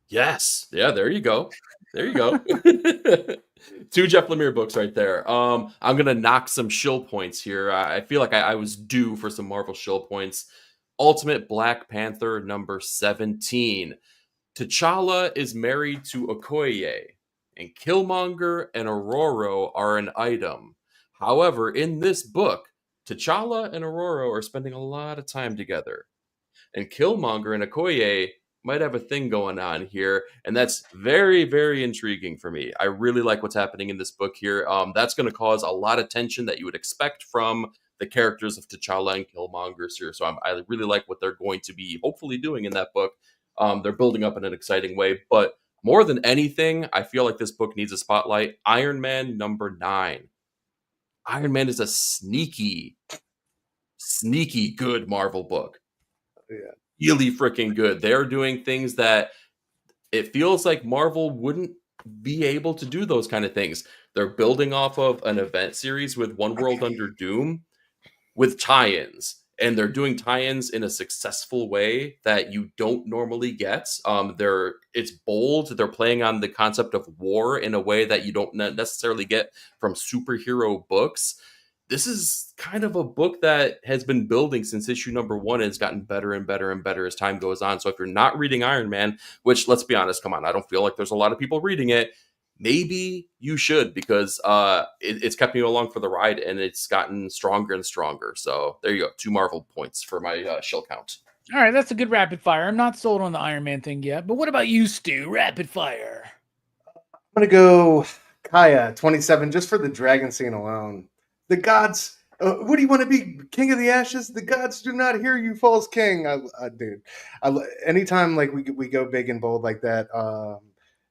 Yes. Yeah, there you go. 2 Jeff Lemire books right there. I'm going to knock some shill points here. I feel like I was due for some Marvel shill points. Ultimate Black Panther number 17. T'Challa is married to Okoye, and Killmonger and Aurora are an item. However, in this book, T'Challa and Aurora are spending a lot of time together. And Killmonger and Okoye might have a thing going on here, and that's very, very intriguing for me. I really like what's happening in this book here. That's going to cause a lot of tension that you would expect from the characters of T'Challa and Killmonger here. So I really like what they're going to be hopefully doing in that book. They're building up in an exciting way, but more than anything, I feel like this book needs a spotlight. Iron Man number 9. Iron Man is a sneaky good Marvel book. Yeah. Really freaking good. They're doing things that it feels like Marvel wouldn't be able to do those kind of things. They're building off of an event series with One World Under Doom with tie-ins. And they're doing tie-ins in a successful way that you don't normally get. It's bold. They're playing on the concept of war in a way that you don't necessarily get from superhero books. This is kind of a book that has been building since issue number 1 and it's gotten better and better and better as time goes on. So if you're not reading Iron Man, which let's be honest, come on, I don't feel like there's a lot of people reading it, maybe you should, because it's kept me along for the ride and it's gotten stronger and stronger. So there you go. 2 Marvel points for my shill count. All right, that's a good rapid fire. I'm not sold on the Iron Man thing yet, but what about you, Stu? Rapid fire. I'm going to go Kaya, 27, just for the dragon scene alone. The gods, what do you want to be? King of the Ashes? The gods do not hear you, false king. Dude, anytime like we go big and bold like that,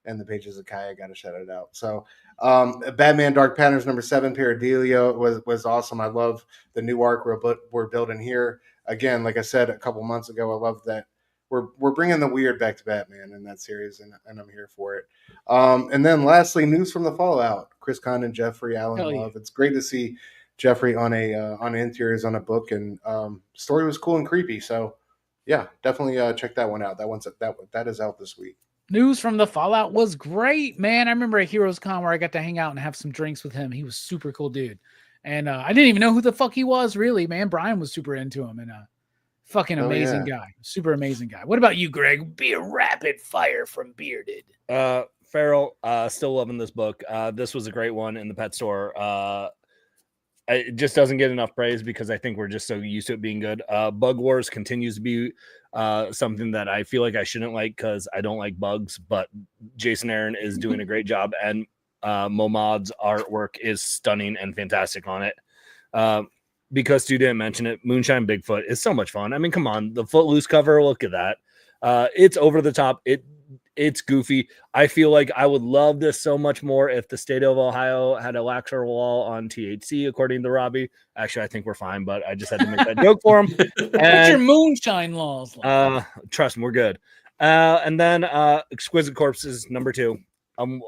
and the Pages of Kaya. Got to shout it out. So Batman Dark Patterns #7, Paradelia was awesome. I love the new arc we're building here. Again, like I said a couple months ago, I love that we're bringing the weird back to Batman in that series, and I'm here for it. And then lastly, news from the Fallout: Chris Condon, Jeffrey Allen Love. It's great to see Jeffrey on interiors on a book, and story was cool and creepy. So yeah, definitely check that one out. That is out this week. News from the Fallout was great, man. I remember at Heroes Con where I got to hang out and have some drinks with him. He was super cool dude. And I didn't even know who the fuck he was, really, man. Brian was super into him, and fucking amazing guy. Super amazing guy. What about you, Greg? Be a rapid fire from Bearded. Farrell, still loving this book. This was a great one in the pet store. It just doesn't get enough praise because I think we're just so used to it being good. Bug Wars continues to be something that I feel like I shouldn't like because I don't like bugs, but Jason Aaron is doing a great job, and Momad's artwork is stunning and fantastic on it. Because Stu didn't mention it, Moonshine Bigfoot is so much fun. I mean, come on, the Footloose cover, look at that. It's over the top. It's goofy. I feel like I would love this so much more if the state of Ohio had a laxer law on THC, according to Robbie. Actually, I think we're fine, but I just had to make that joke for him. What's your moonshine laws like? Trust me, we're good. And then Exquisite Corpses, #2.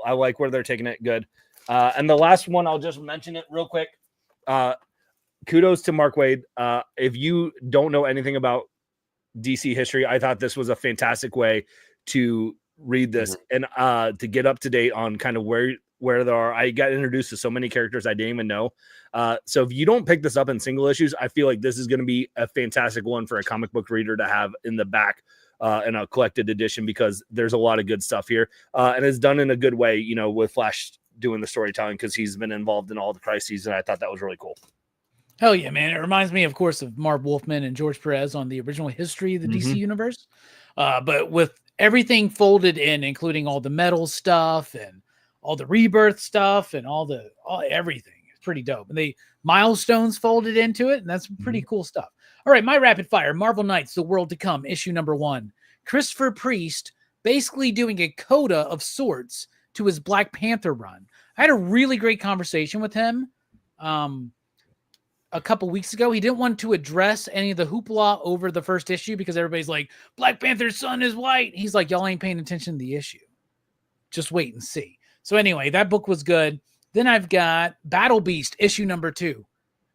I like where they're taking it. Good. And the last one, I'll just mention it real quick. Kudos to Mark Waid. If you don't know anything about DC history, I thought this was a fantastic way to read this and to get up to date on kind of where there are. I got introduced to so many characters I didn't even know. So if you don't pick this up in single issues, I feel like this is going to be a fantastic one for a comic book reader to have in the back in a collected edition, because there's a lot of good stuff here. And it's done in a good way, you know, with Flash doing the storytelling, because he's been involved in all the crises, and I thought that was really cool. Hell yeah, man. It reminds me, of course, of Marv Wolfman and George Perez on the original history of the DC universe. But with everything folded in, including all the metal stuff and all the rebirth stuff and everything. It's pretty dope. And the milestones folded into it, and that's pretty cool stuff. All right, my rapid fire. Marvel Knights, The World to Come, issue #1. Christopher Priest basically doing a coda of sorts to his Black Panther run. I had a really great conversation with him a couple weeks ago. He didn't want to address any of the hoopla over the first issue because everybody's like, Black Panther's son is white. He's like, y'all ain't paying attention to the issue. Just wait and see. So anyway, that book was good. Then I've got Battle Beast, issue #2.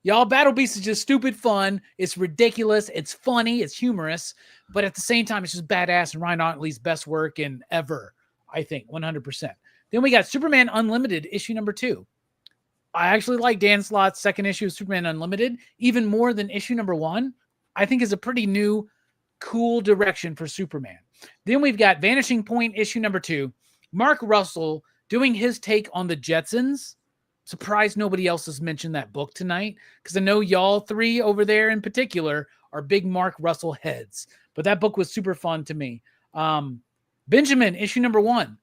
Y'all, Battle Beast is just stupid fun. It's ridiculous. It's funny. It's humorous. But at the same time, it's just badass. And Ryan Ottley's best work in ever, I think, 100%. Then we got Superman Unlimited, issue #2. I actually like Dan Slott's second issue of Superman Unlimited even more than issue #1. I think is a pretty new, cool direction for Superman. Then we've got Vanishing Point, issue #2. Mark Russell doing his take on the Jetsons. Surprised nobody else has mentioned that book tonight, because I know y'all three over there in particular are big Mark Russell heads. But that book was super fun to me. Benjamin, issue #1.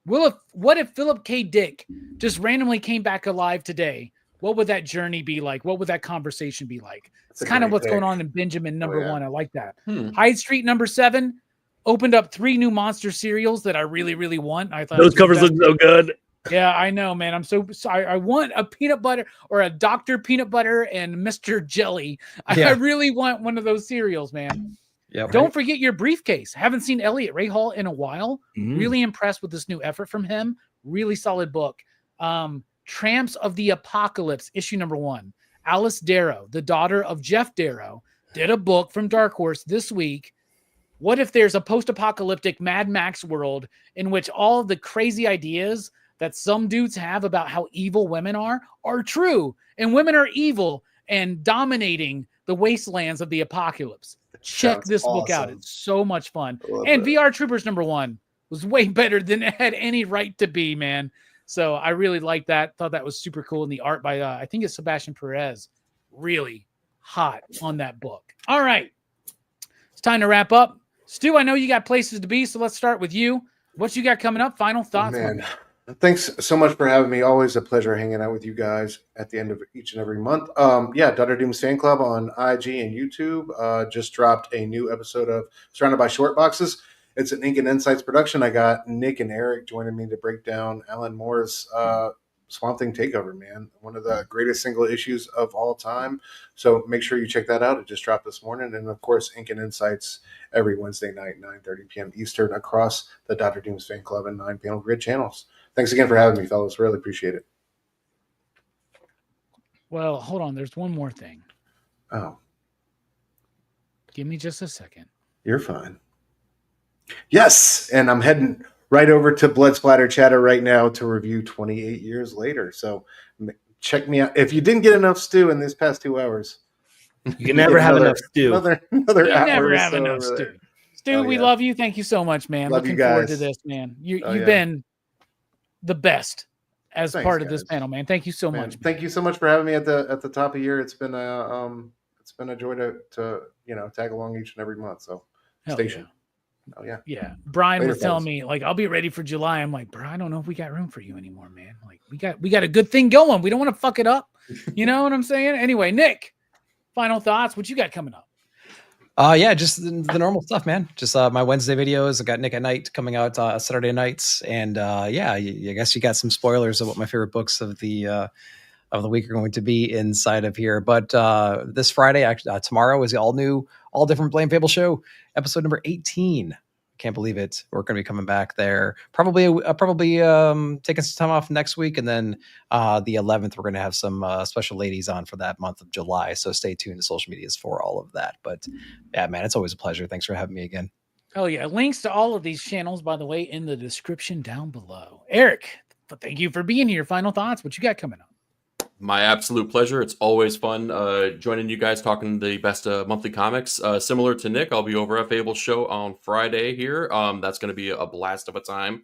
What if Philip K. Dick just randomly came back alive today? What would that journey be like? What would that conversation be like? It's kind of what's going on in Benjamin #1. I like that. Hyde Street #7 opened up 3 new monster cereals that I really, really want. I thought those covers look so good. Yeah, I know, man. I'm so sorry. I want a peanut butter or a Dr. Peanut Butter and Mr. Jelly. I really want one of those cereals, man. Yeah. Don't forget your briefcase. Haven't seen Elliot Ray Hall in a while. Really impressed with this new effort from him. Really solid book. Tramps of the Apocalypse, issue #1. Alice Darrow, the daughter of Jeff Darrow, did a book from Dark Horse this week. What if there's a post-apocalyptic Mad Max world in which all of the crazy ideas that some dudes have about how evil women are true, and women are evil and dominating the wastelands of the apocalypse? Check this book out. It's so much fun. And VR Troopers #1 was way better than it had any right to be, man. So I really liked that. Thought that was super cool. And the art by, I think it's Sebastian Perez, really hot on that book. All right. It's time to wrap up. Stu, I know you got places to be, so let's start with you. What you got coming up? Final thoughts? Man, thanks so much for having me. Always a pleasure hanging out with you guys at the end of each and every month. Daughter Doom's Fan Club on IG and YouTube just dropped a new episode of Surrounded by Short Boxes. It's an Ink and Insights production. I got Nick and Eric joining me to break down Alan Moore's Swamp Thing Takeover, man. One of the greatest single issues of all time. So make sure you check that out. It just dropped this morning. And of course, Ink and Insights every Wednesday night, 9:30 p.m. Eastern, across the Dr. Doom's Fan Club and 9-Panel Grid channels. Thanks again for having me, fellas. Really appreciate it. Well, hold on. There's one more thing. Oh, Give me just a second. you're fine. Yes, and I'm heading right over to Blood Splatter Chatter right now to review 28 Years Later. So check me out. If you didn't get enough stew in these past 2 hours, You can never have enough stew. Another You hour never or have so enough, over Stu. there. Stu, Oh, we yeah. love you. Thank you so much, man. Love you Looking forward to guys. this, man. You've Oh, yeah. been the best as Thanks, part of this guys. panel, man. Thank you so Man, much. Man. thank you so much for having me at the top of year. It's been a joy to tag along each and every month. So Hell station. yeah. Oh yeah. Yeah. Brian Later, was telling fellas. me, like, I'll be ready for July. I'm like, bro, I don't know if we got room for you anymore, man. Like, we got a good thing going. We don't want to fuck it up. You know what I'm saying? Anyway, Nick, final thoughts. What you got coming up? Yeah, just the normal stuff, man. Just my Wednesday videos. I got Nick at Night coming out Saturday nights, and yeah, I guess you got some spoilers of what my favorite books of the week are going to be inside of here. But this Friday, actually, tomorrow is the all different Blame Fable show, episode number 18. Can't believe it. We're going to be coming back there. Probably taking some time off next week, and then the 11th we're going to have some special ladies on for that month of July. So stay tuned to social medias for all of that. But yeah, man, it's always a pleasure. Thanks for having me again. Oh yeah, links to all of these channels, by the way, in the description down below. Eric, thank you for being here. Final thoughts. What you got coming up? My absolute pleasure. It's always fun joining you guys talking the best monthly comics. Similar to Nick, I'll be over at Fable's show on Friday here. That's going to be a blast of a time.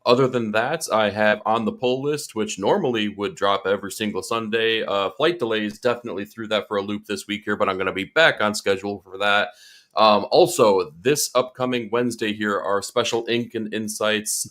Other than that, I have on the pull list, which normally would drop every single Sunday. Flight delays definitely threw that for a loop this week here, but I'm going to be back on schedule for that. Also, this upcoming Wednesday here, our special Ink and Insights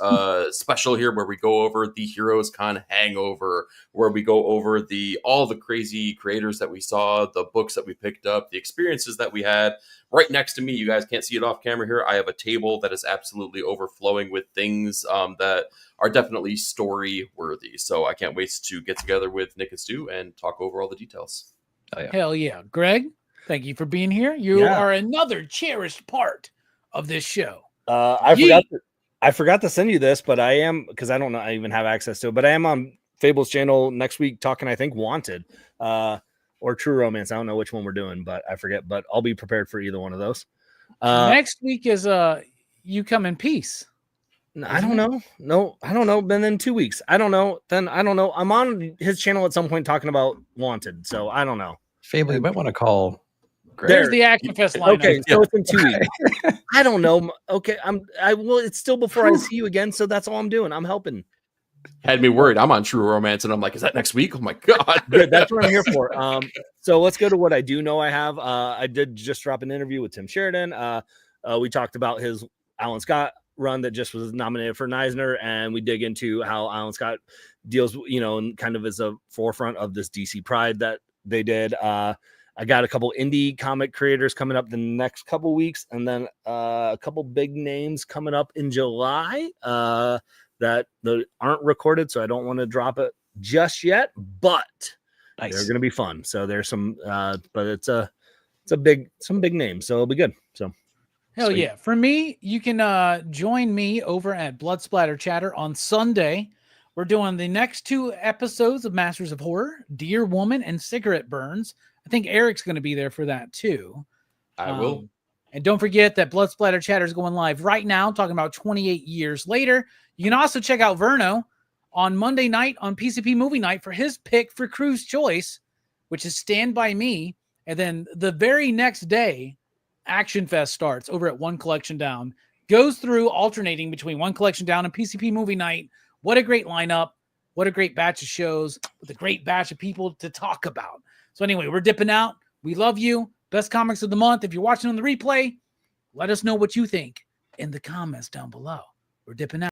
special here, where we go over the Heroes Con Hangover, where we go over all the crazy creators that we saw, the books that we picked up, the experiences that we had. Right next to me, you guys can't see it off camera here, I have a table that is absolutely overflowing with things that are definitely story worthy. So I can't wait to get together with Nick and Stu and talk over all the details. Oh, yeah. Hell yeah. Greg, thank you for being here. You Yeah. are another cherished part of this show. I forgot to send you this, but I am, because I don't know, I even have access to it, but I am on Fable's channel next week talking, I think, Wanted or True Romance. I don't know which one we're doing, but I forget, but I'll be prepared for either one of those. Next week is You Come in Peace. I don't know. No, I don't know. Then in 2 weeks, I don't know. Then I don't know. I'm on his channel at some point talking about Wanted, so I don't know. Fable, you might want to call Greg. There's the Action Fest lineup. Okay, so it's in 2 weeks. I don't know. Okay, it's still before I see you again, so that's all I'm doing. I'm helping. Had me worried. I'm on True Romance, and I'm like, is that next week? Oh my god! Good, that's what I'm here for. So let's go to what I do know I have. I did just drop an interview with Tim Sheridan. We talked about his Alan Scott run that just was nominated for an Eisner, and we dig into how Alan Scott deals, and kind of is a forefront of this DC Pride that they did. I got a couple indie comic creators coming up the next couple weeks, and then a couple big names coming up in July that aren't recorded, so I don't want to drop it just yet, but Nice. they're going to be fun. So there's some, but it's some big names, so it'll be good. So Hell Sweet. yeah. For me, you can join me over at Blood Splatter Chatter on Sunday. We're doing the next 2 episodes of Masters of Horror, Dear Woman and Cigarette Burns. I think Eric's going to be there for that too. I will. And don't forget that Blood Splatter Chatter is going live right now, talking about 28 years later. You can also check out Verno on Monday night on PCP Movie Night for his pick for Crew's Choice, which is Stand By Me. And then the very next day, Action Fest starts over at One Collection Down. Goes through alternating between One Collection Down and PCP Movie Night. What a great lineup. What a great batch of shows with a great batch of people to talk about. So anyway, we're dipping out. We love you. Best comics of the month. If you're watching on the replay, let us know what you think in the comments down below. We're dipping out.